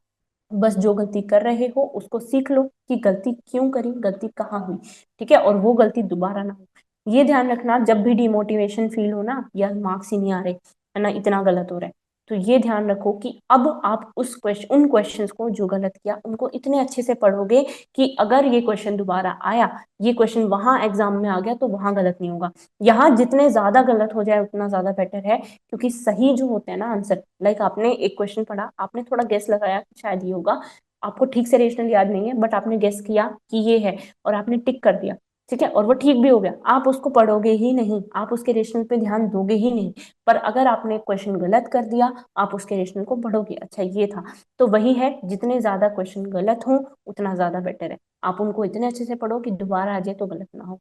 बस जो गलती कर रहे हो उसको सीख लो कि गलती क्यों करी, गलती कहाँ हुई, ठीक है, और वो गलती दोबारा ना हो। ये ध्यान रखना, जब भी डिमोटिवेशन फील हो ना, या मार्क्स ही नहीं आ रहे, है ना, इतना गलत हो रहा है, तो ये ध्यान रखो कि अब आप उन क्वेश्चंस को जो गलत किया उनको इतने अच्छे से पढ़ोगे कि अगर ये क्वेश्चन दोबारा आया, ये क्वेश्चन वहां एग्जाम में आ गया, तो वहां गलत नहीं होगा। यहाँ जितने ज्यादा गलत हो जाए उतना ज्यादा बेटर है, क्योंकि सही जो होते हैं ना आंसर, लाइक आपने एक क्वेश्चन पढ़ा, आपने थोड़ा गेस लगाया कि शायद ये होगा, आपको ठीक से रेशनल याद नहीं है, बट आपने गेस किया कि ये है, और आपने टिक कर दिया, ठीक है, और वो ठीक भी हो गया, आप उसको पढ़ोगे ही नहीं, आप उसके रेशनल पे ध्यान दोगे ही नहीं। पर अगर आपने क्वेश्चन गलत कर दिया, आप उसके रेशनल को पढ़ोगे, अच्छा ये था। तो वही है, जितने ज्यादा क्वेश्चन गलत हो उतना ज्यादा बेटर है, आप उनको इतने अच्छे से पढ़ो कि दोबारा आ जाए तो गलत ना हो।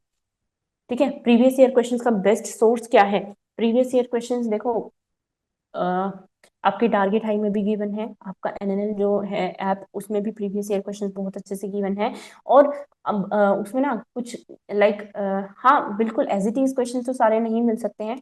ठीक है, प्रीवियस ईयर क्वेश्चंस का बेस्ट सोर्स क्या है? प्रीवियस ईयर क्वेश्चंस देखो, अ, आपकी टारगेट हाई में भी गिवन है, आपका एनएनएल जो है ऐप उसमें भी प्रीवियस ईयर क्वेश्चंस बहुत अच्छे से गिवन है। और अब उसमें ना कुछ लाइक हाँ बिल्कुल एज इट इज क्वेश्चन तो सारे नहीं मिल सकते हैं,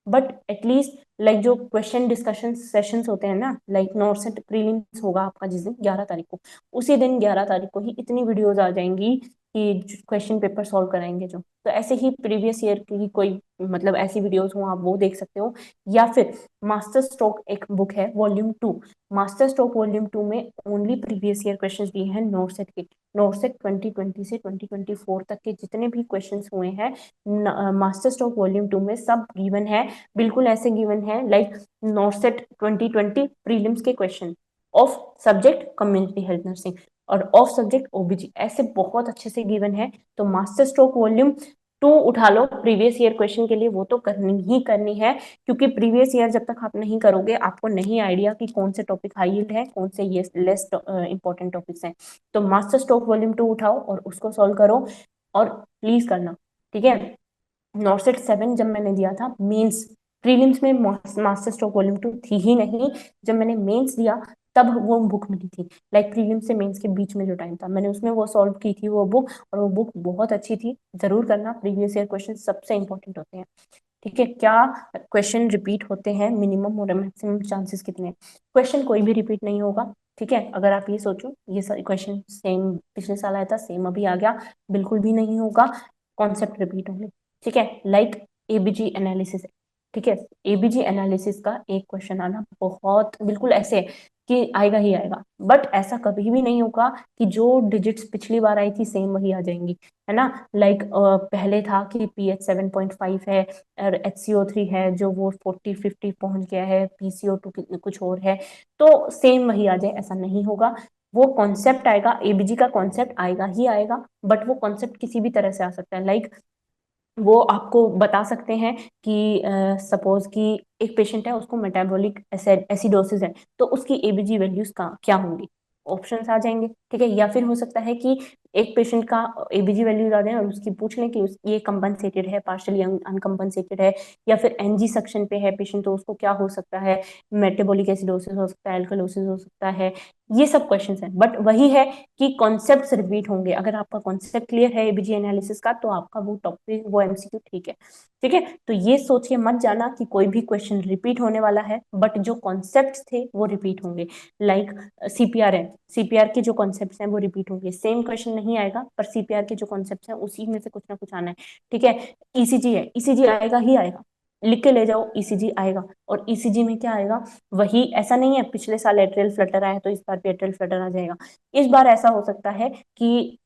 बट एटलीस्ट लाइक जो क्वेश्चन डिस्कशन सेशंस होते हैं ना, लाइक नोट्स एंड प्रीलिम्स होगा आपका जिस दिन 11 तारीख को, उसी दिन 11 तारीख को ही इतनी वीडियोज आ जाएंगी कि क्वेश्चन पेपर सॉल्व कराएंगे जो, तो ऐसे ही प्रीवियस ईयर की कोई मतलब ऐसी वीडियोस हो आप वो देख सकते हो। या फिर मास्टर स्ट्रोक एक बुक है वॉल्यूम 2, मास्टर स्ट्रोक वॉल्यूम 2 में ओनली प्रीवियस ईयर क्वेश्चंस दिए हैं नोटसेट के। नोटसेट 2020 से 2024 तक के जितने भी क्वेश्चंस हुए हैं मास्टर स्ट्रोक वॉल्यूम 2 में सब गिवन है, बिल्कुल ऐसे गिवन है लाइक नोटसेट 2020 प्रीलिम्स के question of subject community health nursing और ऑफ सब्जेक्ट ओबीजी, ऐसे बहुत अच्छे से गिवन है। तो मास्टर स्ट्रोक वॉल्यूम 2 उठा लो प्रीवियस ईयर क्वेश्चन के लिए, वो तो करनी ही करनी है, क्योंकि प्रीवियस ईयर जब तक आप नहीं करोगे आपको नहीं आइडिया कि कौन से टॉपिक हाई यील्ड है, कौन से ये लेस इंपॉर्टेंट टॉपिक्स हैं। तो मास्टर स्ट्रोक वॉल्यूम 2 उठाओ और उसको सॉल्व करो, और प्लीज करना, ठीक है। नॉर्सेट 7 जब मैंने दिया था मेंस, प्रीलिम्स में मास्टर स्ट्रोक वॉल्यूम 2 थी ही नहीं, जब मैंने मेंस दिया तब वो बुक मिली थी, लाइक प्रीलिम्स से मेंस के बीच में जो टाइम था मैंने उसमें वो सॉल्व की थी वो बुक, और वो बुक बहुत अच्छी थी। जरूर करना, प्रीवियस ईयर क्वेश्चन सबसे इंपॉर्टेंट होते हैं, ठीक है। क्या क्वेश्चन रिपीट होते हैं, मिनिमम और मैक्सिमम चांसेस कितने? क्वेश्चन कोई भी रिपीट नहीं होगा, ठीक है। अगर आप ये सोचो ये सारे क्वेश्चन सेम पिछले साल आया था सेम अभी आ गया, बिल्कुल भी नहीं होगा, कॉन्सेप्ट रिपीट होंगे, ठीक है। लाइक एबीजी एनालिसिस, ठीक है। एबीजी एनालिसिस का एक क्वेश्चन आना बहुत बिल्कुल ऐसे है कि आएगा ही आएगा, बट ऐसा कभी भी नहीं होगा कि जो डिजिट्स पिछली बार आई थी सेम वही आ जाएंगी, है ना। लाइक पहले था कि pH 7.5 है और HCO3 है जो वो 40-50 पहुंच गया है, PCO2 कुछ और है, तो सेम वही आ जाए ऐसा नहीं होगा। वो कॉन्सेप्ट आएगा, एबीजी का कॉन्सेप्ट आएगा ही आएगा, बट वो कॉन्सेप्ट किसी भी तरह से आ सकता है। लाइक वो आपको बता सकते हैं कि सपोज कि एक पेशेंट है उसको मेटाबॉलिक एसिडोसिस है, तो उसकी एबीजी वैल्यूज का क्या होंगी, ऑप्शंस आ जाएंगे, ठीक है। या फिर हो सकता है कि एक पेशेंट का एबीजी वैल्यूज आ जाए और उसकी पूछ लें कि ये कंपनसेटेड है, पार्शियली अनकंपनसेटेड है, या फिर एनजी सेक्शन पे है पेशेंट, तो उसको क्या हो सकता है, मेटाबॉलिक एसिडोसिस हो सकता है, एल्कलोसिस हो सकता है। ये सब क्वेश्चंस हैं, बट वही है कि कॉन्सेप्ट रिपीट होंगे। अगर आपका कॉन्सेप्ट क्लियर है एबीजी एनालिसिस का तो आपका वो टॉपिक वो एमसीक्यू ठीक है, ठीक है। तो ये सोच के मत जाना कि कोई भी क्वेश्चन रिपीट होने वाला है, बट जो कॉन्सेप्ट थे वो रिपीट होंगे। लाइक सीपीआर है, सीपीआर के जो कॉन्सेप्ट हैं वो रिपीट होंगे, सेम क्वेश्चन नहीं आएगा पर सीपीआर के जो कॉन्सेप्ट हैं उसी में से कुछ ना कुछ आना है, ठीक है। ईसीजी है, ईसीजी आएगा ही आएगा, लिख के ले जाओ, ईसीजी आएगा। और ईसीजी में क्या आएगा, वही, ऐसा नहीं है पिछले साल एट्रियल फ्लटर आया तो इस बार भी एट्रियल फ्लटर आ जाएगा। इस बार ऐसा हो सकता है कि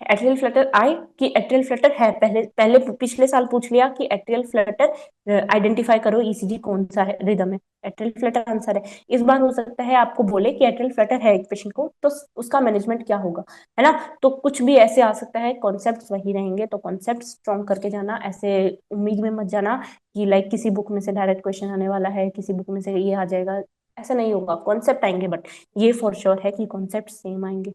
एट्रियल फ्लटर आए कि एट्रियल फ्लटर है, पहले पहले पिछले साल पूछ लिया कि एट्रियल फ्लटर आइडेंटिफाई करो ईसीजी कौन सा है रिदम है, एट्रियल फ्लटर आंसर है। इस बार हो सकता है आपको बोले कि एट्रियल फ्लटर है एक पेशेंट को, तो उसका मैनेजमेंट क्या होगा, है ना। तो कुछ भी ऐसे आ सकता है, कॉन्सेप्ट वही रहेंगे, तो कॉन्सेप्ट स्ट्रॉन्ग करके जाना, ऐसे उम्मीद में मत जाना कि लाइक किसी बुक में से डायरेक्ट क्वेश्चन आने वाला है, किसी बुक में से ये आ जाएगा, ऐसा नहीं होगा। कॉन्सेप्ट आएंगे, बट ये फॉर श्योर है कि कॉन्सेप्ट सेम आएंगे।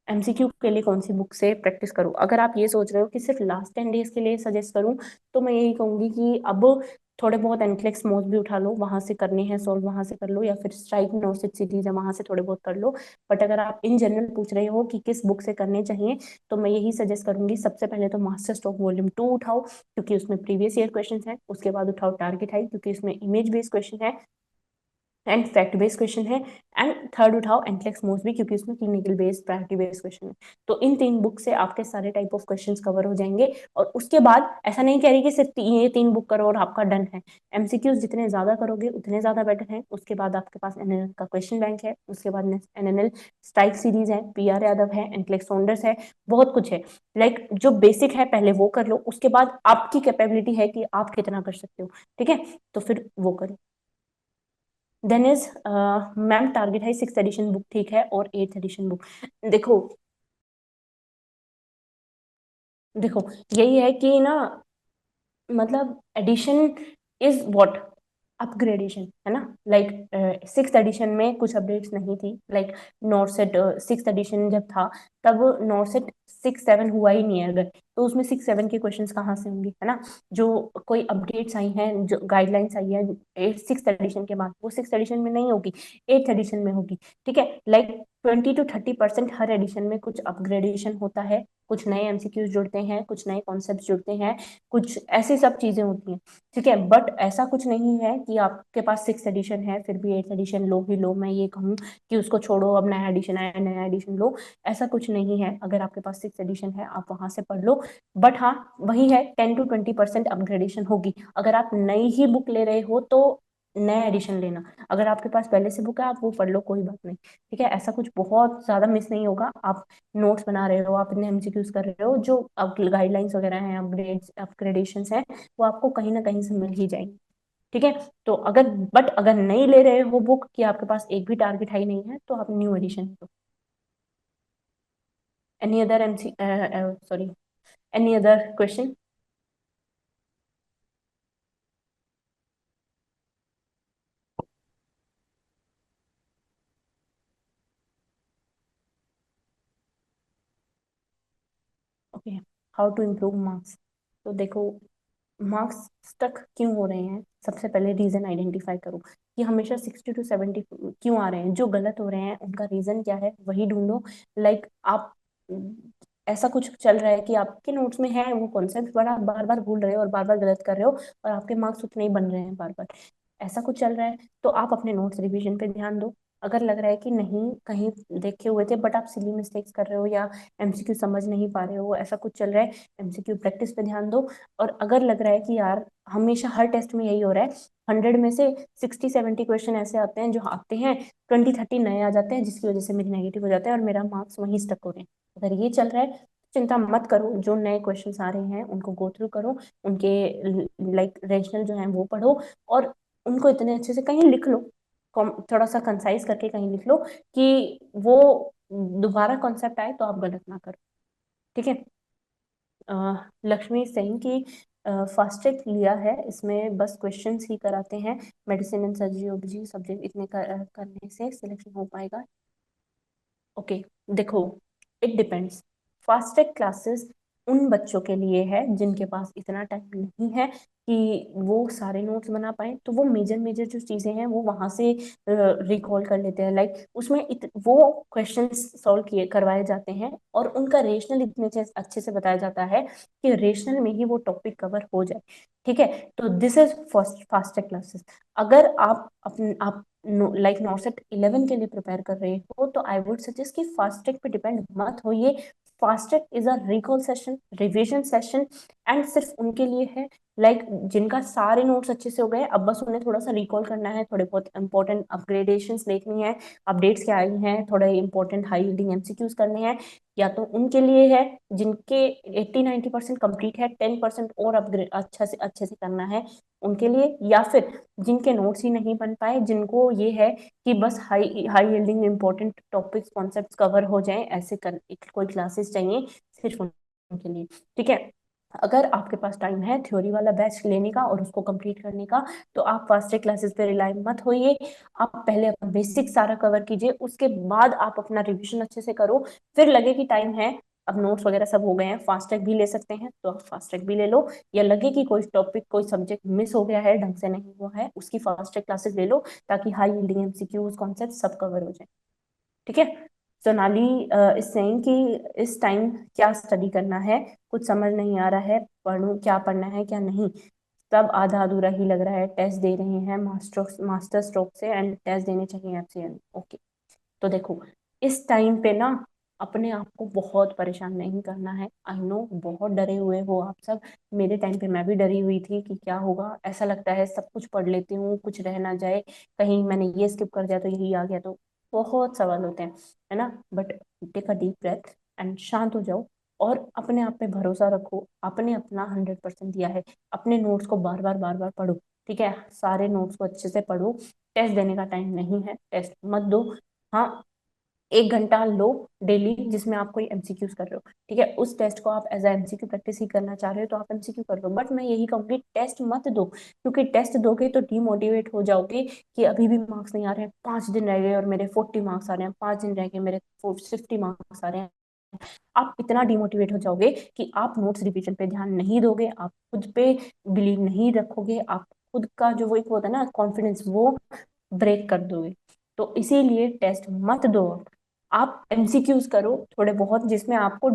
एमसीक्यू के लिए कौन सी बुक से प्रैक्टिस करूं? अगर आप ये सोच रहे हो कि सिर्फ लास्ट 10 डेज के लिए सजेस्ट करूं, तो मैं यही कहूंगी कि अब थोड़े बहुत एनक्लेक्स मोज भी उठा लो, वहां से करने हैं सॉल्व वहां से कर लो, या फिर स्ट्राइक नोसिट सीरीज है वहां से थोड़े बहुत कर लो। बट अगर आप इन जनरल पूछ रहे हो कि किस बुक से करने चाहिए, तो मैं यही सजेस्ट करूंगी, सबसे पहले तो मास्टर स्ट्रोक वॉल्यूम 2 उठाओ क्योंकि उसमें प्रीवियस ईयर क्वेश्चन है। उसके बाद उठाओ टारगेट हाई क्योंकि उसमें इमेज बेस्ड क्वेश्चन है एंड फैक्ट बेस्ड क्वेश्चन है। एंड थर्ड उठाओ एनक्लेक्स मोस्ट भी क्योंकि उसमें clinical based priority based question है। तो इन 3 बुक से आपके सारे टाइप ऑफ क्वेश्चंस कवर हो जाएंगे। और उसके बाद ऐसा नहीं कह रही कि सिर्फ ये 3 बुक करो और आपका डन है, एमसीक्यूज जितने ज्यादा करोगे उतने ज्यादा बेटर है। उसके बाद आपके पास एनएनएल का क्वेश्चन बैंक है, उसके बाद एनएनएल स्ट्राइक सीरीज है, पीआर यादव है, एनक्लेक्स सॉन्डर्स है, बहुत कुछ है। लाइक जो बेसिक है पहले वो कर लो, उसके बाद आपकी कैपेबिलिटी है कि आप कितना कर सकते हो, ठीक है, तो फिर वो करो। देन इज मैम टारगेट है 6th एडिशन बुक, ठीक है, और 8th एडिशन बुक। देखो, देखो यही है कि ना, मतलब एडिशन इज व्हाट, अपग्रेडेशन, है ना। लाइक 6th एडिशन में कुछ अपडेट्स नहीं थी, like not set 6th addition जब था तब नॉर्सेट 6-7 हुआ ही नहीं है अगर, तो उसमें 6-7 के क्वेश्चंस कहाँ से होंगे, है ना। जो कोई अपडेट्स आई हैं, जो गाइडलाइंस आई है 6th एडिशन के बाद, वो 6th एडिशन में नहीं होगी, 8th एडिशन में होगी। ठीक है, लाइक 20 to 30% हर एडिशन में कुछ अपग्रेडेशन होता है, कुछ नए एमसीक्यूज जुड़ते हैं, कुछ नए कॉन्सेप्ट जुड़ते हैं, कुछ ऐसी सब चीजें होती हैं। ठीक है, बट ऐसा कुछ नहीं है कि आपके पास 6th एडिशन है फिर भी 8th एडिशन लो ही लो, मैं ये कहूँ कि उसको छोड़ो, अब नया एडिशन आया नया एडिशन लो, ऐसा कुछ नहीं है। अगर आपके पास 6th एडिशन है आप वहां से पढ़ लो, बट हाँ वही है, 10 to 20% अपग्रेडेशन होगी। अगर आप नई ही बुक ले रहे हो तो नया एडिशन लेना, अगर आपके पास पहले से बुक है आप वो पढ़ लो, कोई बात नहीं। ठीक है, ऐसा कुछ बहुत ज्यादा मिस नहीं होगा। आप नोट्स बना रहे हो, आप इतने एमसीक्यूज कर रहे हो, जो गाइडलाइंस वगैरह हैं, अपग्रेड्स अपग्रेडेशंस हैं, वो आपको कहीं ना कहीं से मिल ही जाएंगे। ठीक है, तो अगर, बट अगर नहीं ले रहे हो बुक, कि आपके पास एक भी टारगेट हाई नहीं है, तो आप न्यू एडिशन लो। Any other MC sorry, any other question? Okay, how to improve marks. तो देखो, मार्क्स स्टक क्यों हो रहे हैं, सबसे पहले रीजन आइडेंटिफाई करो कि हमेशा 60 to 70 क्यों आ रहे हैं, जो गलत हो रहे हैं उनका रीजन क्या है वही ढूंढो। लाइक आप ऐसा कुछ चल रहा है कि आपके नोट्स में है वो कॉन्सेप्ट, बड़ा बार बार भूल रहे हो और बार बार गलत कर रहे हो, और आपके मार्क्स उतने ही बन रहे हैं बार बार, ऐसा कुछ चल रहा है, तो आप अपने नोट्स रिवीजन पे ध्यान दो। अगर लग रहा है कि नहीं कहीं देखे हुए थे बट आप सिली मिस्टेक्स कर रहे हो या एमसीक्यू समझ नहीं पा रहे हो, ऐसा कुछ चल रहा है, एमसीक्यू प्रैक्टिस पे ध्यान दो। और अगर लग रहा है कि यार हमेशा हर टेस्ट में यही हो रहा है, 100 में से 60-70 क्वेश्चन ऐसे आते हैं जो आते हैं, 20-30 नए आ जाते हैं जिसकी वजह से मेरे नेगेटिव हो जाते हैं और मेरा मार्क्स वहीं स्टक हो रहे हैं, अगर ये चल रहा है तो चिंता मत करो, जो नए क्वेश्चंस आ रहे हैं उनको गो थ्रू करो, उनके लाइक रेशनल जो है वो पढ़ो, और उनको इतने अच्छे से कहीं लिख लो, थोड़ा सा कंसाइज करके कहीं लिख लो कि वो दोबारा कॉन्सेप्ट आए तो आप गलत ना करो। ठीक है, लक्ष्मी सिंह की फास्ट ट्रैक लिया है, इसमें बस क्वेश्चंस ही कराते हैं, मेडिसिन एंड सर्जरी ओबीजी सब्जेक्ट इतने करने से सिलेक्शन हो पाएगा? ओके, देखो, it depends. Fast track classes उन बच्चों के लिए है जिनके पास इतना टाइम नहीं है कि वो सारे नोट्स बना पाए, तो वो मेजर मेजर जो चीजें हैं वो वहां से रिकॉल कर लेते हैं, लाइक उसमें वो क्वेश्चंस सॉल्व किए करवाए जाते हैं और उनका रेशनल इतने अच्छे से बताया जाता है कि रेशनल में ही वो टॉपिक कवर हो जाए। ठीक है, तो this is first fast track classes. अगर आप लाइक नॉर्सेट 11 के लिए प्रिपेयर कर रहे हो तो आई वुड सजेस्ट कि फास्ट ट्रैक पे डिपेंड मत होइए। Fast track is a recall session, revision session, and सिर्फ उनके लिए है, लाइक जिनका सारे नोट्स अच्छे से हो गए, अब बस उन्हें थोड़ा सा रिकॉल करना है, थोड़े बहुत इंपॉर्टेंट अपग्रेडेशंस देखनी है, अपडेट्स क्या आई हैं, थोड़े इंपॉर्टेंट हाई यील्डिंग एमसीक्यूज करने हैं, या तो उनके लिए है जिनके 80-90% कंप्लीट है, 10% और अपग्रेड अच्छे से करना है उनके लिए, या फिर जिनके नोट्स ही नहीं बन पाए, जिनको ये है कि बस high high yielding important topics concepts cover हो जाएं, ऐसे कर कोई क्लासेस चाहिए सिर्फ उनके लिए। ठीक है, अगर आपके पास टाइम है थ्योरी वाला बैच लेने का और उसको कंप्लीट करने का, तो आप फास्ट ट्रैक क्लासेस पे रिलाई मत होइए, आप पहले अपना बेसिक सारा कवर कीजिए, उसके बाद आप अपना रिवीजन अच्छे से करो, फिर लगे कि टाइम है, अब नोट्स वगैरह सब हो गए हैं, फास्ट ट्रैक भी ले सकते हैं तो आप फास्ट ट्रैक भी ले लो, या लगे कि कोई टॉपिक कोई सब्जेक्ट मिस हो गया है, ढंग से नहीं हुआ है, उसकी फास्ट ट्रैक क्लासेस ले लो, ताकि हाई यील्डिंग एमसीक्यूज कॉन्सेप्ट सब कवर हो जाए। ठीक है, सोनाली इज सेइंग कि इस टाइम क्या स्टडी करना है, कुछ समझ नहीं आ रहा है, पढ़ूं क्या, पढ़ना है क्या नहीं, सब आधा अधूरा ही लग रहा है, टेस्ट दे रहे हैं मास्टर स्ट्रोक से एंड टेस्ट देने चाहिए एफसीएन। ओके, तो देखो, इस टाइम पे ना अपने आप को बहुत परेशान नहीं करना है, आई नो बहुत डरे हुए हो आप सब, मेरे टाइम पे मैं भी डरी हुई थी कि क्या होगा, ऐसा लगता है सब कुछ पढ़ लेती हूँ कुछ रह ना जाए, कहीं मैंने ये स्किप कर दिया तो यही आ गया, तो बहुत सवाल होते हैं, है ना। But take a deep breath and शांत हो जाओ, और अपने आप पे भरोसा रखो, आपने अपना 100% दिया है, अपने नोट्स को बार बार पढ़ो। ठीक है, सारे नोट्स को अच्छे से पढ़ो, टेस्ट देने का टाइम नहीं है, टेस्ट मत दो। हाँ, 1 घंटा लो डेली जिसमें आप कोई एमसीक्यूज कर रहे हो, ठीक है, उस टेस्ट को आप एज एमसीक्यू प्रैक्टिस ही करना चाह रहे हो तो आप एमसीक्यू कर लो, बट मैं यही कहूंगी टेस्ट मत दो, क्योंकि टेस्ट दोगे तो डीमोटिवेट हो जाओगे कि अभी भी मार्क्स नहीं आ रहे हैं, 5 दिन रह गए और मेरे 40 मार्क्स आ रहे हैं, 5 दिन रह गए मेरे 50 मार्क्स आ रहे हैं, आप इतना डिमोटिवेट हो जाओगे कि आप नोट्स रिवीजन पे ध्यान नहीं दोगे, आप खुद पे बिलीव नहीं रखोगे, आप खुद का जो वो एक होता है ना कॉन्फिडेंस, वो ब्रेक कर दोगे। तो इसीलिए टेस्ट मत दो। आप एमसीक्यूज करो थोड़े बहुत, जिसमें आपको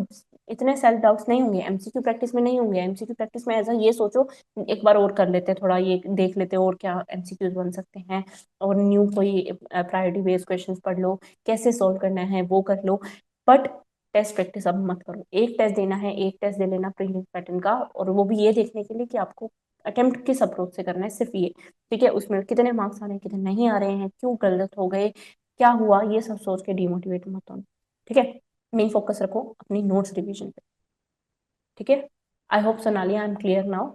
इतने सेल्फ डाउट्स नहीं होंगे, एमसीक्यू प्रैक्टिस में नहीं होंगे। एमसीक्यू प्रैक्टिस में ऐसा ये सोचो, एक बार और कर लेते हैं, थोड़ा ये देख लेते हैं और क्या एमसीक्यूज बन सकते हैं, और न्यू कोई प्रायोरिटी बेस्ड क्वेश्चंस पढ़ लो, कैसे सोल्व करना है वो कर लो। बट टेस्ट प्रैक्टिस अब मत करो। एक टेस्ट देना है, एक टेस्ट दे लेना प्रीलिम्स पैटर्न का, और वो भी ये देखने के लिए कि आपको अटेम्प्ट किस अप्रोच से करना है, सिर्फ ये। ठीक है, उसमें कितने मार्क्स आ रहे हैं, कितने नहीं आ रहे हैं, क्यों गलत हो गए, क्या हुआ, ये सब सोच के डिमोटिवेट मत होना। ठीक है, मेन फोकस रखो अपनी नोट्स रिवीजन पे। ठीक है, I hope Sonali I am clear now.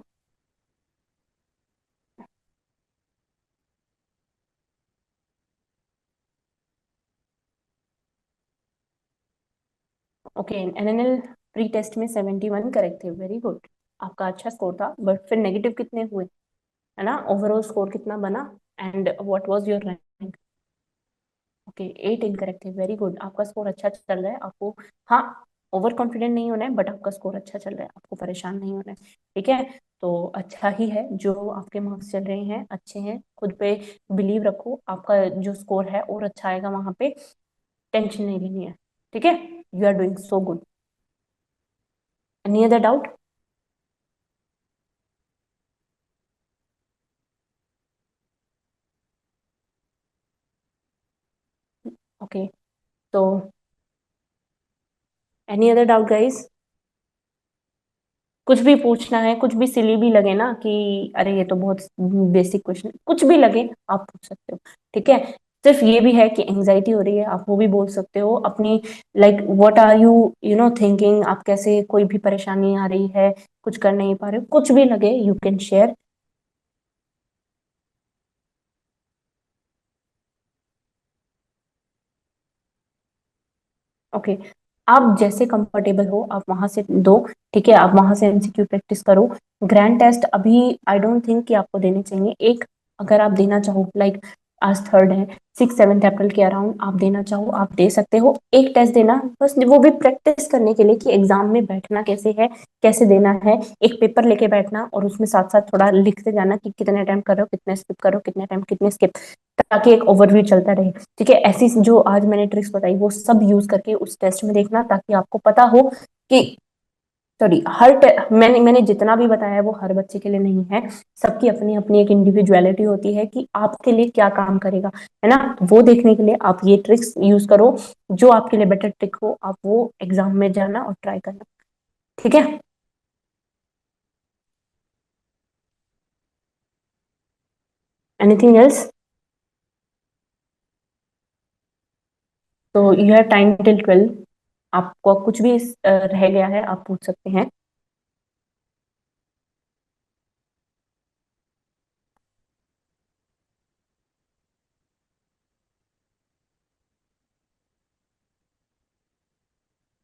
Okay, NNL pre test में 71 करेक्ट थे, वेरी गुड। आपका अच्छा स्कोर था, बट फिर नेगेटिव कितने हुए, है ना, ओवरऑल स्कोर कितना बना, and what was your rank? Okay, 8 incorrect है, वेरी गुड। आपका स्कोर अच्छा चल रहा है, आपको, हाँ, ओवर कॉन्फिडेंट नहीं होना है, बट आपका स्कोर अच्छा चल रहा है, आपको परेशान नहीं होना है। ठीक है, तो अच्छा ही है जो आपके मार्क्स चल रहे हैं, अच्छे हैं, खुद पे बिलीव रखो, आपका जो स्कोर है और अच्छा आएगा वहां पे, टेंशन नहीं लेनी है। ठीक है, you are doing so good. Any other doubt? Okay, तो एनी अदर डाउट गाइस? कुछ भी पूछना है, कुछ भी सिली भी लगे ना कि अरे ये तो बहुत बेसिक क्वेश्चन, कुछ भी लगे आप पूछ सकते हो। ठीक है, सिर्फ ये भी है कि एंजाइटी हो रही है, आप वो भी बोल सकते हो अपनी, like what are you you know thinking, आप कैसे, कोई भी परेशानी आ रही है, कुछ कर नहीं पा रहे हो, कुछ भी लगे यू कैन शेयर। ओके, आप जैसे कंफर्टेबल हो आप वहां से दो। ठीक है, आप वहां से एमसीक्यू प्रैक्टिस करो। ग्रैंड टेस्ट अभी आई डोंट थिंक कि आपको देने चाहिए। एक, अगर आप देना चाहो, लाइक आज थर्ड है, 6 7 अप्रैल के अराउंड आप देना चाहो आप दे सकते हो। एक टेस्ट देना बस, वो भी प्रैक्टिस करने के लिए कि एग्जाम में बैठना कैसे है, कैसे देना है। एक पेपर लेके बैठना और उसमें साथ साथ थोड़ा लिखते जाना कि कितने अटेम्प्ट करो, कितने स्किप करो, कितने अटेम्प्ट कितने स्किप, ताकि एक ओवरव्यू चलता रहे। ठीक है, ऐसी जो आज मैंने ट्रिक्स बताई वो सब यूज करके उस टेस्ट में देखना, ताकि आपको पता हो कि, सॉरी, मैंने मैंने जितना भी बताया है वो हर बच्चे के लिए नहीं है। सबकी अपनी अपनी एक इंडिविजुअलिटी होती है कि आपके लिए क्या काम करेगा, है ना। तो वो देखने के लिए आप ये ट्रिक्स यूज करो, जो आपके लिए बेटर ट्रिक हो आप वो एग्जाम में जाना और ट्राई करना। ठीक है, एनीथिंग एल्स? तो यू हैव टाइम टिल 12। आपको कुछ भी रह गया है आप पूछ सकते हैं।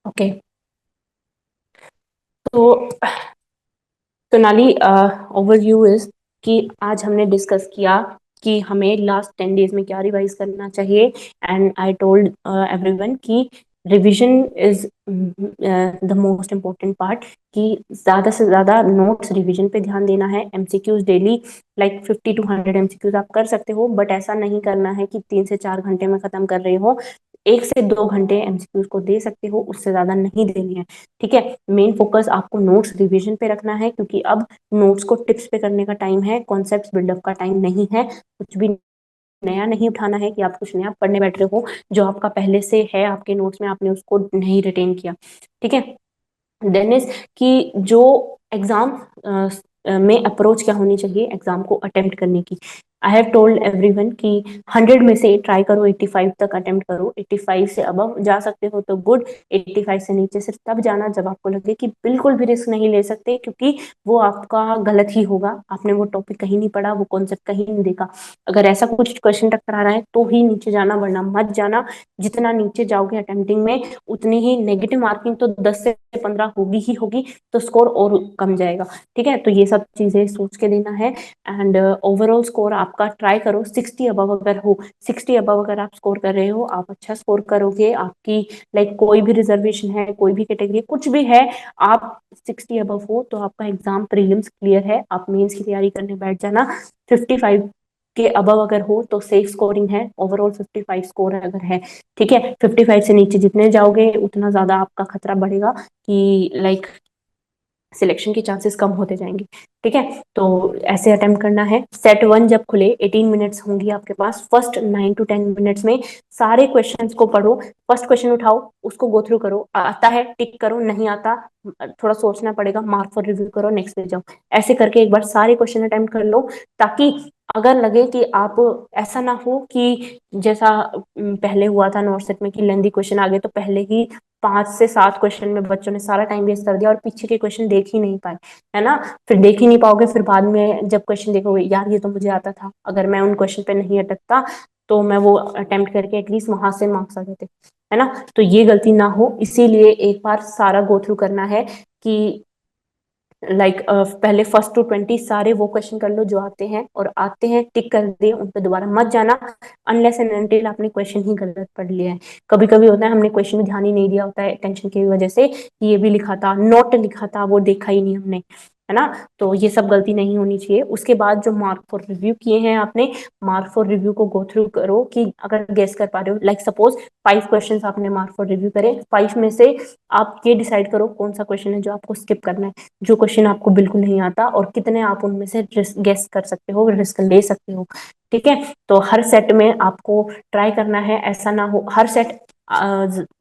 ओके, तो सोनाली, ओवरव्यू इज कि आज हमने डिस्कस किया कि हमें लास्ट 10 डेज में क्या रिवाइज करना चाहिए, एंड आई टोल्ड एवरीवन कि revision is the most important part, कि ज्यादा से ज्यादा नोट्स रिवीजन पे ध्यान देना है। MCQs daily, like 50 to 100 MCQs आप कर सकते हो, बट ऐसा नहीं करना है कि 3 से 4 घंटे में खत्म कर रहे हो। 1 से 2 घंटे एमसीक्यूज को दे सकते हो, उससे ज्यादा नहीं देनी है। ठीक है, मेन फोकस आपको नोट्स रिवीजन पे रखना है, क्योंकि अब नोट्स को टिप्स पे करने का टाइम है, कॉन्सेप्ट बिल्डअप का टाइम नहीं है। कुछ भी नया नहीं उठाना है कि आप कुछ नया पढ़ने बैठ रहे हो, जो आपका पहले से है आपके नोट्स में, आपने उसको नहीं रिटेन किया। ठीक है, देन इज कि जो एग्जाम में अप्रोच क्या होनी चाहिए एग्जाम को अटेम्प्ट करने की। आई हैव टोल्ड एवरीवन कि 100 में से ट्राई करो 85 तक अटेम्प्ट करो, 85 से अबव जा सकते हो तो गुड, 85 से नीचे सिर्फ तब जाना जब आपको लगे कि बिल्कुल भी रिस्क नहीं ले सकते, क्योंकि वो आपका गलत ही होगा, आपने वो टॉपिक कहीं नहीं पढ़ा, वो कॉन्सेप्ट कहीं नहीं देखा। अगर ऐसा कुछ क्वेश्चन टकरा रहा है तो ही नीचे जाना, वरना मत जाना। जितना नीचे जाओगे अटेम्प्टिंग में उतनी ही नेगेटिव मार्किंग तो 10 से 15 होगी ही होगी, तो स्कोर और कम जाएगा। ठीक है, तो ये सब चीजें सोच के देना है, एंड ओवरऑल स्कोर आप आपका ट्राई करो 60 अबव अगर हो, 60 अबव अगर आप स्कोर कर रहे हो, आप अच्छा स्कोर करोगे, आपकी लाइक कोई भी रिजर्वेशन है, कोई भी कैटेगरी कुछ भी है, आप 60 अबव हो तो आपका एग्जाम प्रीलिम्स क्लियर है, आप मेंस की तैयारी करने बैठ जाना। 55 के अबव अगर हो तो सेफ स्कोरिंग है, ओवरऑल 55 स्कोर अगर है, ठीक है। 55 से नीचे जितने जाओगे उतना ज्यादा आपका खतरा बढ़ेगा कि लाइक सिलेक्शन के चांसेस कम होते जाएंगे, ठीक है। तो ऐसे अटेम्प्ट करना है। सेट 1 जब खुले 18 मिनट्स होंगी आपके पास, फर्स्ट 9 to 10 मिनट्स में सारे क्वेश्चंस को पढ़ो, फर्स्ट क्वेश्चन उठाओ, उसको गो थ्रू करो, आता है टिक करो, नहीं आता थोड़ा सोचना पड़ेगा, मार्क फॉर रिव्यू करो, नेक्स्ट पे जाओ। ऐसे करके एक बार सारे क्वेश्चन अटेम्प्ट कर लो, ताकि अगर लगे कि आप, ऐसा ना हो कि जैसा पहले हुआ था नॉर्थ सेट में कि लेंदी क्वेश्चन आ गए तो पहले ही 5 से 7 क्वेश्चन में बच्चों ने सारा टाइम वेस्ट कर दिया और पीछे के क्वेश्चन देख ही नहीं पाए, है ना। फिर देख ही नहीं पाओगे, फिर बाद में जब क्वेश्चन देखोगे, यार ये तो मुझे आता था, अगर मैं उन क्वेश्चन पे नहीं अटकता तो मैं वो अटेम्प्ट करके एटलीस्ट वहां से मार्क्स आ जाते, है ना। तो ये गलती ना हो, इसीलिए एक बार सारा गो थ्रू करना है कि पहले फर्स्ट टू 20 सारे वो क्वेश्चन कर लो जो आते हैं, और आते हैं टिक कर दिए, उन पर दोबारा मत जाना अनलेस एंड अनटिल आपने क्वेश्चन ही गलत पढ़ लिया है। कभी कभी होता है हमने क्वेश्चन में ध्यान ही नहीं दिया होता है टेंशन की वजह से, कि ये भी लिखा था, नोट लिखा था, वो देखा ही नहीं हमने, है ना। तो ये सब गलती नहीं होनी चाहिए। उसके बाद जो मार्क फॉर रिव्यू किए हैं आपने, मार्क फॉर रिव्यू को गो थ्रू करो कि अगर गेस कर पा रहे हो, लाइक सपोज 5 क्वेश्चन आपने मार्क फॉर रिव्यू करे, 5 में से आप ये डिसाइड करो कौन सा क्वेश्चन है जो आपको स्किप करना है, जो क्वेश्चन आपको बिल्कुल नहीं आता, और कितने आप उनमें से गेस कर सकते हो, रिस्क ले सकते हो, ठीक है। तो हर सेट में आपको ट्राई करना है, ऐसा ना हो हर सेट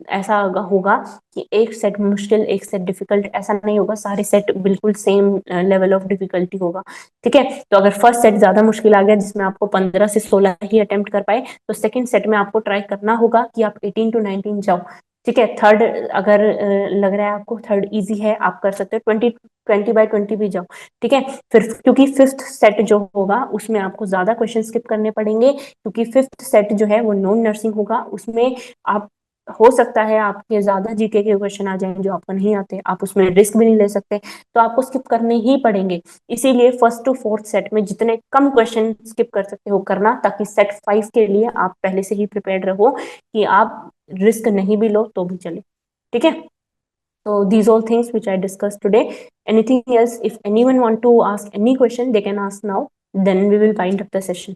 ऐसा होगा कि एक सेट मुश्किल एक सेट डिफिकल्ट, ऐसा नहीं होगा, सारे सेट बिल्कुल सेम लेवल ऑफ डिफिकल्टी होगा, ठीक है। तो अगर फर्स्ट सेट ज्यादा मुश्किल आ गया जिसमें आपको 15 से 16 ही अटेम्प्ट कर पाए, तो सेकंड सेट में आपको ट्राई करना होगा कि आप 18 to 19 जाओ, ठीक है। थर्ड अगर लग रहा है आपको थर्ड इजी है, आप कर सकते हो 20 by 20 भी जाओ, ठीक है। फिर क्योंकि फिफ्थ सेट जो होगा उसमें आपको ज्यादा क्वेश्चन स्किप करने पड़ेंगे, क्योंकि फिफ्थ सेट जो है वो नॉन नर्सिंग होगा, उसमें आप हो सकता है आपके ज्यादा जीके के क्वेश्चन आ जाएं जो आपको नहीं आते, आप उसमें रिस्क भी नहीं ले सकते, तो आपको स्किप करने ही पड़ेंगे। इसीलिए फर्स्ट टू फोर्थ सेट में जितने कम क्वेश्चन स्किप कर सकते हो करना, ताकि सेट 5 के लिए आप पहले से ही प्रिपेयर्ड रहो कि आप रिस्क नहीं भी लो तो भी चले, ठीक है। So these all things which I discussed today. Anything else? If anyone want to ask any question, they can ask now. Then we will wind up the session.